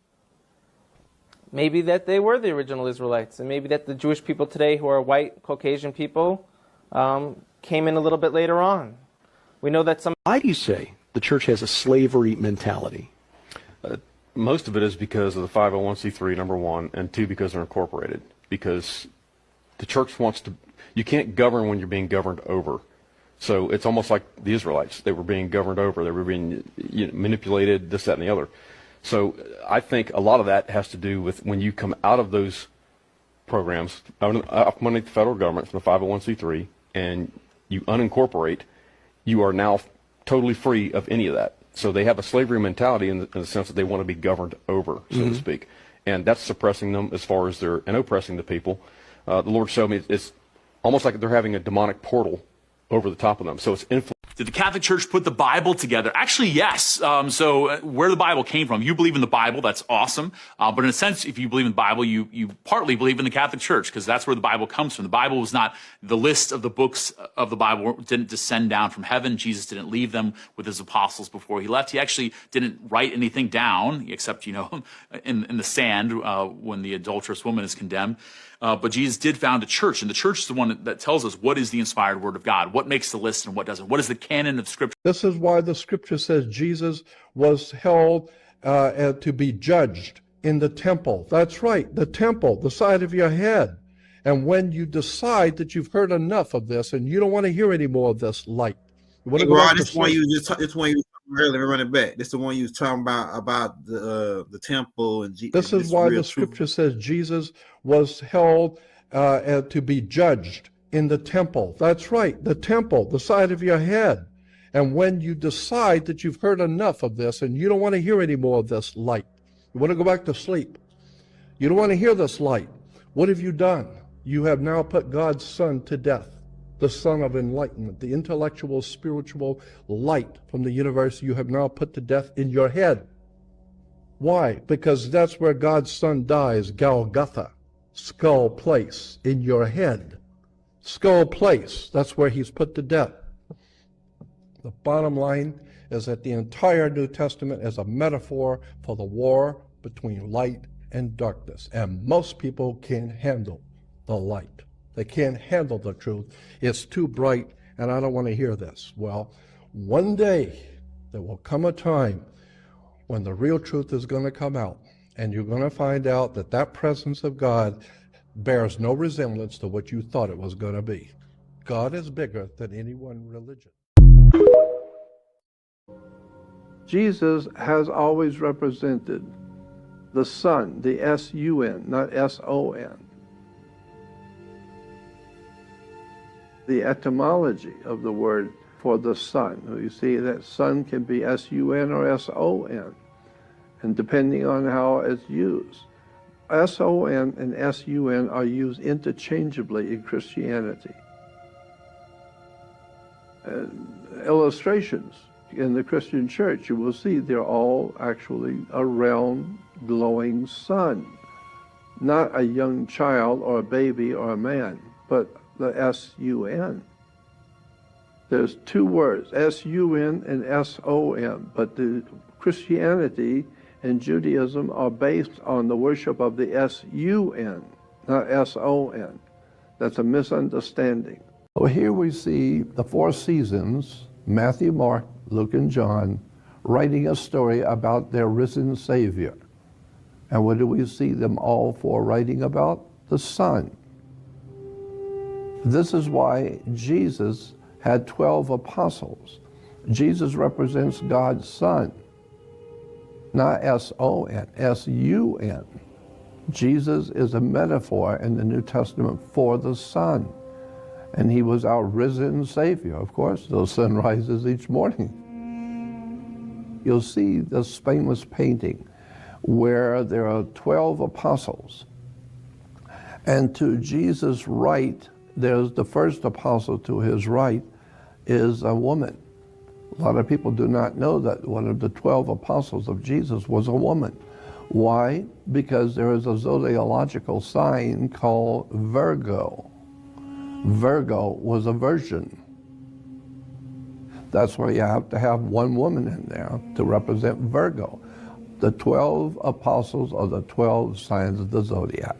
maybe that they were the original Israelites, and maybe that the Jewish people today who are white, Caucasian people came in a little bit later on. We know that some... Why do you say the church has a slavery mentality? Most of it is because of the 501c3, number one, and two, because they're incorporated. Because the church wants to... You can't govern when you're being governed over. So it's almost like the Israelites. They were being governed over. They were being manipulated, this, that, and the other. So I think a lot of that has to do with when you come out of those programs, underneath the federal government from the 501c3, and you unincorporate, you are now totally free of any of that. So they have a slavery mentality in the sense that they want to be governed over, so to speak. And that's suppressing them as far as and oppressing the people. The Lord showed me it's almost like they're having a demonic portal over the top of them. So it's influence. Did the Catholic Church put the Bible together? Actually, yes. So where the Bible came from, you believe in the Bible, that's awesome. But in a sense, if you believe in the Bible, you partly believe in the Catholic Church, because that's where the Bible comes from. The Bible was not, the list of the books of the Bible didn't descend down from heaven. Jesus didn't leave them with his apostles before he left. He actually didn't write anything down, except, in the sand when the adulterous woman is condemned. But Jesus did found a church, and the church is the one that tells us what is the inspired word of God, what makes the list and what doesn't, what is the canon of Scripture. This is why the Scripture says Jesus was held to be judged in the temple. That's right, the temple, the side of your head. And when you decide that you've heard enough of this and you don't want to hear any more of this light, you want to go back to this one you was talking earlier, running back. This is the one you was talking about the temple and Jesus. This is why the Scripture says Jesus was held to be judged in the temple. That's right, the temple, the side of your head. And when you decide that you've heard enough of this and you don't want to hear any more of this light, you want to go back to sleep, you don't want to hear this light, what have you done? You have now put God's Son to death, the Son of enlightenment, the intellectual, spiritual light from the universe you have now put to death in your head. Why? Because that's where God's Son dies, Golgotha, skull place, in your head. Skull place, that's where he's put to death. The bottom line is that the entire New Testament is a metaphor for the war between light and darkness, and most people can't handle the light. They can't handle the truth. It's too bright, and I don't want to hear this. Well, one day there will come a time when the real truth is going to come out, and you're going to find out that that presence of God bears no resemblance to what you thought it was going to be. God is bigger than any one religion. Jesus has always represented the Son, the S-U-N, not S-O-N. The etymology of the word for the Son. You see that Son can be S-U-N or S-O-N, and depending on how it's used. S-O-N and S-U-N are used interchangeably in Christianity. Illustrations in the Christian church, you will see they're all actually a round, glowing sun. Not a young child or a baby or a man, but the S-U-N. There's two words, S-U-N and S-O-N, but the Christianity and Judaism are based on the worship of the S-U-N, not S-O-N. That's a misunderstanding. Well, here we see the four seasons, Matthew, Mark, Luke, and John, writing a story about their risen Savior. And what do we see them all for writing about? The Son. This is why Jesus had 12 apostles. Jesus represents God's Son, not S-O-N, S-U-N. Jesus is a metaphor in the New Testament for the Son. And he was our risen Savior. Of course, the sun rises each morning. You'll see this famous painting where there are 12 apostles. And to Jesus' right, there's the first apostle to his right is a woman. A lot of people do not know that one of the 12 apostles of Jesus was a woman. Why? Because there is a zodiacal sign called Virgo. Virgo was a virgin. That's why you have to have one woman in there to represent Virgo. The 12 apostles are the 12 signs of the zodiac.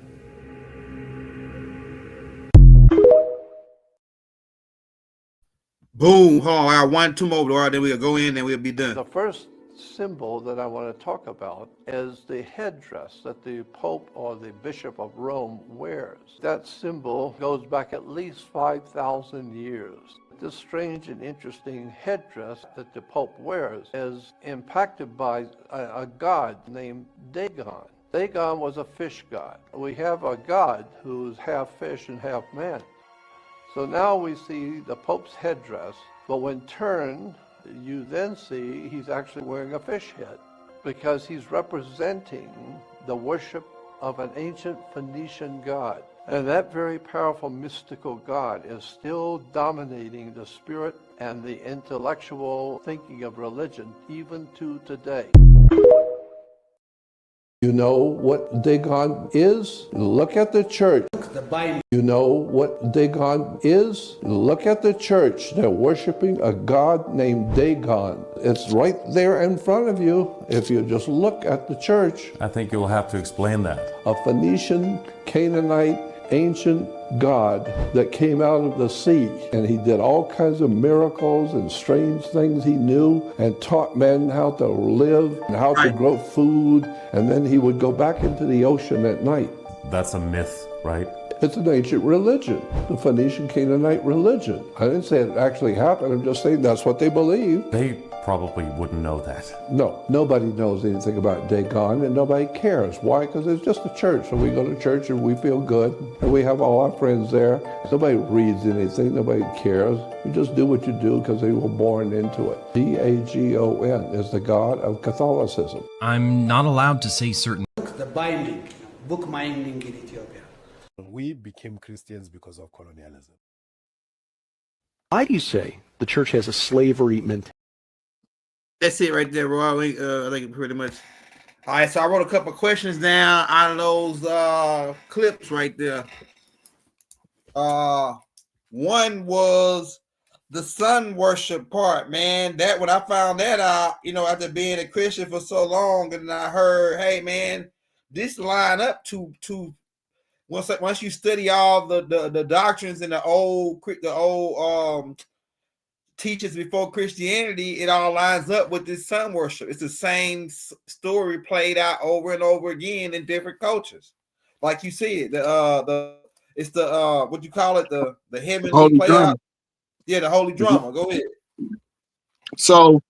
Boom. Hold on. I got two more, then we'll go in and we'll be done. The first symbol that I want to talk about is the headdress that the Pope or the Bishop of Rome wears. That symbol goes back at least 5,000 years. This strange and interesting headdress that the Pope wears is impacted by a god named Dagon. Dagon was a fish god. We have a god who's half fish and half man. So now we see the Pope's headdress, but when turned, you then see he's actually wearing a fish head because he's representing the worship of an ancient Phoenician god. And that very powerful mystical God is still dominating the spirit and the intellectual thinking of religion even to today. You know what Dagon is? Look at the church. The Bible. You know what Dagon is? Look at the church. They're worshiping a god named Dagon. It's right there in front of you if you just look at the church. I think you'll have to explain that. A Phoenician, Canaanite, ancient god that came out of the sea, and he did all kinds of miracles and strange things he knew and taught men how to live and how to grow food, and then he would go back into the ocean at night. That's a myth, right? It's an ancient religion, the Phoenician Canaanite religion. I didn't say it actually happened, I'm just saying that's what they believe. They probably wouldn't know that. No, nobody knows anything about Dagon, and nobody cares. Why? Because it's just a church, so we go to church and we feel good, and we have all our friends there. Nobody reads anything, nobody cares. You just do what you do because they were born into it. D-A-G-O-N is the God of Catholicism. I'm not allowed to say certain... The binding, book binding in Ethiopia. We became Christians because of colonialism. Why do you say the church has a slavery mentality? That's it right there, Roy. I think pretty much. All right, so I wrote a couple of questions down out of those clips right there. One was the sun worship part, man. That when I found that out, after being a Christian for so long, and I heard, hey, man, this line up to once you study all the doctrines and the old teachers before Christianity, it all lines up with this sun worship. It's the same story played out over and over again in different cultures. Like you said, it's the what you call it, the heavenly Holy play drama. out. Yeah, the holy drama. Go ahead. So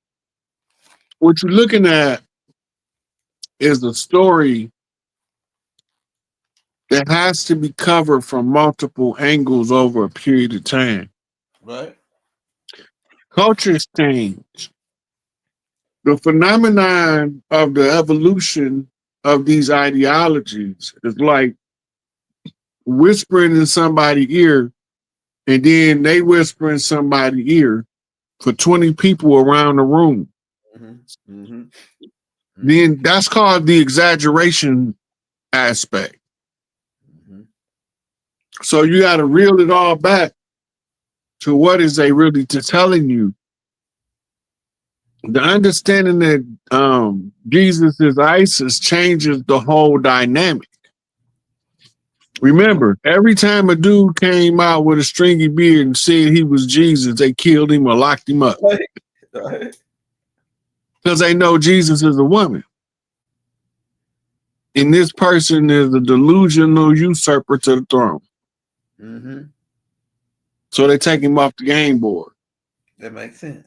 what you're looking at is a story that has to be covered from multiple angles over a period of time. Right. Cultures change. The phenomenon of the evolution of these ideologies is like whispering in somebody's ear, and then they whisper in somebody's ear for 20 people around the room. Mm-hmm. Mm-hmm. Then that's called the exaggeration aspect. Mm-hmm. So you got to reel it all back to what is they really telling you. The understanding that Jesus is ISIS changes the whole dynamic. Remember, every time a dude came out with a stringy beard and said he was Jesus, they killed him or locked him up. Because they know Jesus is a woman. And this person is a delusional usurper to the throne. Mm-hmm. So they take him off the game board. That makes sense.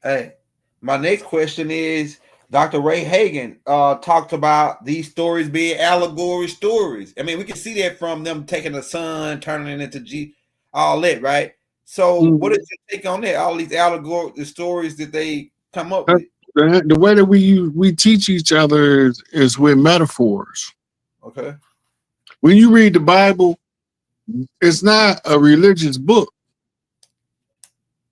Hey, my next question is, Dr. Ray Hagan talked about these stories being allegory stories. I mean, we can see that from them taking the sun, turning it into all that, right? So what is your take on that? All these allegory stories that they come up with? The way that we teach each other is with metaphors. Okay. When you read the Bible, it's not a religious book,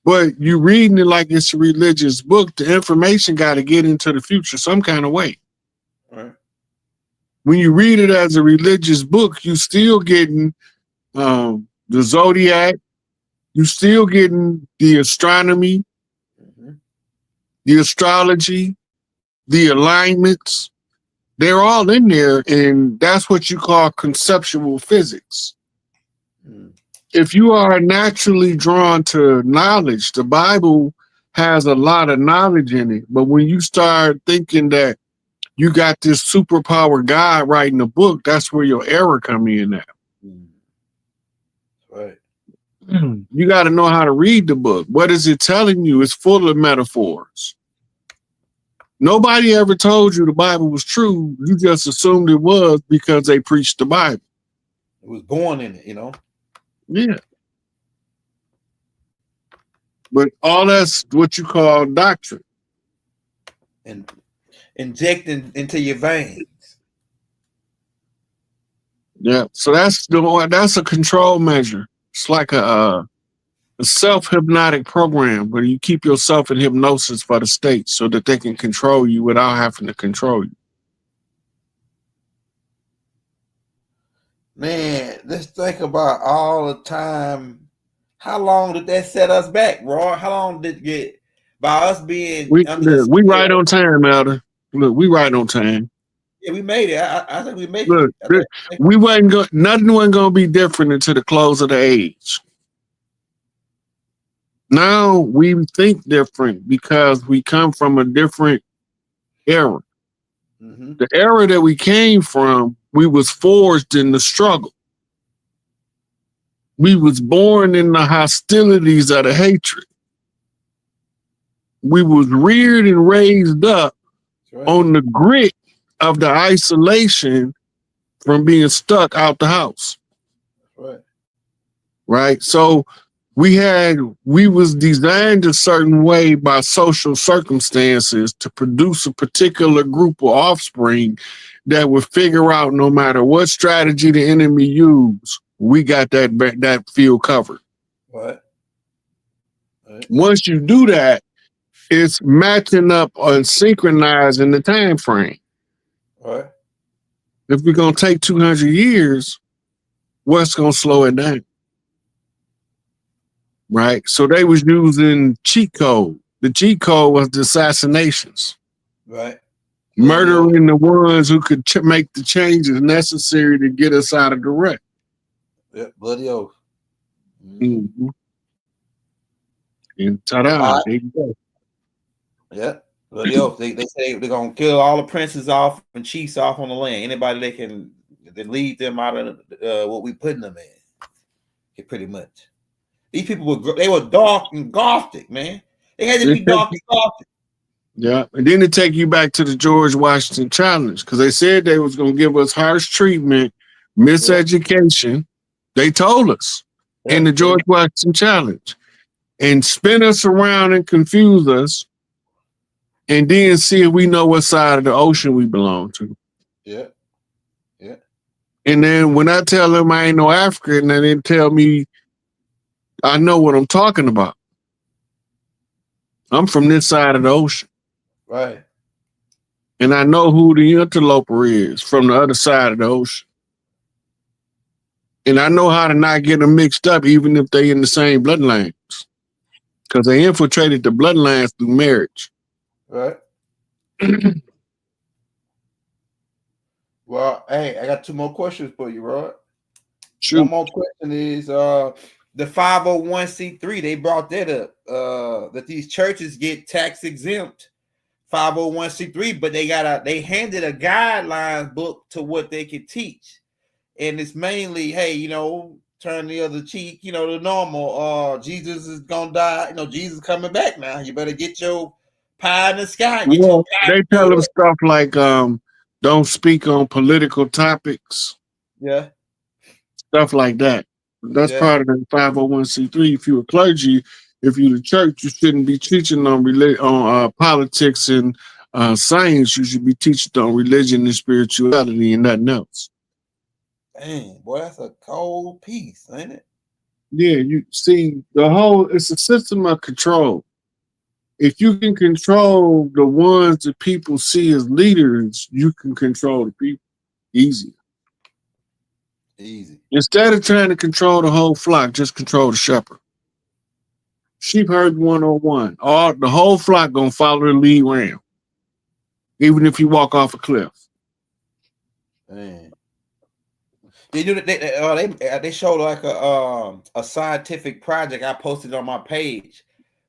but you reading it like it's a religious book. The information got to get into the future some kind of way. Right. When you read it as a religious book, you still getting the zodiac, you still getting the astronomy, the astrology, the alignments. They're all in there, and that's what you call conceptual physics. If you are naturally drawn to knowledge, the Bible has a lot of knowledge in it. But when you start thinking that you got this superpower God writing a book, that's where your error come in at. Right. You got to know how to read the book. What is it telling you? It's full of metaphors. Nobody ever told you the Bible was true. You just assumed it was because they preached the Bible. It was born in it, Yeah. But all that's what you call doctrine. And injecting into your veins. Yeah. So that's a control measure. It's like a self-hypnotic program where you keep yourself in hypnosis for the state so that they can control you without having to control you. Man, let's think about all the time. How long did that set us back, Roy? How long did it get by us being We under the right spell? on time, Elder. Look, we right on time. Yeah, we made it. I think we made Look, it. we wasn't nothing wasn't gonna be different until the close of the age. Now we think different because we come from a different era. Mm-hmm. The era that we came from, we was forged in the struggle. We was born in the hostilities of the hatred. We was reared and raised up on the grit of the isolation from being stuck out the house. Right. Right. So we was designed a certain way by social circumstances to produce a particular group of offspring that would figure out no matter what strategy the enemy used, we got that field covered. Right. Once you do that, it's matching up and synchronizing the time frame. Right. If we're gonna take 200 years, what's gonna slow it down? Right. So they was using cheat code. The cheat code was the assassinations. Right. Murdering the ones who could make the changes necessary to get us out of the wreck. Yeah, bloody oath. Mm-hmm. And ta-da, there you go. Yeah, bloody oath. They say they're gonna kill all the princes off and chiefs off on the land. Anybody they can lead them out of what we putting them in. Yeah, pretty much. These people were dark and gothic, man. They had to be dark and gothic. Yeah, and then they take you back to the George Washington challenge because they said they was going to give us harsh treatment, miseducation. They told us in the George Washington challenge, and spin us around and confuse us, and then see if we know what side of the ocean we belong to. Yeah, yeah. And then when I tell them I ain't no African, then they tell me I know what I'm talking about. I'm from this side of the ocean. Right. And I know who the interloper is from the other side of the ocean. And I know how to not get them mixed up, even if they in the same bloodlines. Because they infiltrated the bloodlines through marriage. Right. Well, hey, I got two more questions for you, Rod. Sure. One more question is the 501c3. They brought that up. That these churches get tax exempt 501c3, but they handed a guidelines book to what they could teach. And it's mainly, hey, turn the other cheek, the normal. Jesus is gonna die, Jesus coming back now. You better get your pie in the sky. Well, they tell them stuff like don't speak on political topics. Yeah. Stuff like that. That's part of the 501c3. If you're a clergy, if you're the church, you shouldn't be teaching on politics and science. You should be teaching on religion and spirituality and nothing else. Dang, boy, that's a cold piece, ain't it? Yeah, you see, it's a system of control. If you can control the ones that people see as leaders, you can control the people. Easy. Instead of trying to control the whole flock, just control the shepherd. Sheep herd 101. The whole flock gonna follow the lead ram, even if you walk off a cliff. Dang. They showed like a scientific project I posted on my page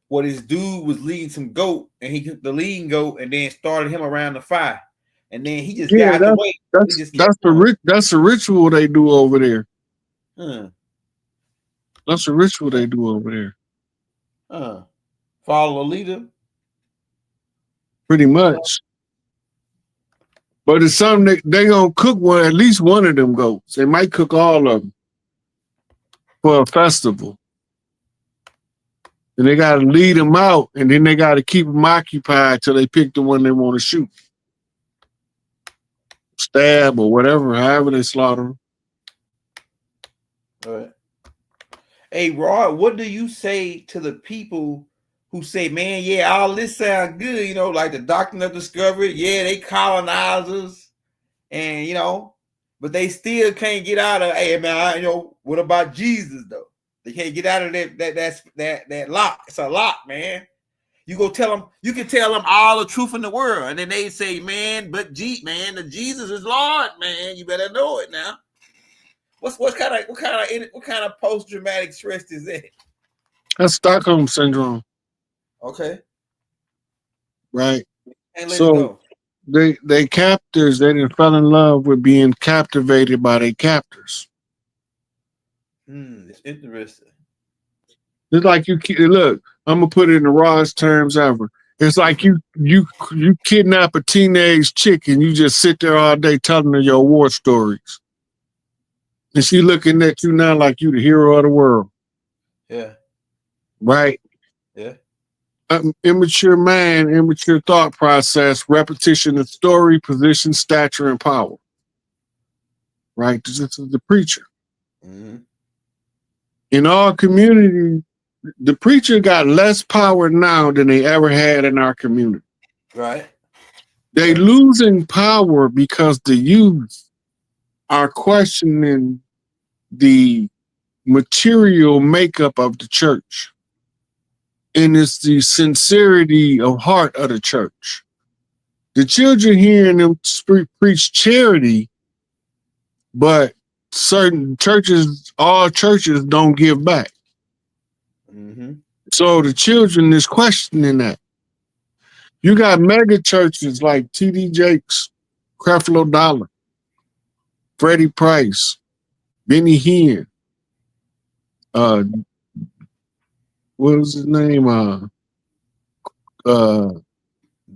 where this dude was leading some goat and he took the leading goat and then started him around the fire. And then he just got the way. That's a ritual they do over there. That's a ritual they do over there. Follow the leader. Pretty much. But it's something they gonna cook at least one of them goats. They might cook all of them for a festival. And they gotta lead them out, and then they gotta keep them occupied till they pick the one they want to shoot. Stab or whatever, however they slaughter them. All right. Hey, Rod, what do you say to the people who say, man, yeah, all this sounds good, you know, like the doctrine of discovery, yeah, they colonizers, and but they still can't get out of, hey man, what about Jesus though? They can't get out of that lock. It's a lock, man. You go tell them, you can tell them all the truth in the world, and then they say, man, but the Jesus is Lord, man. You better know it now. What kind of post-traumatic stress is that? That's Stockholm syndrome, Okay. right? And let's So go. they captors, they didn't fell in love with being captivated by their captors. It's interesting. It's like look, I'm gonna put it in the rawest terms ever. It's like you kidnap a teenage chick and you just sit there all day telling her your war stories. And she looking at you now like you the hero of the world. Yeah. Right? Yeah. Immature mind, immature thought process, repetition of story, position, stature, and power. Right? This is the preacher. Mm-hmm. In our community, the preacher got less power now than they ever had in our community. Right. They losing power because the youth are questioning the material makeup of the church. And it's the sincerity of heart of the church. The children hearing them preach charity, but certain churches, all churches don't give back. Mm-hmm. So the children is questioning that. You got mega churches like T.D. Jakes, Creflo Dollar, Freddie Price, Benny Hinn, what was his name?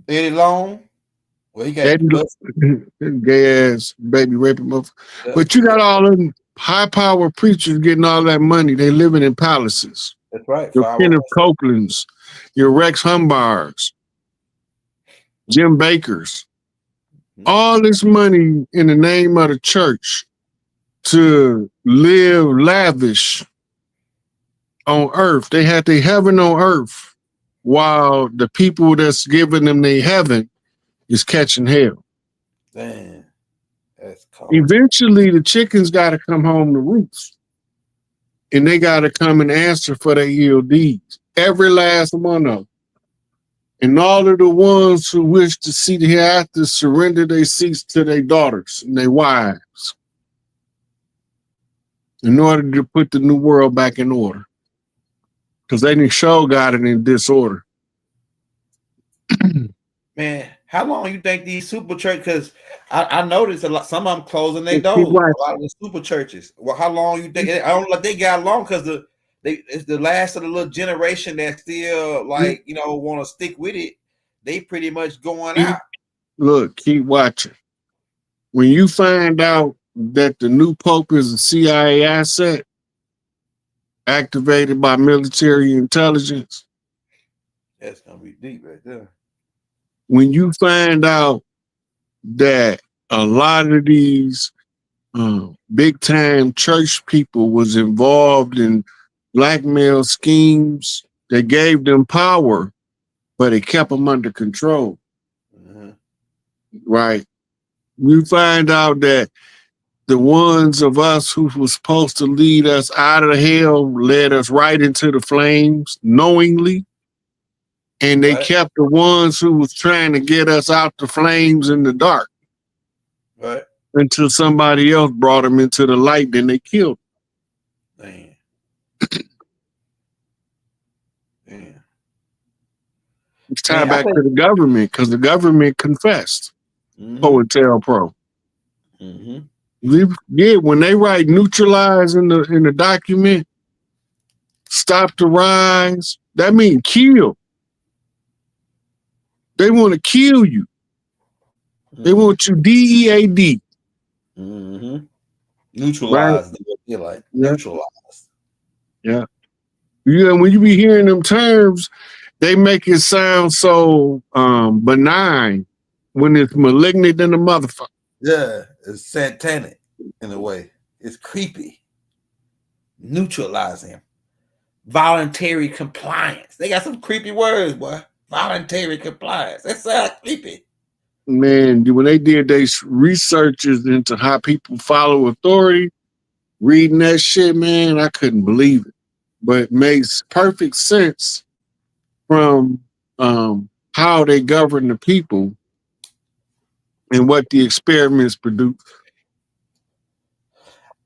Eddie Long. Well, he got Eddie, gay ass baby raping motherfucker. Yeah. But you got all them high power preachers getting all that money. They living in palaces. That's right. Your Kenneth Copelands, your Rex Humbars, Jim Bakers. All this money in the name of the church to live lavish on earth. They had their heaven on earth while the people that's giving them their heaven is catching hell. Damn. That's cold. Eventually, the chickens got to come home to roost. And they got to come and answer for their ill deeds. Every last one of them. And all of the ones who wish to see the hereafter surrender their seats to their daughters and their wives in order to put the new world back in order. Because they didn't show God it in disorder. Man, how long you think these super churches? Because I noticed a lot. Some of them closing their doors. A lot of the super churches. Well, how long you think? I don't like they got long because it's the last of the little generation that still want to stick with it. They pretty much going out. Look, keep watching. When you find out that the new pope is a CIA asset activated by military intelligence, that's gonna be deep right there. When you find out that a lot of these big time church people was involved in blackmail schemes that gave them power, but it kept them under control. Mm-hmm. Right? You find out that the ones of us who was supposed to lead us out of hell led us right into the flames knowingly. And they kept the ones who was trying to get us out the flames in the dark. Right. Until somebody else brought them into the light, then they killed them. Man. It's tied back to the government because the government confessed. COINTELPRO. Yeah, when they write neutralize in the document, stop the rise, that means kill. They want to kill you. They want you DEAD. Neutralize. Right? Neutralize. Yeah. When you be hearing them terms, they make it sound so benign when it's malignant than a motherfucker. Yeah, it's satanic in a way. It's creepy. neutralize him. Voluntary compliance. They got some creepy words, boy. Voluntary compliance. That sounds creepy. Man, when they did their researches into how people follow authority, reading that shit, man, I couldn't believe it. But it makes perfect sense from how they govern the people and what the experiments produce.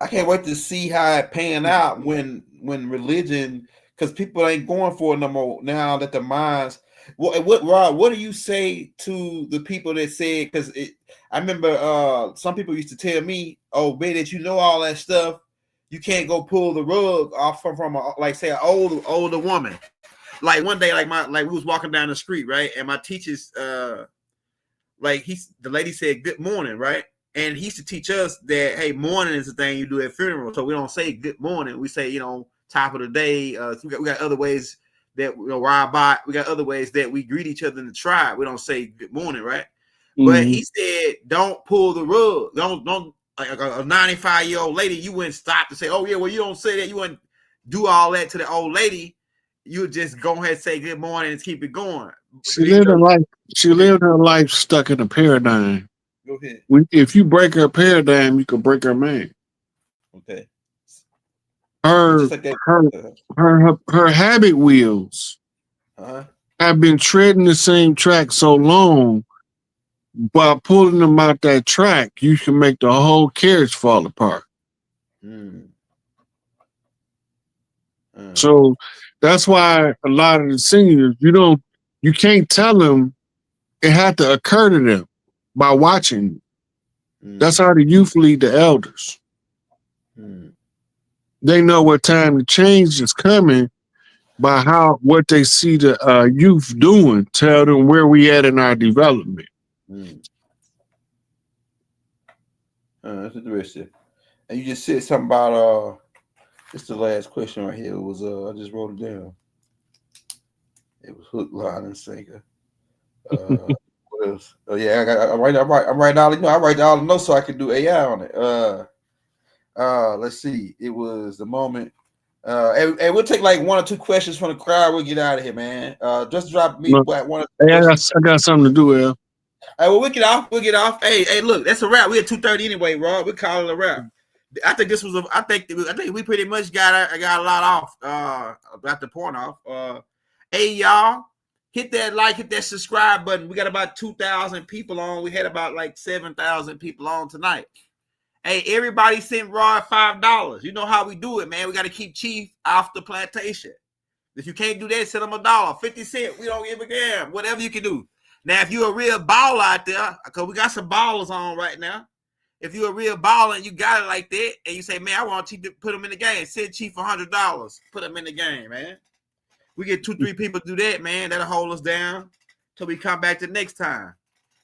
I can't wait to see how it pan out when religion, because people ain't going for it no more now that the minds. What Rob? What do you say to the people that said? Because I remember some people used to tell me, "Oh, man, that you know all that stuff, you can't go pull the rug off from a, like say an older woman." Like one day, like we was walking down the street, right, and my teachers, the lady said good morning, right. And he used to teach us that, hey, morning is the thing you do at funeral. So we don't say good morning. We say, top of the day. So we got other ways that, ride by. We got other ways that we greet each other in the tribe. We don't say good morning, right? Mm-hmm. But he said, don't pull the rug. Don't like a 95-year-old lady, you wouldn't stop to say, oh, yeah, well, you don't say that. You wouldn't do all that to the old lady. You would just go ahead and say good morning and keep it going. She lived her life stuck in a paradigm. Go ahead. If you break her paradigm, you can break her man. Okay. Her habit wheels have been treading the same track so long. By pulling them out that track, you can make the whole carriage fall apart. So that's why a lot of the seniors, you can't tell them. It had to occur to them by watching. That's how the youth lead the elders. They know what time the change is coming by what they see the youth doing. Tell them where we at in our development. That's interesting. And you just said something about this is the last question right here. It was I just wrote it down. It was hook, line, and sinker. What else? Oh yeah, I'm writing all. I write all the notes so I can do AI on it. Let's see. It was the moment. And we'll take like one or two questions from the crowd. We'll get out of here, man. Just drop me one. Hey, I got something to do, El. Hey, well, we'll get off. Hey, look, that's a wrap. We're at 2:30 anyway, Rob. We call it a wrap. I think this was I think we pretty much got a lot off. Got the point off. Hey, y'all, hit that like, hit that subscribe button. We got about 2,000 people on. We had about like 7,000 people on tonight. Hey, everybody sent Rod $5. You know how we do it, man. We got to keep Chief off the plantation. If you can't do that, send them $1, 50 cents. We don't give a damn. Whatever you can do. Now, if you're a real baller out there, because we got some ballers on right now. If you're a real baller and you got it like that, and you say, man, I want Chief to put them in the game, send Chief $100. Put them in the game, man. We get 2-3 people do that, man. That'll hold us down till we come back the next time.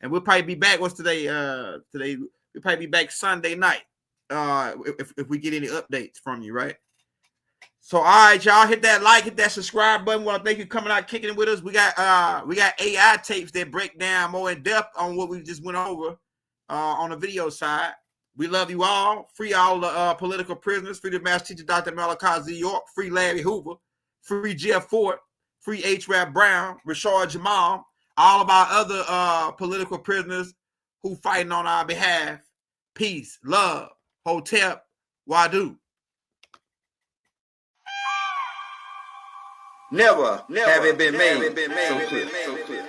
And we'll probably be back. What's today? Today we'll probably be back Sunday night. If we get any updates from you, right? So all right, y'all, hit that like, hit that subscribe button. Well, thank you for coming out, kicking it with us. We got AI tapes that break down more in depth on what we just went over on the video side. We love you all. Free all the political prisoners. Free the Master Teacher Dr. Malachi Z. York. Free Larry Hoover. Free Jeff Ford. Free H. Rap Brown. Rashard Jamal. All of our other political prisoners who fighting on our behalf. Peace, love, Hotep, Wadu. Never have it been made so clear.